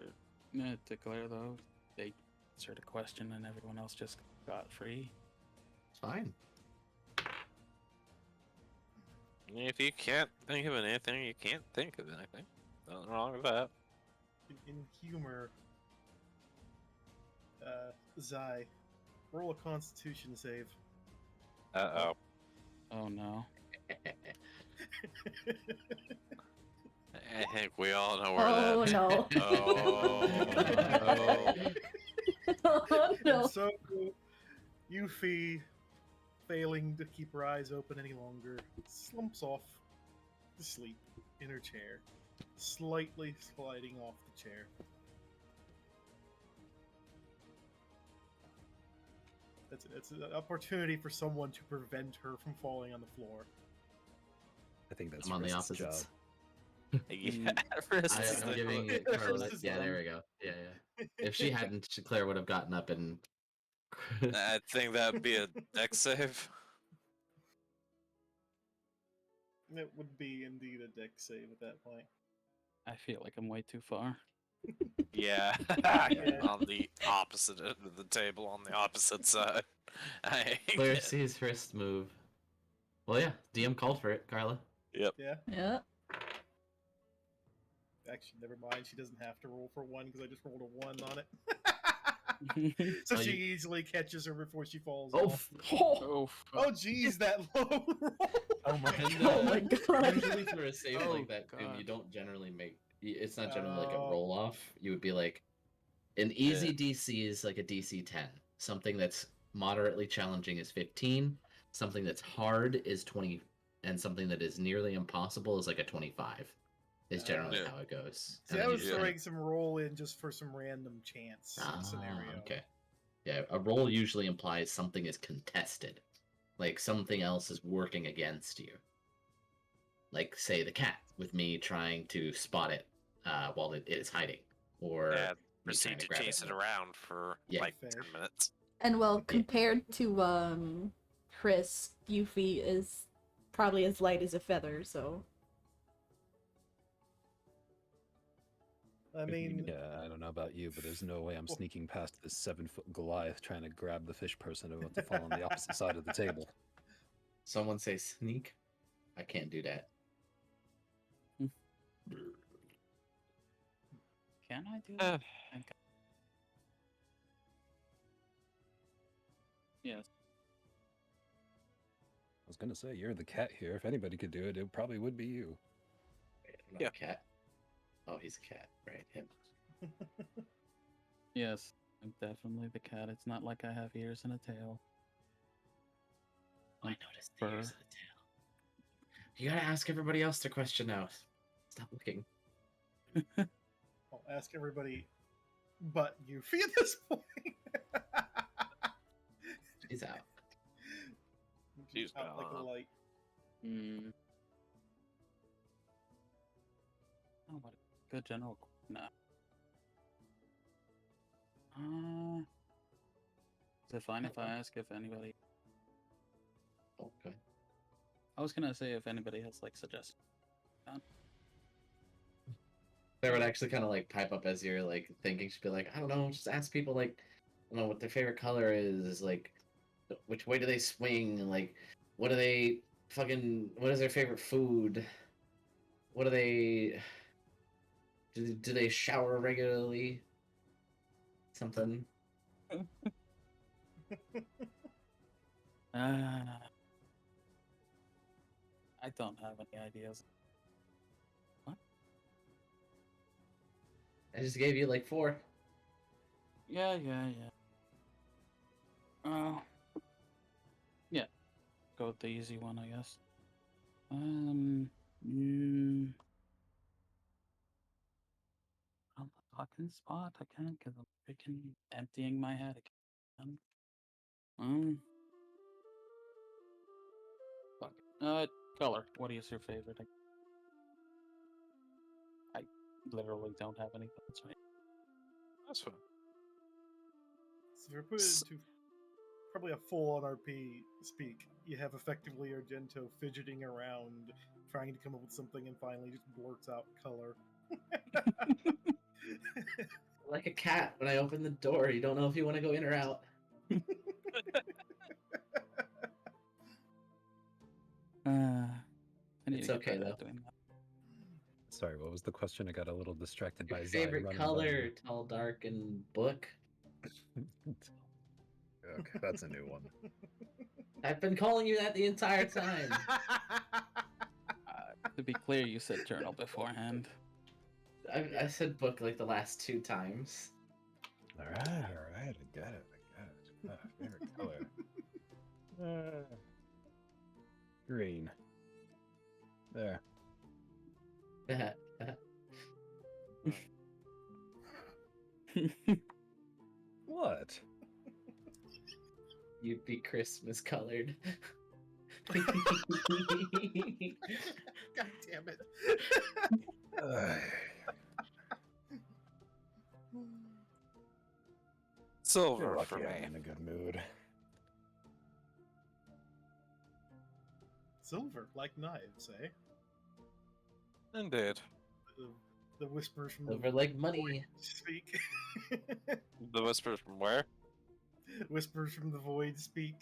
to Claire, though. They answered a question and everyone else just got free. It's fine. If you can't think of anything, you can't think of anything. Nothing wrong with that. In humor, Zai, roll a Constitution save. Uh-oh. Oh no. I think we all know where Oh that. no. Oh. Oh no. So, Yuffie, failing to keep her eyes open any longer, slumps off to sleep in her chair, slightly sliding off the chair. It's an opportunity for someone to prevent her from falling on the floor. I think that's I'm on the Hrist's opposites. job. Yeah, Hrist is I'm the- giving it Yeah, Karla. Hrist is Yeah, on. there we go. Yeah, yeah. If she hadn't, Claire would have gotten up and. I think that'd be a dex save. It would be indeed a deck save at that point. I feel like I'm way too far. Yeah. On the opposite end of the table, on the opposite side. Claire sees Hrist move. Well, yeah, DM called for it, Karla. Yeah. Yeah. Actually, never mind. She doesn't have to roll for one because I just rolled a 1 on it. So Oh, she you- easily catches her before she falls Oh, off. Oh, Oh, geez, that low roll. oh my Oh my god. Usually for a save Oh, like that, Doom, God. you don't generally make. It's not generally like a Oh. roll off. You would be like, an easy DC is like a DC 10. Something that's moderately challenging is 15. Something that's hard is 20, and something that is nearly impossible is like a 25. Is generally Yeah. how it goes. See, And I then was you just throwing some roll in just for some random chance scenario. Okay. Yeah, a roll usually implies something is contested. Like something else is working against you. Like, say, the cat, with me trying to spot it while it is hiding. Or Yeah, me proceed trying to grab chase it around for Yeah. like Fair. 10 minutes. And well, compared to Chris, Yuffie is probably as light as a feather, so I mean, Yeah, I don't know about you, but there's no way I'm sneaking past this 7-foot Goliath trying to grab the fish person about to fall on the opposite side of the table. Someone say sneak? I can't do that. can I do Uh. that? Okay. Yes. I was gonna say, you're the cat here. If anybody could do it, it probably would be you. Wait, I'm not Yeah. a cat. Oh, he's a cat, right? Him. Yes, I'm definitely the cat. It's not like I have ears and a tail. Oh, I noticed the ears Fur. of the tail. You gotta ask everybody else the question now. Stop looking. I'll ask everybody but Yuffie at this point. She's out. She's out like a gone. light. Oh, what a good general. Nah. Is it fine if I ask if anybody? Oh, okay. I was gonna say if anybody has like suggestions. Claire would actually kind of like pipe up as you're like thinking. She'd be like, I don't know, just ask people like, I don't know what their favorite color is, like, which way do they swing, and like, what do they what is their favorite food? What do they do they shower regularly? Something. I don't have any ideas. I just gave you like 4. Yeah. Yeah. Go with the easy one, I guess. On the fucking spot, I can't because I'm freaking emptying my head again. Fuck it. Color. What is your favorite? I literally don't have any thoughts right. That's fine. So if you're put it into probably a full-on RP speak, you have effectively Argento fidgeting around, trying to come up with something, and finally just blurts out color. Like a cat when I open the door, you don't know if you want to go in or out. I need It's to get okay, better though. at doing that. Sorry, what was the question? I got a little distracted by Your Zai favorite running color, tall, dark, and book. Okay, that's a new one. I've been calling you that the entire time. To be clear, you said journal beforehand. I said book like the last 2 times. All right, I got it. Favorite color. Green. There. What? You'd be Christmas colored. God damn it. Silver You're for lucky I'm me. in a good mood. Silver, like knives, eh? Indeed. The whispers from Over the like money. speak. The whispers from where? Whispers from the void speak.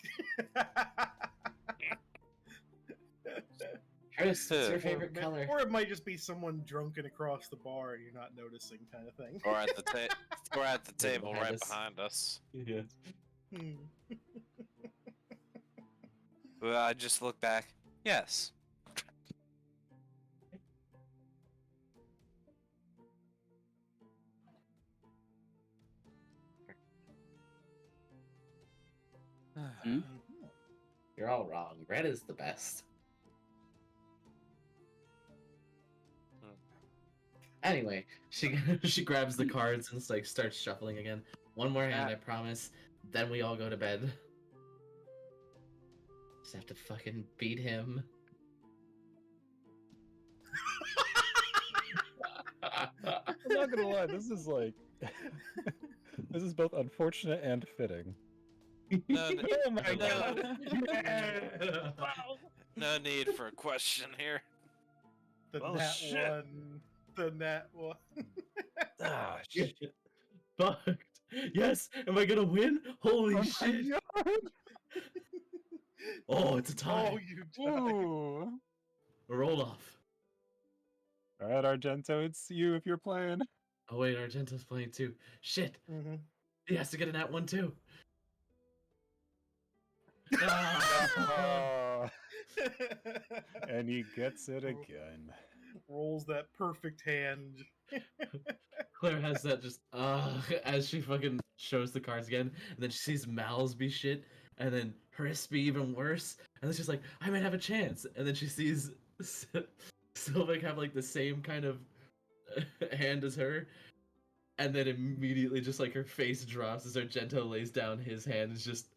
Hrist, what's your Or favorite color? Or it might just be someone drunken across the bar and you're not noticing, kind of thing. Or at the or at the Right table behind right us. behind us. Yeah. Well, I just look back. Yes. Hmm? You're all wrong. Red is the best. Anyway, she grabs the cards and like starts shuffling again. One more hand, I promise. Then we all go to bed. Just have to fucking beat him. I'm not gonna lie, this is like this is both unfortunate and fitting. No, Oh my god. god! no need for a question here. The Oh, nat shit. one. The nat one. Ah, shit. Fucked. Yes! Am I gonna win? Holy Oh my shit! god! Oh, it's a tie. Oh, you died. Ooh. Roll off. Alright, Argento, it's you if you're playing. Oh wait, Argento's playing too. Shit! Mm-hmm. He has to get a nat one too. Oh, and he gets it again. Rolls that perfect hand. Claire has that just as she fucking shows the cards again, and then she sees Mal's be shit, and then Hrist be even worse, and then she's like, I might have a chance, and then she sees Sylvic have like the same kind of hand as her, and then immediately just like her face drops as Argento lays down his hand, is just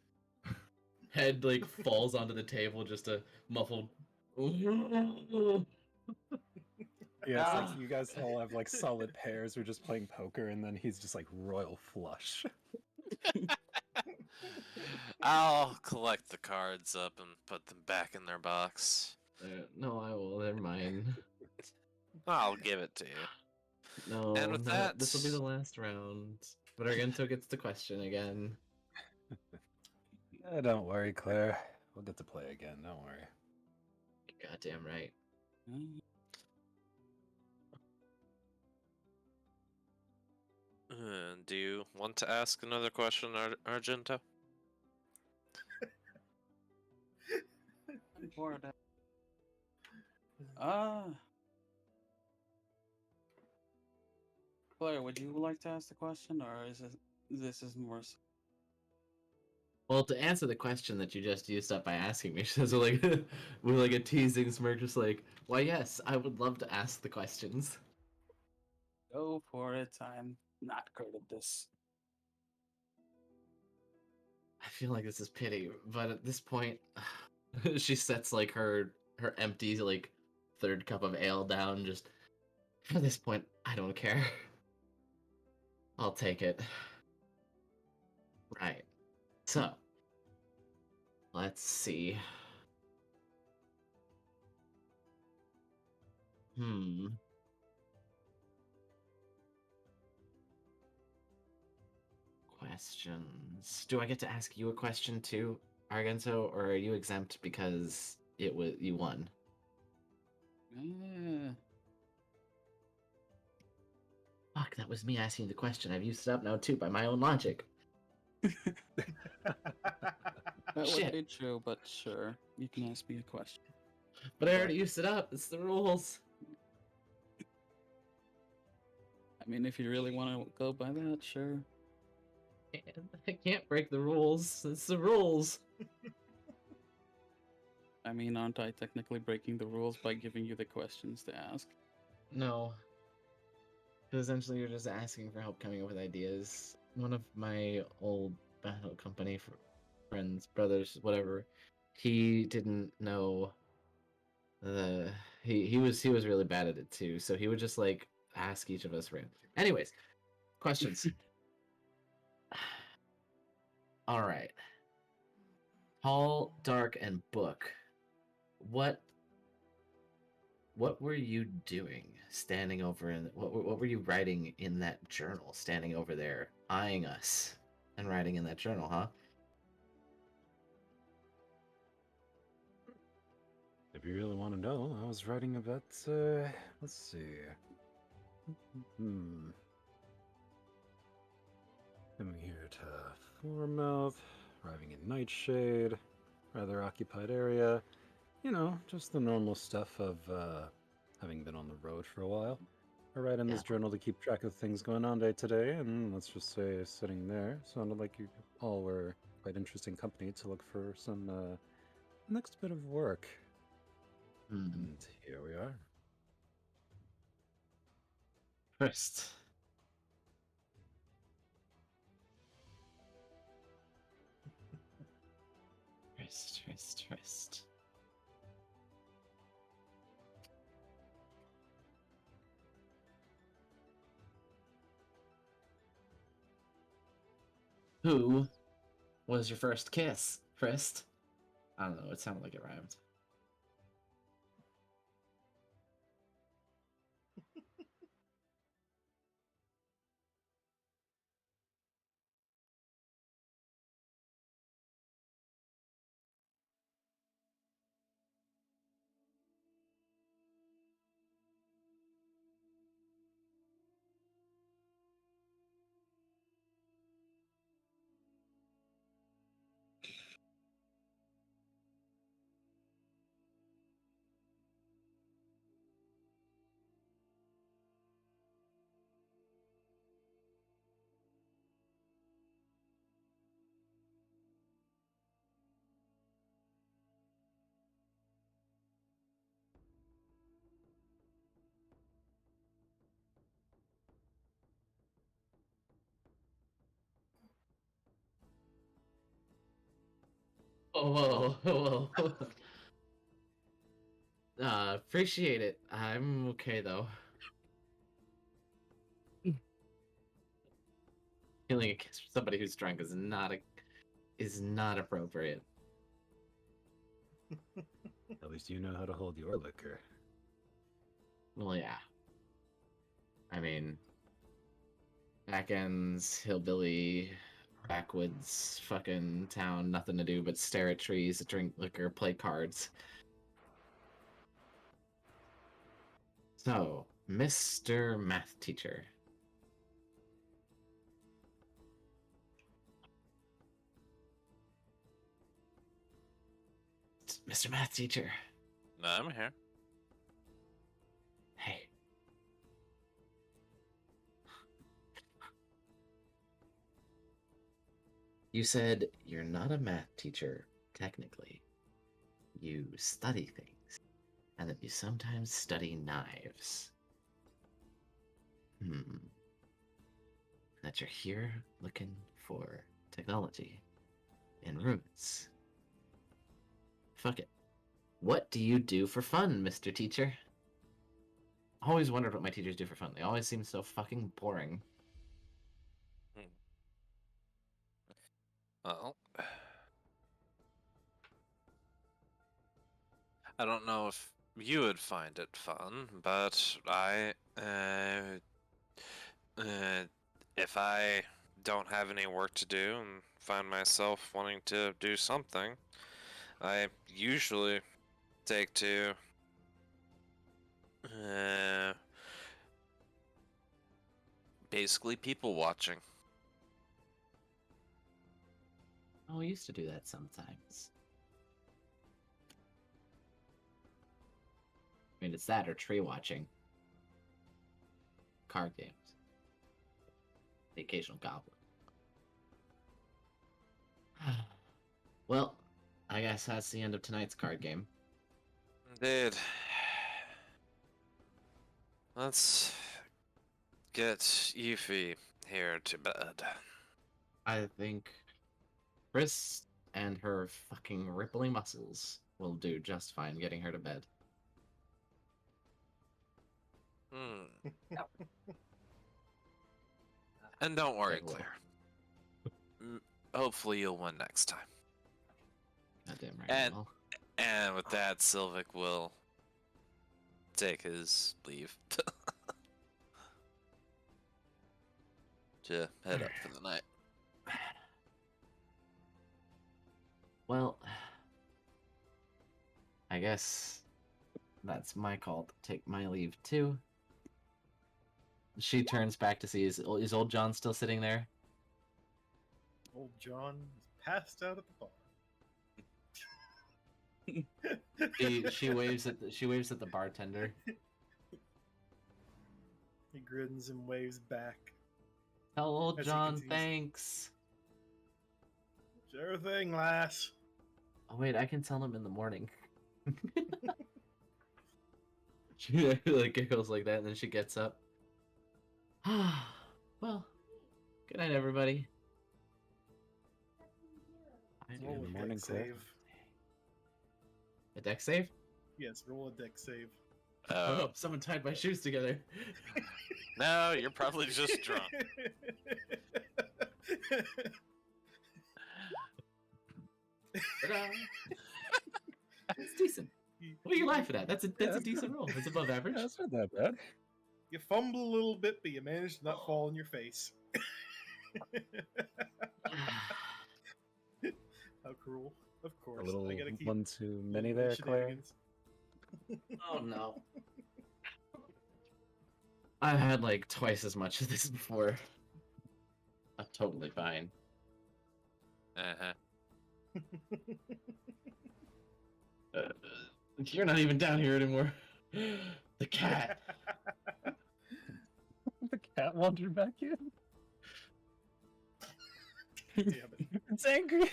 head like falls onto the table, just a muffled. Yeah, it's like you guys all have like solid pairs. We're just playing poker, and then he's just like royal flush. I'll collect the cards up and put them back in their box. No, I will. They're mine. I'll give it to you. No, And with no, that, this will be the last round. But Argento gets the question again. Don't worry, Claire. We'll get to play again. Don't worry. Goddamn right. Do you want to ask another question, Argento? I'm bored. Claire, would you like to ask the question, or is this is more? Well, to answer the question that you just used up by asking me, she says like with like a teasing smirk, just like, why yes, I would love to ask the questions. Go for it. I'm not good at this. I feel like this is pity, but at this point, she sets like her empty like third cup of ale down. Just at this point, I don't care. I'll take it. Right. So, let's see. Questions. Do I get to ask you a question too, Argento, or are you exempt because you won? Fuck, that was me asking the question. I've used it up now too by my own logic. That Shit. would be true, but sure, you can ask me a question. But I already used it up. It's the rules. I mean, if you really want to go by that, sure. I can't break the rules. It's the rules. I mean, aren't I technically breaking the rules by giving you the questions to ask? No. Because essentially you're just asking for help coming up with ideas. One of my old battle company friends, brothers, whatever, he didn't know he was really bad at it too, so he would just like ask each of us random. Anyways, questions. All right. Tall, dark, and book. What were you doing standing over in what were you writing in that journal standing over there eyeing us and writing in that journal, huh? If you really want to know, I was writing about, let's see. Coming here to Formuth, arriving in Nightshade, rather occupied area. You know, just the normal stuff of having been on the road for a while. I write in this journal to keep track of things going on day to day, and let's just say sitting there sounded like you all were quite interesting company to look for some next bit of work. And here we are. Hrist. Hrist. Who was your first kiss, Hrist? I don't know, it sounded like it rhymed. Oh, whoa. Appreciate it. I'm okay though. Feeling a kiss for somebody who's drunk is not appropriate. At least you know how to hold your liquor. Well, yeah. I mean, back ends, hillbilly, backwoods, fucking town, nothing to do but stare at trees, drink liquor, play cards. So, Mr. Math Teacher. Mr. Math Teacher. No, I'm here. Hey. You said you're not a math teacher, technically. You study things, and that you sometimes study knives. That you're here looking for technology in ruins. Fuck it. What do you do for fun, Mr. Teacher? I always wondered what my teachers do for fun. They always seem so fucking boring. Well, I don't know if you would find it fun, but if I don't have any work to do and find myself wanting to do something, I usually take to basically people watching. Oh, we used to do that sometimes. I mean, it's that or tree watching. Card games. The occasional goblin. Well, I guess that's the end of tonight's card game. Indeed. Let's get Yuffie here to bed. I think Hrist and her fucking rippling muscles will do just fine getting her to bed. And don't worry, Okay, well. Claire. Hopefully you'll win next time. Goddamn right. And- Well. And with that, Sylvic will take his leave to head up for the night. Well, I guess that's my call to take my leave too. She turns back to see, is old John still sitting there? Old John is passed out at the bar. She waves at the bartender. He grins and waves back. Tell old As he John continues. thanks. Sure thing, lass. Oh wait, I can tell him in the morning. She like giggles like that, and then she gets up. Well, good night, everybody. Roll in the a morning, deck Claire. save. A deck save? Yes, roll a deck save. Oh, someone tied my shoes together. No, you're probably just drunk. Ta-da. That's decent. What are you laughing at? That's a decent roll. It's above average. That's not that bad. You fumble a little bit, but you manage to not fall on your face. How cruel. Of course. A little I gotta keep one too many little there, Claire. shenanigans. Oh no. I've had like twice as much of this before. I'm totally fine. Uh-huh. You're not even down here anymore. The cat. The cat wandered back in. Damn it. It's angry.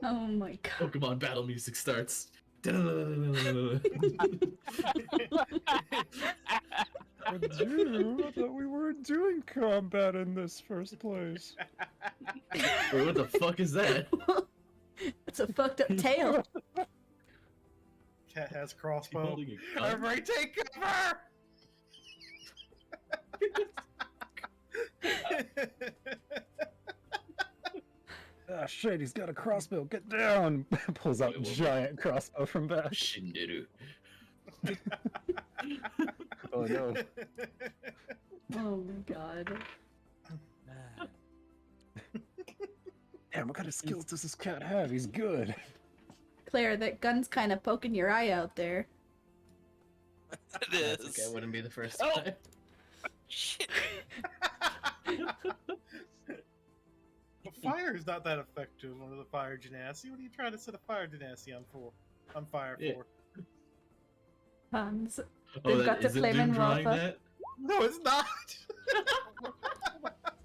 Oh my god. Pokemon battle music starts. But dude, I thought we weren't doing combat in this first place. Wait, what the fuck is that? That's a fucked up tail. Cat has crossbow. Holding a gun? Everybody take cover! Ah, shit, he's got a crossbow. Get down! Pulls out Wait, what? giant crossbow from back. Shinderu. Oh no. Oh my god. Damn, what kind of skills does this cat have? He's good. Claire, that gun's kind of poking your eye out there. It That's is. okay. Wouldn't be the first Oh. time. Shit. Fire is not that effective under the fire genasi. What are you trying to set a fire genasi on fire Yeah. for? Hans. Oh, They've that got the isn't flaming Doom drawing waffle. that? No, it's not.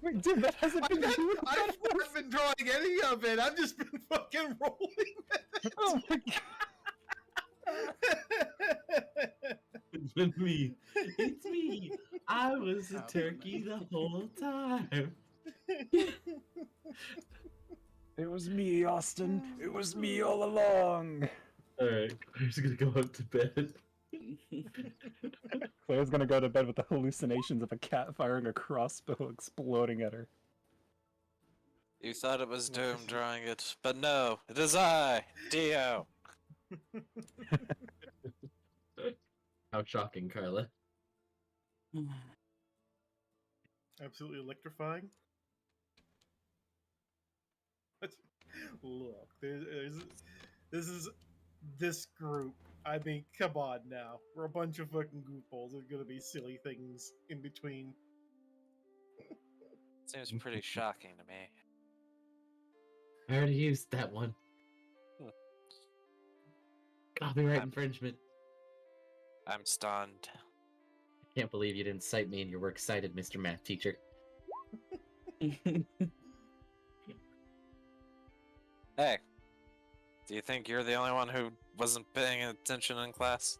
Wait, dude, that hasn't been doing I haven't been drawing any of it. I've just been fucking rolling with Oh my god. it. It's me. It's me. I was a Oh, turkey the whole time. It was me, Austin. It was me all along. Alright, I'm just gonna go up to bed. Claire's gonna go to bed with the hallucinations of a cat firing a crossbow exploding at her. You thought it was Doom drawing it, but no, it is I, Dio. How shocking, Karla. Absolutely electrifying. Look, this group. I mean, come on now. We're a bunch of fucking goofballs. There's gonna be silly things in between. Seems pretty shocking to me. I already used that one. Copyright infringement. I'm stunned. Can't believe you didn't cite me in your works cited, Mr. Math Teacher. Hey, do you think you're the only one who wasn't paying attention in class?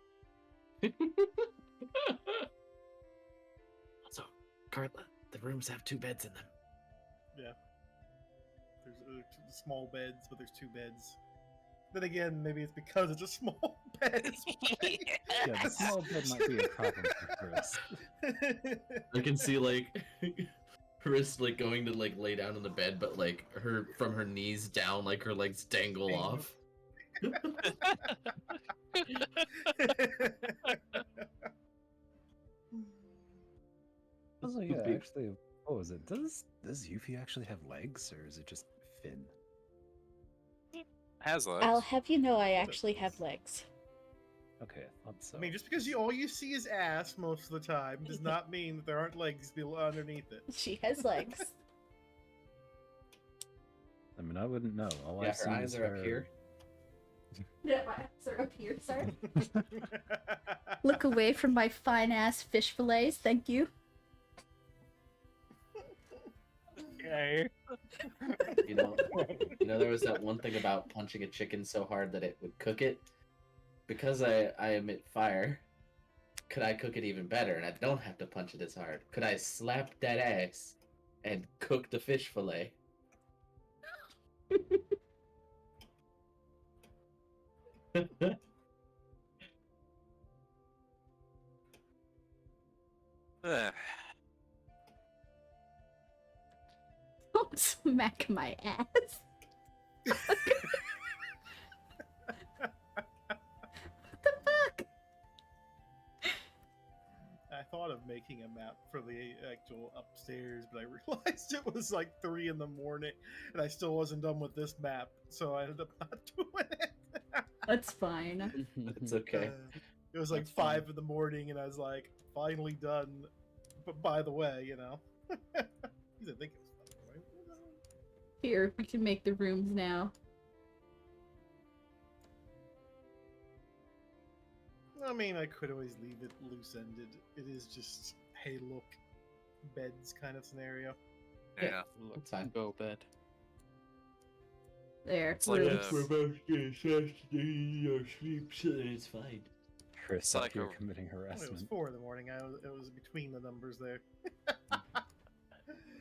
Also, Karla, the rooms have 2 beds in them. Yeah. There's small beds, but there's 2 beds. Then again, maybe it's because it's a small bed. Yeah, the small bed might be a problem for Chris. I can see like Hrist like going to like lay down on the bed, but like her from her knees down, like her legs dangle off. Also, yeah, Big- actually, what was it? Does Yuffie actually have legs, or is it just Finn? Has legs. I'll have you know I actually have legs. Okay, I thought so. I mean, just because all you see is ass most of the time does not mean that there aren't legs below underneath it. She has legs. I mean, I wouldn't know. All Yeah, I've her seen eyes is are up here. Yeah, my eyes are up here, sir. Look away from my fine ass fish fillets, thank you. Okay. You know, there was that one thing about punching a chicken so hard that it would cook it. Because I emit fire, could I cook it even better? And I don't have to punch it as hard. Could I slap that ass and cook the fish fillet? Ugh. Don't smack my ass. What the fuck? I thought of making a map for the actual upstairs, but I realized it was like 3 in the morning, and I still wasn't done with this map, so I ended up not doing it. That's fine. It's okay. It was like That's fine. 5 in the morning, and I was like, finally done. But by the way, you know. You didn't think it was fun, right? Here, we can make the rooms now. I mean, I could always leave it loose-ended. It is just, hey, look, beds kind of scenario. Yeah. Look, That's fine. go bed. There. It's like rooms. a- It's fine. Chris, It's up like here a- committing Well, it was harassment. 4 in the morning. It was between the numbers there.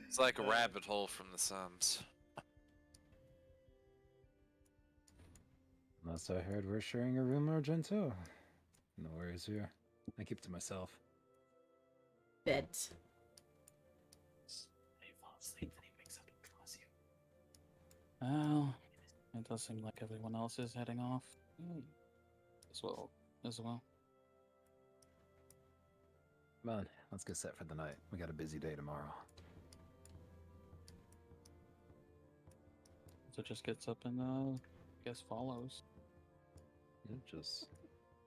It's like a rabbit hole from The Sims. Unless I heard we're sharing a room, Argento. No worries here. I keep to myself. Beds. He falls asleep, then he wakes up and draws you. Well, it does seem like everyone else is heading off. As well. Come on, let's get set for the night. We got a busy day tomorrow. So just gets up and guess follows. Yeah, just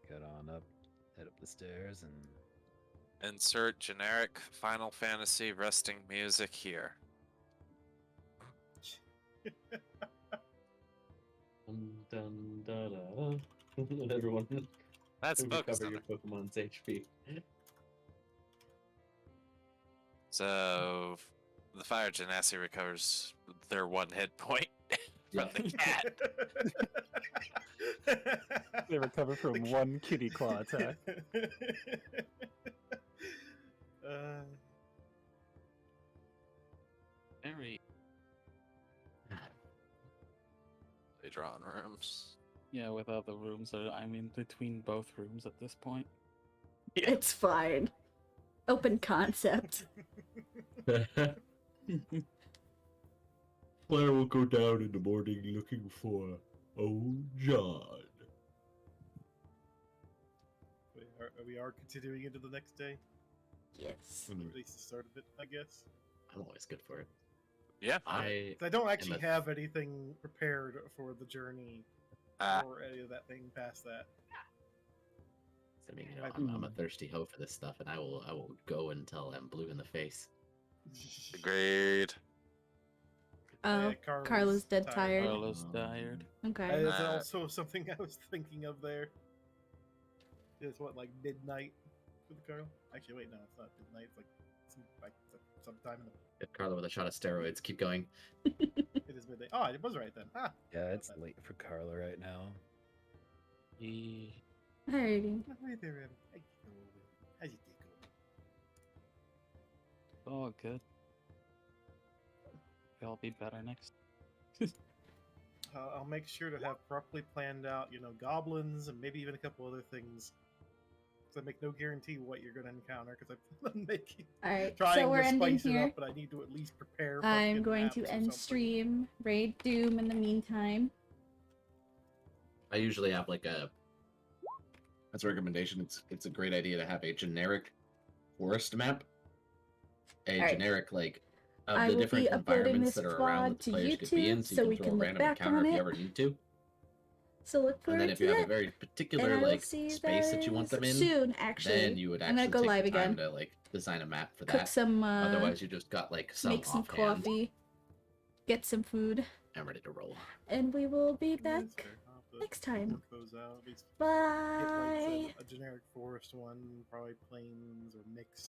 get on up, head up the stairs, and Insert generic Final Fantasy resting music here. Dun, dun, da, da, da. Everyone, That's focused recover on your it. Pokemon's HP. So the fire genasi recovers their 1 hit point from the cat. they recover from one kitty claw attack. Very. They draw in rooms. Yeah, without the rooms, I'm in between both rooms at this point. It's fine. Open concept. Claire will go down in the morning looking for old John. We are continuing into the next day. Yes. Or at least the start of it, I guess. I'm always good for it. Yeah. I 'Cause I don't actually a- have anything prepared for the journey Ah. or any of that thing past that. I mean, you know, I'm a thirsty hoe for this stuff, and I will go until I'm blue in the face. Agreed. Oh, Yeah, Karla's dead tired. Carlos tired. Okay. That's Nah. also something I was thinking of there. It's what, like midnight for the Carl? Actually, wait, no, it's not midnight. It's like sometime in the. Get Karla with a shot of steroids. Keep going. It is midnight. Oh, I was right then. Ah, Yeah, it's late for Karla right now. Alrighty. hi there, Em. How's your day going? Oh, good. I'll be better next. I'll make sure to have properly planned out, goblins and maybe even a couple other things. Because I make no guarantee what you're going to encounter. Because I'm making Alright, trying so we're to ending spice it here. up, but I need to at least prepare. I'm fucking going maps to or end something. stream. Raid Doom in the meantime. I usually have like a. That's a recommendation. It's a great idea to have a generic forest map. A Alright. generic like of I the will different be uploading environments this that are around that VOD to the players could be in, YouTube so so you we can throw can a look random back encounter on if you it. ever need to. So look And forward then if to you have a that. very And particular I will like see you space that you want guys them in, soon, actually. then you would I'm actually gonna go take live the time again. to like design a map for Cook that. some, Otherwise, you just got like some make some offhand. coffee. Get some food. I'm ready to roll. And we will be Yeah, back that's fair. I'll have to next time. work those out. At least Bye. get like a generic forest one, probably plains or mixed.